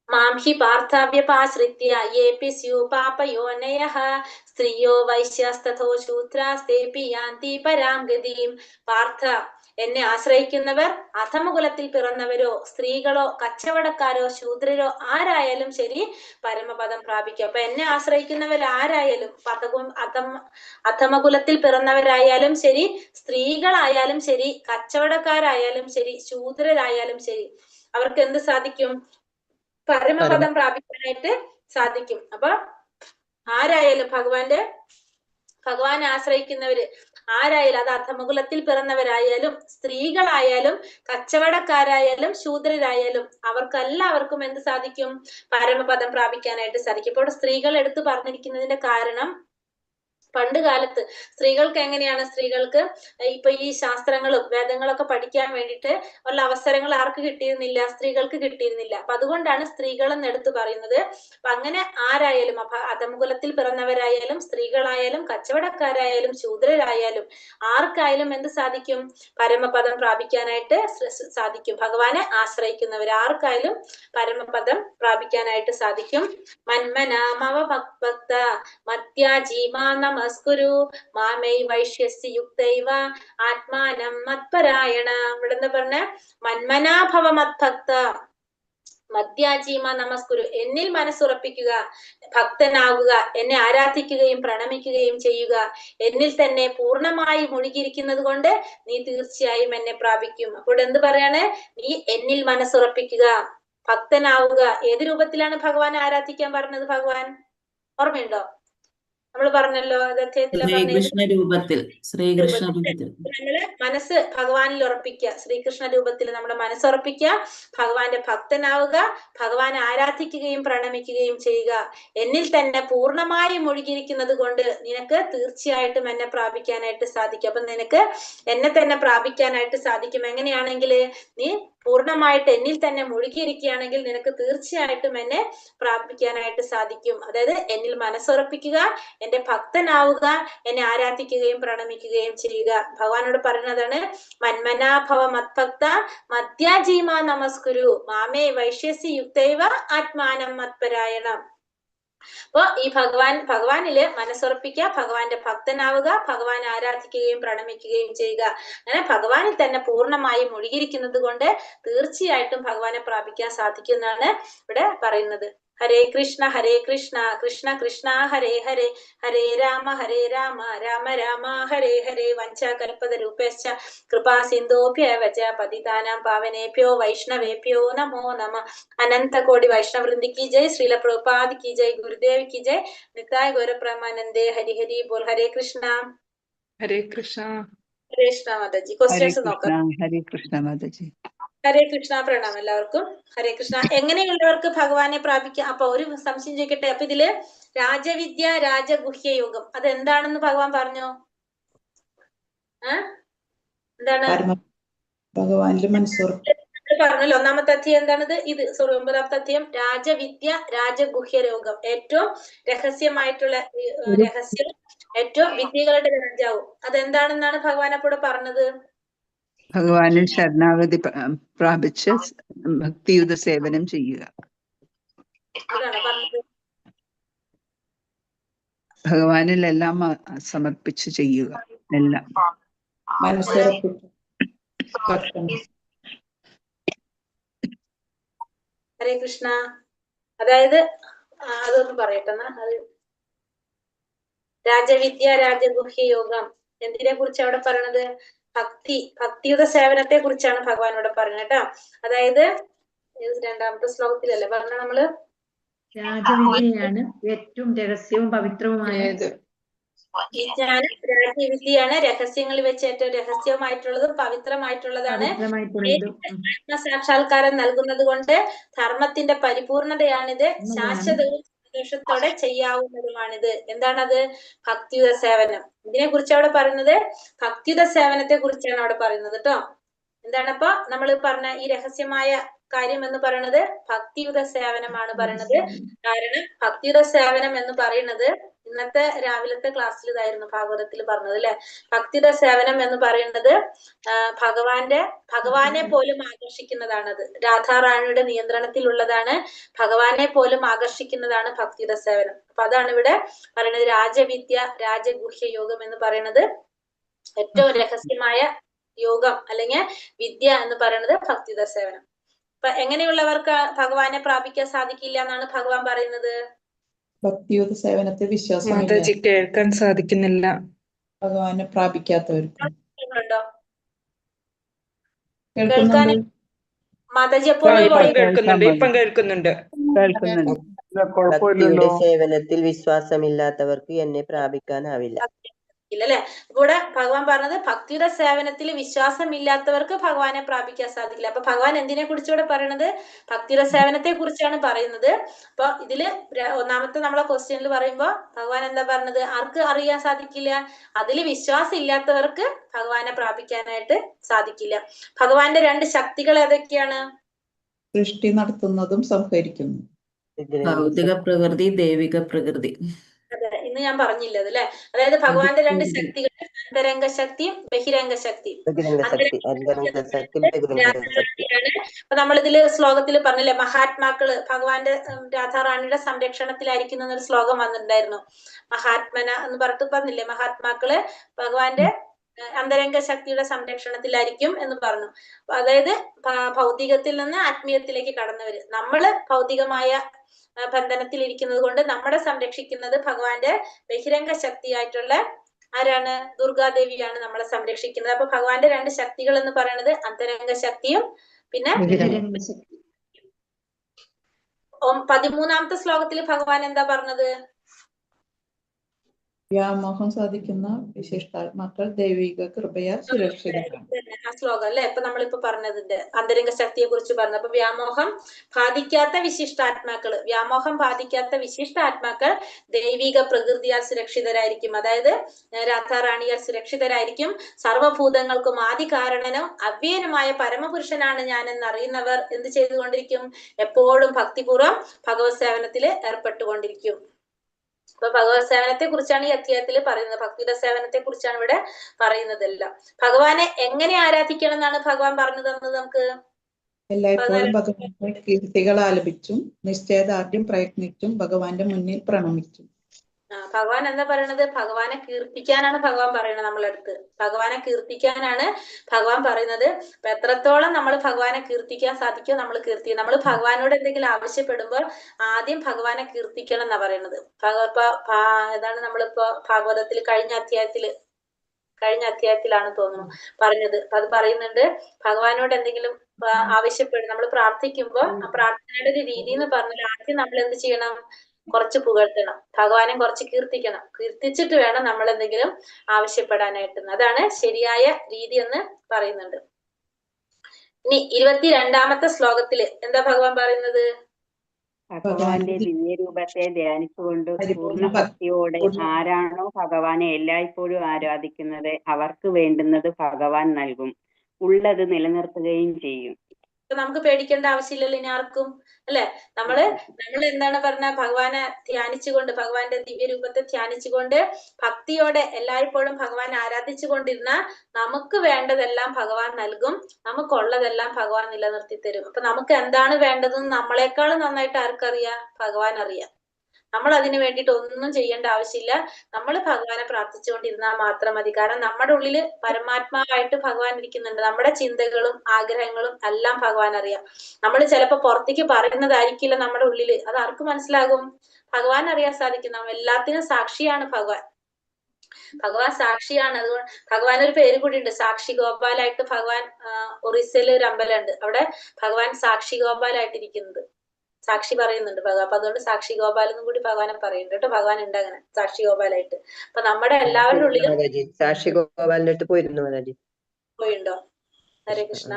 മാം ഹി പാർത്ഥാവ്യപാശ്രിത്യ യേപി സ്യു പാപയോനയഃ സ്ത്രീയോ വൈശ്യസ്തഥോ ശൂദ്രാസ്തേപി യാന്തി പരാം ഗതിം. പാർത്ഥ, എന്നെ ആശ്രയിക്കുന്നവർ അധമകുലത്തിൽ പിറന്നവരോ സ്ത്രീകളോ കച്ചവടക്കാരോ ശൂദ്രരോ ആരായാലും ശരി പരമപദം പ്രാപിക്കും. അപ്പൊ എന്നെ ആശ്രയിക്കുന്നവർ ആരായാലും, അധമകുലത്തിൽ പിറന്നവരായാലും ശരി, സ്ത്രീകളായാലും ശരി, കച്ചവടക്കാരായാലും ശരി, ശൂദ്രരായാലും ശരി, അവർക്ക് എന്ത് സാധിക്കും? പരമപദം പ്രാപിക്കാനായിട്ട് സാധിക്കും. അപ്പൊ ആരായാലും ഭഗവാനെ ആശ്രയിക്കുന്നവര് ആരായാലും, അത് അധമകുലത്തിൽ പിറന്നവരായാലും സ്ത്രീകളായാലും കച്ചവടക്കാരായാലും ശൂദ്രരായാലും അവർക്കെല്ലാവർക്കും എന്ത് സാധിക്കും? പരമപദം പ്രാപിക്കാനായിട്ട് സാധിക്കും. ഇപ്പോൾ സ്ത്രീകൾ എടുത്തു പറഞ്ഞിരിക്കുന്നതിന്റെ കാരണം പണ്ട് കാലത്ത് സ്ത്രീകൾക്ക് എങ്ങനെയാണ്, സ്ത്രീകൾക്ക് ഇപ്പൊ ഈ ശാസ്ത്രങ്ങളും വേദങ്ങളൊക്കെ പഠിക്കാൻ വേണ്ടിയിട്ട് ഉള്ള അവസരങ്ങൾ ആർക്ക് കിട്ടിയിരുന്നില്ല? സ്ത്രീകൾക്ക് കിട്ടിയിരുന്നില്ല. അപ്പൊ അതുകൊണ്ടാണ് സ്ത്രീകളെന്ന് എടുത്തു പറയുന്നത്. അപ്പൊ അങ്ങനെ ആരായാലും, അപ്പൊ അധംകുലത്തിൽ പിറന്നവരായാലും സ്ത്രീകളായാലും കച്ചവടക്കാരായാലും ശൂദ്രരായാലും ആർക്കായാലും എന്ത് സാധിക്കും? പരമപദം പ്രാപിക്കാനായിട്ട് സാധിക്കും. ഭഗവാനെ ആശ്രയിക്കുന്നവർ ആർക്കായാലും പരമപദം പ്രാപിക്കാനായിട്ട് സാധിക്കും. മന്മനാമവ ഭക്ത മത്യാജീമാ നമസ്കുരു മാമൈ വൈശ്യസ്യ യുക്തൈവ ആത്മാനം മത്പരായണ. ഇവിടെ എന്താ പറഞ്ഞ? മന്മനാഭവ മത്ഭക്ത മദ്യാജീമ നമസ്കുരു, എന്നിൽ മനസ്സുറപ്പിക്കുക, ഭക്തനാകുക, എന്നെ ആരാധിക്കുകയും പ്രണമിക്കുകയും ചെയ്യുക. എന്നിൽ തന്നെ പൂർണ്ണമായി മുഴുകിയിരിക്കുന്നത് കൊണ്ട് നീ തീർച്ചയായും എന്നെ പ്രാപിക്കും. അപ്പോൾ എന്ത് പറയാണ്? നീ എന്നിൽ മനസ്സുറപ്പിക്കുക, ഭക്തനാവുക. ഏത് രൂപത്തിലാണ് ഭഗവാനെ ആരാധിക്കാൻ പറഞ്ഞത്? ഭഗവാൻ ഓർമ്മയുണ്ടോ? നമ്മൾ പറഞ്ഞല്ലോ, ശ്രീകൃഷ്ണ രൂപത്തിൽ, ശ്രീകൃഷ്ണ രൂപത്തിൽ നമ്മള് മനസ്സ് ഭഗവാനിൽ ഉറപ്പിക്കുക, ശ്രീകൃഷ്ണ രൂപത്തിൽ നമ്മുടെ മനസ്സുറപ്പിക്കുക, ഭഗവാന്റെ ഭക്തനാവുക, ഭഗവാനെ ആരാധിക്കുകയും പ്രണമിക്കുകയും ചെയ്യുക. എന്നിൽ തന്നെ പൂർണ്ണമായി മുഴുകിയിരിക്കുന്നത് കൊണ്ട് നിനക്ക് തീർച്ചയായിട്ടും എന്നെ പ്രാപിക്കാനായിട്ട് സാധിക്കും. അപ്പൊ നിനക്ക് എന്നെ തന്നെ പ്രാപിക്കാനായിട്ട് സാധിക്കും. എങ്ങനെയാണെങ്കിൽ നീ പൂർണ്ണമായിട്ട് എന്നിൽ തന്നെ മുഴുകിയിരിക്കുകയാണെങ്കിൽ നിനക്ക് തീർച്ചയായിട്ടും എന്നെ പ്രാപിക്കാനായിട്ട് സാധിക്കും. അതായത് എന്നിൽ മനസ്സുറപ്പിക്കുക, എന്റെ ഭക്തനാവുക, എന്നെ ആരാധിക്കുകയും പ്രണമിക്കുകയും ചെയ്യുക. ഭഗവാനോട് പറയുന്നതാണ് മന്മനാഭവ മത്ഭക്ത മദ്യാജീമാ നമസ്കുരു മാമേ വൈശ്യസ്യ യുക്തൈവ ആത്മാനം മത്പരായണം. അപ്പൊ ഈ ഭഗവാനില് മനസ്സുറപ്പിക്കുക, ഭഗവാന്റെ ഭക്തനാവുക, ഭഗവാനെ ആരാധിക്കുകയും പ്രണമിക്കുകയും ചെയ്യുക. അങ്ങനെ ഭഗവാനിൽ തന്നെ പൂർണ്ണമായി മുഴുകിയിരിക്കുന്നത് കൊണ്ട് തീർച്ചയായിട്ടും ഭഗവാനെ പ്രാപിക്കാൻ സാധിക്കുമെന്നാണ് ഇവിടെ പറയുന്നത്. ഹരേ കൃഷ്ണ കൃഷ്ണ കൃഷ്ണ ഹരേ ഹരേ, ഹരേ രാമ രാമ രാമ ഹരേ ഹരേ. വഞ്ചാകൽപതരൂപശ്ച കൃപാ സിന്ധോഭ്യവച പതിതാനാം പാവനേഭ്യോ വൈഷ്ണവേഭ്യോ നമോ നമ. അനന്ത കോടി വൈഷ്ണവൃന്ദി की जय, श्रील प्रभुपाद की जय, गुरुदेव की जय, निताय गौर प्रेमानंदे, हरि हरि बोल. हरे कृष्ण മാതാജി. ക്വസ്റ്റ്യൻസ് നോക്കാം. ഹരേ കൃഷ്ണ മാതാജി. ഹരേ കൃഷ്ണ. പ്രണാമം എല്ലാവർക്കും. ഹരേ കൃഷ്ണ. എങ്ങനെയുള്ളവർക്ക് ഭഗവാനെ പ്രാപിക്കാം? അപ്പൊ ഒരു സംശയം ചോദിക്കട്ടെ. അപ്പൊ ഇതില് രാജവിദ്യ രാജഗുഹ്യ യോഗം അതെന്താണെന്ന് ഭഗവാൻ പറഞ്ഞോ? എന്താണ് ഭഗവാനിൽ മനസ്സുറപ്പ് പറഞ്ഞല്ലോ? ഒന്നാമത്തെ അധ്യായം എന്താണിത്? ഇത് 9ാമത്തെ അധ്യായം രാജവിദ്യ രാജഗുഹ്യ രോഗം. ഏറ്റവും രഹസ്യമായിട്ടുള്ള രഹസ്യം, ഏറ്റവും വിദ്യകളുടെ രാജാവും. അതെന്താണെന്നാണ് ഭഗവാൻ അപ്പോഴും പറഞ്ഞത്? ഭഗവാനിൽ ശരണാഗതി പ്രാപിച്ച് ഭക്തിയുത സേവനം ചെയ്യുക. അതാണ് പറഞ്ഞത്. ഭഗവാനിൽ എല്ലാം സമർപ്പിച്ച് ചെയ്യുക. എല്ലാം ഹരേ കൃഷ്ണ. അതായത് അതൊന്ന് പറയട്ടെ. അത് രാജവിദ്യ രാജഗുഹ്യ യോഗം എന്തിനെ കുറിച്ച് അവിടെ പറയണത്? ഭക്തിയുത സേവനത്തെ കുറിച്ചാണ് ഭഗവാൻ ഇവിടെ പറഞ്ഞത് കേട്ടോ. അതായത് 2ാമത്തെ ശ്ലോകത്തിലല്ലേ പറഞ്ഞ നമ്മള് രാജവിദ്യയാണ് ഏറ്റവും രഹസ്യവും പവിത്രവുമായത്. രാജവിദ്യയാണ് രഹസ്യങ്ങളിൽ വെച്ച് ഏറ്റവും രഹസ്യമായിട്ടുള്ളതും പവിത്രമായിട്ടുള്ളതാണ്. ആത്മസാക്ഷാത്കാരം നൽകുന്നത് കൊണ്ട് ധർമ്മത്തിന്റെ പരിപൂർണതയാണിത്. ശാശ്വതവും സന്തോഷത്തോടെ ചെയ്യാവുന്നതുമാണിത്. എന്താണത്? ഭക്തിയുത സേവനം. ഇതിനെ കുറിച്ച് അവിടെ പറയുന്നത് ഭക്തിയുത സേവനത്തെ കുറിച്ചാണ് അവിടെ പറയുന്നത് കേട്ടോ. എന്താണപ്പോ നമ്മൾ പറഞ്ഞ ഈ രഹസ്യമായ കാര്യം എന്ന് പറയുന്നത് ഭക്തിയുത സേവനമാണ് പറയുന്നത്. കാരണം ഭക്തിയുത സേവനം എന്ന് പറയുന്നത് ഇന്നത്തെ രാവിലത്തെ ക്ലാസ്സിൽ ഇതായിരുന്നു ഭാഗവതത്തിൽ പറഞ്ഞത് അല്ലെ. ഭക്തിയുത സേവനം എന്ന് പറയുന്നത് ഭഗവാനെ പോലും ആകർഷിക്കുന്നതാണത്. രാധാറാണിയുടെ നിയന്ത്രണത്തിലുള്ളതാണ്. ഭഗവാനെ പോലും ആകർഷിക്കുന്നതാണ് ഭക്തിയുത സേവനം. അപ്പൊ അതാണ് ഇവിടെ പറയുന്നത്. രാജവിദ്യ രാജഗുഹ്യ യോഗം എന്ന് പറയുന്നത് ഏറ്റവും രഹസ്യമായ യോഗം അല്ലെങ്കിൽ വിദ്യ എന്ന് പറയുന്നത് ഭക്തിയുത സേവനം. അപ്പൊ എങ്ങനെയുള്ളവർക്ക് ഭഗവാനെ പ്രാപിക്കാൻ സാധിക്കില്ല എന്നാണ് ഭഗവാൻ പറയുന്നത്? ഭക്തിയുത സേവനത്തെ വിശ്വാസം കേൾക്കാൻ സാധിക്കുന്നില്ല. ഭഗവാനെ പ്രാപിക്കാത്തവർക്ക് കേൾക്കാൻ മാതാജി കേൾക്കുന്നുണ്ട്. ഭക്തിയുടെ സേവനത്തിൽ വിശ്വാസമില്ലാത്തവർക്ക് എന്നെ പ്രാപിക്കാനാവില്ല. ഇല്ല അല്ലെ. അപ്പൊ ഇവിടെ ഭഗവാൻ പറഞ്ഞത് ഭക്തിയുടെ സേവനത്തിൽ വിശ്വാസമില്ലാത്തവർക്ക് ഭഗവാനെ പ്രാപിക്കാൻ സാധിക്കില്ല. അപ്പൊ ഭഗവാൻ എന്തിനെ കുറിച്ച് ഇവിടെ പറയണത്? ഭക്തിയുടെ സേവനത്തെ കുറിച്ചാണ് പറയുന്നത്. അപ്പൊ ഇതില് ഒന്നാമത്തെ നമ്മളെ ക്വസ്റ്റ്യനിൽ പറയുമ്പോ ഭഗവാൻ എന്താ പറഞ്ഞത്? ആർക്ക് അറിയാൻ സാധിക്കില്ല? അതിൽ വിശ്വാസം ഇല്ലാത്തവർക്ക് ഭഗവാനെ പ്രാപിക്കാനായിട്ട് സാധിക്കില്ല. ഭഗവാന്റെ രണ്ട് ശക്തികൾ ഏതൊക്കെയാണ്? സൃഷ്ടി നടത്തുന്നതും സംഹരിക്കുന്നു. ഭൗതിക പ്രകൃതി, ദൈവിക പ്രകൃതി. അതെ, ഇന്ന് ഞാൻ പറഞ്ഞില്ല അത് അല്ലെ. അതായത് ഭഗവാന്റെ രണ്ട് ശക്തികൾ, അന്തരംഗ ശക്തിയും ബഹിരംഗ ശക്തിയും. അപ്പൊ നമ്മളിതില് ശ്ലോകത്തിൽ പറഞ്ഞില്ലേ, മഹാത്മാക്കള് ഭഗവാന്റെ രാധാറാണിയുടെ സംരക്ഷണത്തിലായിരിക്കുന്ന എന്നൊരു ശ്ലോകം വന്നിട്ടുണ്ടായിരുന്നു. മഹാത്മന എന്ന് പറഞ്ഞിട്ട് പറഞ്ഞില്ലേ, മഹാത്മാക്കള് ഭഗവാന്റെ അന്തരംഗ ശക്തിയുടെ സംരക്ഷണത്തിലായിരിക്കും എന്ന് പറഞ്ഞു. അതായത് ഭൗതികത്തിൽ നിന്ന് ആത്മീയത്തിലേക്ക് കടന്നവര്. നമ്മള് ഭൗതികമായ ബന്ധനത്തിൽ ഇരിക്കുന്നത് കൊണ്ട് നമ്മളെ സംരക്ഷിക്കുന്നത് ഭഗവാന്റെ ബഹിരംഗ ശക്തിയായിട്ടുള്ള ആരാണ്? ദുർഗാദേവിയാണ് നമ്മളെ സംരക്ഷിക്കുന്നത്. അപ്പൊ ഭഗവാന്റെ രണ്ട് ശക്തികൾ എന്ന് പറയുന്നത് അന്തരംഗ ശക്തിയും പിന്നെ 13ാമത്തെ ശ്ലോകത്തിൽ ഭഗവാൻ എന്താ പറഞ്ഞത്? വ്യാമോഹം സാധിക്കുന്ന വിശിഷ്ടാത്മാക്കൾ ദൈവിക കൃപയാൽ സുരക്ഷിതരാണ്. ആ ശ്ലോകം അല്ലെ ഇപ്പൊ നമ്മളിപ്പോ പറഞ്ഞതിന്റെ അന്തരംഗ ശക്തിയെ കുറിച്ച് പറഞ്ഞു. അപ്പൊ വ്യാമോഹം ബാധിക്കാത്ത വിശിഷ്ടാത്മാക്കള്, വ്യാമോഹം ബാധിക്കാത്ത വിശിഷ്ടാത്മാക്കൾ ദൈവിക പ്രകൃതിയാൽ സുരക്ഷിതരായിരിക്കും. അതായത് രാധാറാണിയാൽ സുരക്ഷിതരായിരിക്കും. സർവഭൂതങ്ങൾക്കും ആദി കാരണനും അവ്യയനുമായ പരമപുരുഷനാണ് ഞാൻ എന്നറിയുന്നവർ എന്ത് ചെയ്തുകൊണ്ടിരിക്കും? എപ്പോഴും ഭക്തിപൂർവ്വം ഭഗവത് സേവനത്തില് ഏർപ്പെട്ടുകൊണ്ടിരിക്കും. അപ്പൊ ഭഗവത് സേവനത്തെ കുറിച്ചാണ് ഈ അധ്യായത്തിൽ പറയുന്നത്. ഭക്തിയുടെ സേവനത്തെ കുറിച്ചാണ് ഇവിടെ പറയുന്നതെല്ലാം. ഭഗവാനെ എങ്ങനെ ആരാധിക്കണം എന്നാണ് ഭഗവാൻ പറഞ്ഞു തന്നത് നമുക്ക്? എല്ലായ്പ്പോഴും ഭഗവാന്റെ കീർത്തികൾ ആലപിച്ചും നിശ്ചയദാർഢ്യം പ്രയത്നിച്ചും ഭഗവാന്റെ മുന്നിൽ പ്രണമിച്ചും. ഭഗവാൻ എന്താ പറയണത്? ഭഗവാനെ കീർത്തിക്കാനാണ് ഭഗവാൻ പറയുന്നത് നമ്മളെ അടുത്ത്. ഭഗവാനെ കീർത്തിക്കാനാണ് ഭഗവാൻ പറയുന്നത്. അപ്പൊ എത്രത്തോളം നമ്മൾ ഭഗവാനെ കീർത്തിക്കാൻ സാധിക്കുമോ നമ്മൾ കീർത്തിക്കും. നമ്മൾ ഭഗവാനോട് എന്തെങ്കിലും ആവശ്യപ്പെടുമ്പോൾ ആദ്യം ഭഗവാനെ കീർത്തിക്കണം എന്നാ പറയുന്നത്. ഏതാണ് നമ്മളിപ്പോ ഭാഗവതത്തിൽ കഴിഞ്ഞ അധ്യായത്തിലാണ് തോന്നുന്നു പറഞ്ഞത്. അത് പറയുന്നുണ്ട്, ഭഗവാനോട് എന്തെങ്കിലും ആവശ്യപ്പെടും, നമ്മൾ പ്രാർത്ഥിക്കുമ്പോ ആ പ്രാർത്ഥനയുടെ ഒരു രീതി എന്ന് പറഞ്ഞാൽ ആദ്യം നമ്മൾ എന്ത് ചെയ്യണം? കുറച്ച് പുകഴ്ത്തണം, ഭഗവാനെ കുറച്ച് കീർത്തിക്കണം. കീർത്തിച്ചിട്ട് വേണം നമ്മൾ എന്തെങ്കിലും ആവശ്യപ്പെടാനായിട്ട്. അതാണ് ശരിയായ രീതി എന്ന് പറയുന്നുണ്ട്. ഇനി 22ാമത്തെ ശ്ലോകത്തില് എന്താ ഭഗവാൻ പറയുന്നത്? ഭഗവാന്റെ ദിവ്യരൂപത്തെ ധ്യാനിച്ചുകൊണ്ട് പൂർണ്ണ ഭക്തിയോടെ ആരാണോ ഭഗവാനെ എല്ലായ്പ്പോഴും ആരാധിക്കുന്നത് അവർക്ക് വേണ്ടുന്നത് ഭഗവാൻ നൽകും. ഉള്ളത് നിലനിർത്തുകയും ചെയ്യും. നമുക്ക് പേടിക്കേണ്ട ആവശ്യമില്ലല്ലോ ഇനി ആർക്കും, അല്ലെ? നമ്മൾ എന്താണ് പറഞ്ഞ, ഭഗവാനെ ധ്യാനിച്ചുകൊണ്ട്, ഭഗവാന്റെ ദിവ്യരൂപത്തെ ധ്യാനിച്ചുകൊണ്ട് ഭക്തിയോടെ എല്ലായ്പ്പോഴും ഭഗവാൻ ആരാധിച്ചു കൊണ്ടിരുന്ന നമുക്ക് വേണ്ടതെല്ലാം ഭഗവാൻ നൽകും, നമുക്കുള്ളതെല്ലാം ഭഗവാൻ നിലനിർത്തി തരും. അപ്പൊ നമുക്ക് എന്താണ് വേണ്ടതെന്ന് നമ്മളെക്കാളും നന്നായിട്ട് ആർക്കറിയാം? ഭഗവാൻ അറിയാം. നമ്മൾ അതിന് വേണ്ടിയിട്ട് ഒന്നും ചെയ്യേണ്ട ആവശ്യമില്ല. നമ്മൾ ഭഗവാനെ പ്രാർത്ഥിച്ചുകൊണ്ടിരുന്നാൽ മാത്രം മതി. കാരണം നമ്മുടെ ഉള്ളില് പരമാത്മാവായിട്ട് ഭഗവാൻ ഇരിക്കുന്നുണ്ട്. നമ്മുടെ ചിന്തകളും ആഗ്രഹങ്ങളും എല്ലാം ഭഗവാൻ അറിയാം. നമ്മൾ ചിലപ്പോ പുറത്തേക്ക് പറയുന്നതായിരിക്കില്ല നമ്മുടെ ഉള്ളില്, അത് ആർക്ക് മനസ്സിലാകും? ഭഗവാൻ അറിയാൻ സാധിക്കും. നാം എല്ലാത്തിനും സാക്ഷിയാണ് ഭഗവാൻ. ഭഗവാൻ സാക്ഷിയാണ്. അതുകൊണ്ട് ഭഗവാൻ ഒരു പേര് കൂടി ഉണ്ട്, സാക്ഷി ഗോപാലായിട്ട്. ഭഗവാൻ ഒറീസയിലെ ഒരു അമ്പലമുണ്ട്, അവിടെ ഭഗവാൻ സാക്ഷി ഗോപാലായിട്ടിരിക്കുന്നത് സാക്ഷി പറയുന്നുണ്ട് ഭഗവാൻ. അപ്പൊ അതുകൊണ്ട് സാക്ഷി ഗോപാൽ എന്നും കൂടി ഭഗവാനെ പറയുന്നുണ്ട് കേട്ടോ. ഭഗവാൻ ഉണ്ട് അങ്ങനെ സാക്ഷി ഗോപാലായിട്ട്. അപ്പൊ നമ്മുടെ എല്ലാവരുടെ ഉള്ളിലും സാക്ഷി ഗോപാലിന്റെ അടുത്ത് പോയിരുന്നു. പോയിണ്ടോ? ഹരേ കൃഷ്ണ.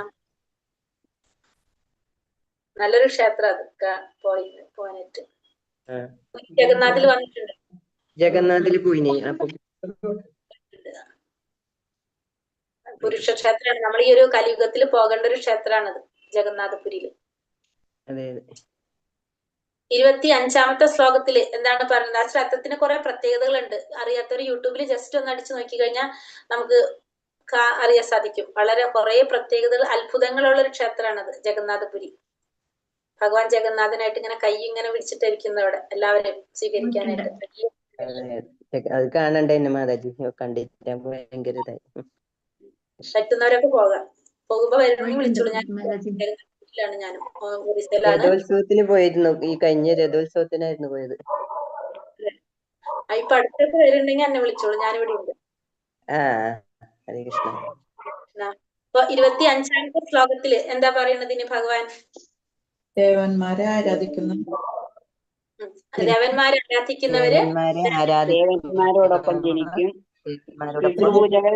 നല്ലൊരു ക്ഷേത്രം അതൊക്കെ പോവാനായിട്ട്. ജഗന്നാഥിൽ വന്നിട്ടുണ്ട്. ജഗന്നാഥിൽ പോയിനി. പുരുഷ ക്ഷേത്രമാണ്. നമ്മൾ ഈ ഒരു കലിയുഗത്തിൽ പോകേണ്ട ഒരു ക്ഷേത്രമാണത്, ജഗന്നാഥപുരിയില്. 25ാമത്തെ ശ്ലോകത്തില് എന്താണ് പറയുന്നത്? ആ ക്ഷേത്രത്തിന് കുറെ പ്രത്യേകതകളുണ്ട്. അറിയാത്തവർ യൂട്യൂബിൽ ജസ്റ്റ് ഒന്ന് അടിച്ചു നോക്കി കഴിഞ്ഞാൽ നമുക്ക് അറിയാൻ സാധിക്കും. വളരെ കുറെ പ്രത്യേകതകൾ, അത്ഭുതങ്ങളുള്ള ഒരു ക്ഷേത്രമാണത് ജഗന്നാഥപുരി. ഭഗവാൻ ജഗന്നാഥനായിട്ട് ഇങ്ങനെ കൈ ഇങ്ങനെ പിടിച്ചിട്ടിരിക്കുന്ന അവിടെ എല്ലാവരെയും സ്വീകരിക്കാനായിട്ട്. അത് കാണണ്ടേ മാതാജി, കണ്ടിട്ട് ഭയങ്കര ഇതായി. പറ്റുന്നവരൊക്കെ പോകാം. പോകുമ്പോ വരുന്നെങ്കിൽ വിളിച്ചോളൂ. ഞാനും രഥോത്സവത്തിന് പോയിരുന്നു. ഈ കഴിഞ്ഞ രഥോത്സവത്തിനായിരുന്നു പോയത്. ഇപ്പൊ അടുത്തൊക്കെ വരുന്നുണ്ടെങ്കിൽ എന്നെ വിളിച്ചോളൂ, ഞാനിവിടെ ഉണ്ട്. ഹരേ കൃഷ്ണ. അപ്പൊ 25ാമത്തെ ശ്ലോകത്തില് എന്താ പറയുന്നത് ഇനി ഭഗവാൻ? ദേവന്മാരെ ആരാധിക്കുന്ന ദേവന്മാരെ ആരാധിക്കുന്നവര് ദേവന്മാരോടൊപ്പം ജനിക്കും, പിതൃപൂജകൾ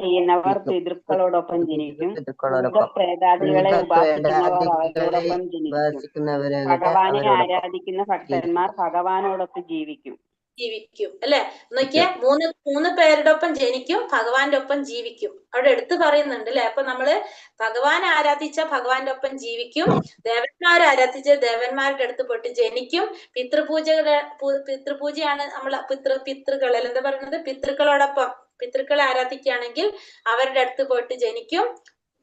ചെയ്യുന്നവർ പിതൃക്കളോടൊപ്പം ജനിക്കും. ഭൂതപ്രേതാദികളെ ഉപാസിക്കുന്നവർ അവരോടൊപ്പം ജനിക്കും. ഭഗവാനെ ആരാധിക്കുന്ന ഭക്തന്മാർ ഭഗവാനോടൊപ്പം ജീവിക്കും. അല്ലെ? നോക്കിയേ, മൂന്ന് പേരുടെ ഒപ്പം ജനിക്കും, ഭഗവാന്റെ ഒപ്പം ജീവിക്കും. അവിടെ എടുത്തു പറയുന്നുണ്ട് അല്ലെ? അപ്പൊ നമ്മള് ഭഗവാൻ ആരാധിച്ച ഭഗവാന്റെ ഒപ്പം ജീവിക്കും, ദേവന്മാരെ ആരാധിച്ച ദേവന്മാരുടെ അടുത്ത് പോയിട്ട് ജനിക്കും. പിതൃപൂജയാണ് നമ്മള് പിതൃകൾ അല്ല എന്താ പറയുന്നത്, പിതൃക്കളെ ആരാധിക്കുകയാണെങ്കിൽ അവരുടെ അടുത്ത് പോയിട്ട് ജനിക്കും.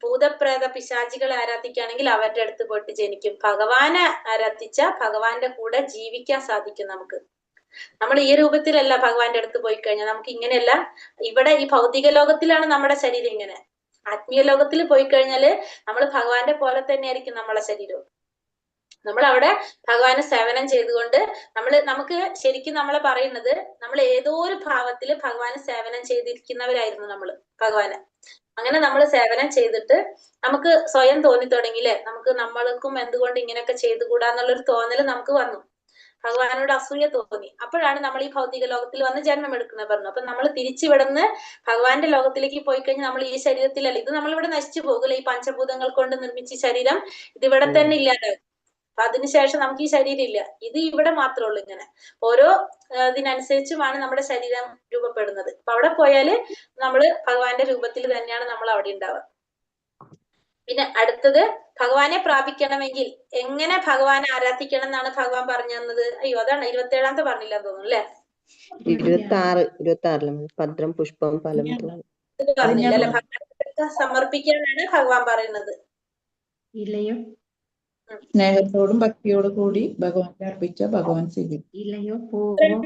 ഭൂതപ്രേത പിശാചികളെ ആരാധിക്കുകയാണെങ്കിൽ അവരുടെ അടുത്ത് പോയിട്ട് ജനിക്കും. ഭഗവാനെ ആരാധിച്ച ഭഗവാന്റെ കൂടെ ജീവിക്കാൻ സാധിക്കും നമുക്ക്. നമ്മൾ ഈ രൂപത്തിലല്ല ഭഗവാന്റെ അടുത്ത് പോയി കഴിഞ്ഞാൽ നമുക്ക് ഇങ്ങനെയല്ല. ഇവിടെ ഈ ഭൗതിക ലോകത്തിലാണ് നമ്മുടെ ശരീരം ഇങ്ങനെ. ആത്മീയ ലോകത്തിൽ പോയി കഴിഞ്ഞാല് നമ്മൾ ഭഗവാന്റെ പോലെ തന്നെയായിരിക്കും നമ്മളെ ശരീരവും. നമ്മൾ അവിടെ ഭഗവാന് സേവനം ചെയ്തുകൊണ്ട് നമുക്ക് ശരിക്കും നമ്മളെ പറയുന്നത്, നമ്മൾ ഏതോ ഒരു ഭാവത്തില് ഭഗവാന് സേവനം ചെയ്തിരിക്കുന്നവരായിരുന്നു നമ്മള് ഭഗവാന്. അങ്ങനെ നമ്മൾ സേവനം ചെയ്തിട്ട് നമുക്ക് സ്വയം തോന്നി തുടങ്ങിയില്ലേ, നമ്മൾക്കും എന്തുകൊണ്ട് ഇങ്ങനെയൊക്കെ ചെയ്തുകൂടാന്നുള്ളൊരു തോന്നല് നമുക്ക് വന്നു. ഭഗവാനോട് അസൂയ തോന്നി. അപ്പോഴാണ് നമ്മൾ ഈ ഭൗതിക ലോകത്തിൽ വന്ന് ജന്മം എടുക്കുന്നത് പറഞ്ഞു. അപ്പൊ നമ്മൾ തിരിച്ചിവിടുന്ന് ഭഗവാന്റെ ലോകത്തിലേക്ക് പോയി കഴിഞ്ഞാൽ നമ്മൾ ഈ ശരീരത്തിലല്ല, ഇത് നമ്മളിവിടെ നശിച്ചു പോകില്ല. ഈ പഞ്ചഭൂതങ്ങൾ കൊണ്ട് നിർമ്മിച്ച ശരീരം ഇതിവിടെ തന്നെ ഇല്ലാതാകും. അപ്പൊ അതിനുശേഷം നമുക്ക് ഈ ശരീരം ഇല്ല, ഇത് ഇവിടെ മാത്രമേ ഉള്ളൂ. ഇങ്ങനെ ഓരോ ഇതിനനുസരിച്ചുമാണ് നമ്മുടെ ശരീരം രൂപപ്പെടുന്നത്. അപ്പൊ അവിടെ പോയാല് നമ്മള് ഭഗവാന്റെ രൂപത്തിൽ തന്നെയാണ് നമ്മൾ അവിടെ ഉണ്ടാവുക. പിന്നെ അടുത്തത്, ഭഗവാനെ പ്രാപിക്കണമെങ്കിൽ എങ്ങനെ ഭഗവാനെ ആരാധിക്കണം എന്നാണ് ഭഗവാൻ പറഞ്ഞു തന്നത്. അയ്യോ, അതാണ് 27ാമത്തെ പറഞ്ഞില്ല തോന്നുന്നു അല്ലെ? 26 പത്രം പുഷ്പം ഫലം പറഞ്ഞില്ല അല്ലെ? ഭഗവാനെ സമർപ്പിക്കാനാണ് ഭഗവാൻ പറയുന്നത്. ഇല്ലയോ? സ്നേഹത്തോടും ഭക്തിയോടും കൂടി ഭഗവാനെ അർപ്പിച്ച ഭഗവാൻ സ്വീകരിക്കും.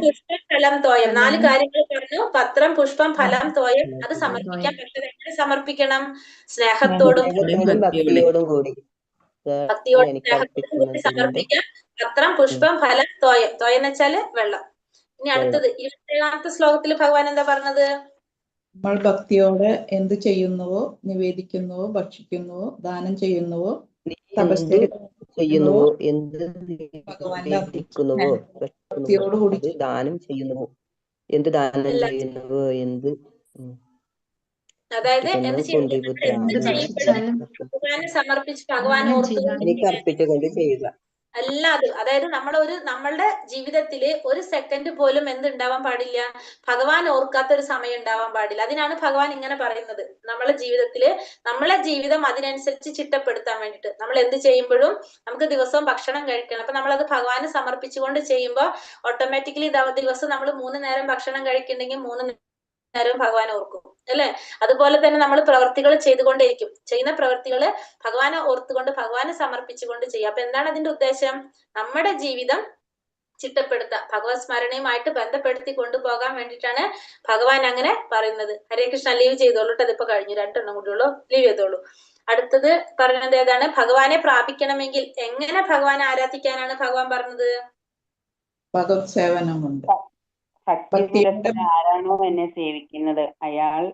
പുഷ്പം ഫലം തോയം, 4 കാര്യങ്ങൾ പറഞ്ഞു. പത്രം പുഷ്പം ഫലം തോയം, അത് സമർപ്പിക്കാൻ. പക്ഷെ എങ്ങനെ സമർപ്പിക്കണം? സ്നേഹത്തോടും ഭക്തിയോടും കൂടി സ്നേഹത്തോടും കൂടി സമർപ്പിക്കാം. പത്രം പുഷ്പം ഫലം തോയം. തോയം എന്ന് വെച്ചാല് വെള്ളം. ഇനി അടുത്തത് 27ാമത്തെ ശ്ലോകത്തിൽ ഭഗവാൻ എന്താ പറഞ്ഞത്? നമ്മൾ ഭക്തിയോടെ എന്ത് ചെയ്യുന്നുവോ, നിവേദിക്കുന്നുവോ, ഭക്ഷിക്കുന്നുവോ, ദാനം ചെയ്യുന്നുവോ, ചെയ്യുന്നുവോ, എന്ത് നിവേദിക്കുന്നുവോ, ഭക്ഷിക്കുന്നുവോ, ദാനം ചെയ്യുന്നുവോ, എന്ത് ദാനം ചെയ്യുന്നുവോ, എന്ത് അതായത് എന്ത് ചെയ്യുമ്പോഴും ഭഗവാനെ സമർപ്പിച്ച് ഭഗവാൻ എനിക്ക് അർപ്പിച്ചുകൊണ്ട് ചെയ്യുക. എല്ലാതും. അതായത് നമ്മളുടെ ജീവിതത്തില് ഒരു സെക്കൻഡ് പോലും എന്തുണ്ടാവാൻ പാടില്ല, ഭഗവാൻ ഓർക്കാത്ത ഒരു സമയം ഉണ്ടാവാൻ പാടില്ല. അതിനാണ് ഭഗവാൻ ഇങ്ങനെ പറയുന്നത്. നമ്മളെ ജീവിതം അതിനനുസരിച്ച് ചിട്ടപ്പെടുത്താൻ വേണ്ടിയിട്ട് നമ്മൾ എന്ത് ചെയ്യുമ്പോഴും നമുക്ക് ദിവസവും ഭക്ഷണം കഴിക്കണം. അപ്പൊ നമ്മളത് ഭഗവാന് സമർപ്പിച്ചുകൊണ്ട് ചെയ്യുമ്പോൾ ഓട്ടോമാറ്റിക്കലി ദിവസം നമ്മൾ 3 നേരം ഭക്ഷണം കഴിക്കുന്നുണ്ടെങ്കിൽ 3 നേരവും ഭഗവാൻ ഓർക്കും അല്ലെ? അതുപോലെ തന്നെ നമ്മൾ പ്രവർത്തികൾ ചെയ്തുകൊണ്ടേയിരിക്കും. ചെയ്യുന്ന പ്രവർത്തികള് ഭഗവാനെ ഓർത്തുകൊണ്ട് ഭഗവാനെ സമർപ്പിച്ചുകൊണ്ട് ചെയ്യുക. അപ്പൊ എന്താണ് അതിന്റെ ഉദ്ദേശം? നമ്മുടെ ജീവിതം ചിട്ടപ്പെടുത്തുക, ഭഗവത് സ്മരണയുമായിട്ട് ബന്ധപ്പെടുത്തി കൊണ്ടുപോകാൻ വേണ്ടിയിട്ടാണ് ഭഗവാൻ അങ്ങനെ പറയുന്നത്. ഹരേ കൃഷ്ണ. ലീവ് ചെയ്തോളൂ കേട്ടോ, അതിപ്പോ കഴിഞ്ഞു. 2 എണ്ണം കൂടി ഉള്ളൂ, ലീവ് ചെയ്തോളൂ. അടുത്തത് പറഞ്ഞത് ഏതാണ്? ഭഗവാനെ പ്രാപിക്കണമെങ്കിൽ എങ്ങനെ ഭഗവാനെ ആരാധിക്കാനാണ് ഭഗവാൻ പറഞ്ഞത്? ഭഗവത് സേവനമുണ്ട്. ഭക്തിപുരസ്സരം ആരാണോ എന്നെ സേവിക്കുന്നത് അയാൾ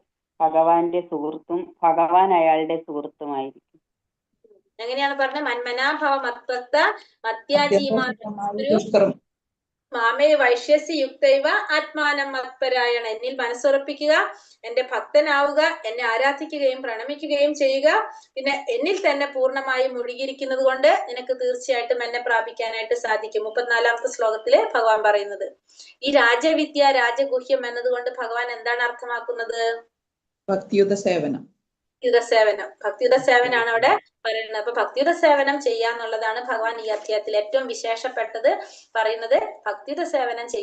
ഭഗവാന്റെ സുഹൃത്തും ഭഗവാൻ അയാളുടെ സുഹൃത്തുമായിരിക്കും. എങ്ങനെയാണ് പറഞ്ഞത്? മന്മനാഭവ മത്ഭക്ത മത്യാജീമാ മാമേ വൈശ്യസി യുക്തൈവ ആത്മാനം മത്പരായണ. എന്നിൽ മനസ്സുറപ്പിക്കുക, എന്റെ ഭക്തനാവുക, എന്നെ ആരാധിക്കുകയും പ്രണമിക്കുകയും ചെയ്യുക. പിന്നെ എന്നിൽ തന്നെ പൂർണ്ണമായും മുഴുകിയിരിക്കുന്നത് കൊണ്ട് നിനക്ക് തീർച്ചയായിട്ടും എന്നെ പ്രാപിക്കാനായിട്ട് സാധിക്കും. 34ാമത്തെ ശ്ലോകത്തില് ഭഗവാൻ പറയുന്നത്. ഈ രാജവിദ്യ രാജഗുഹ്യം എന്നതുകൊണ്ട് ഭഗവാൻ എന്താണ് അർത്ഥമാക്കുന്നത്? ഭക്തിയുത സേവനം. ഭക്തിയുത സേവനാണ് അവിടെ പറയുന്നത്. അപ്പൊ ഭക്തിയുത സേവനം ചെയ്യാന്നുള്ളതാണ് ഭഗവാൻ ഈ അധ്യായത്തിൽ ഏറ്റവും വിശേഷപ്പെട്ടത് പറയുന്നത്. ഭക്തിയുത സേവനം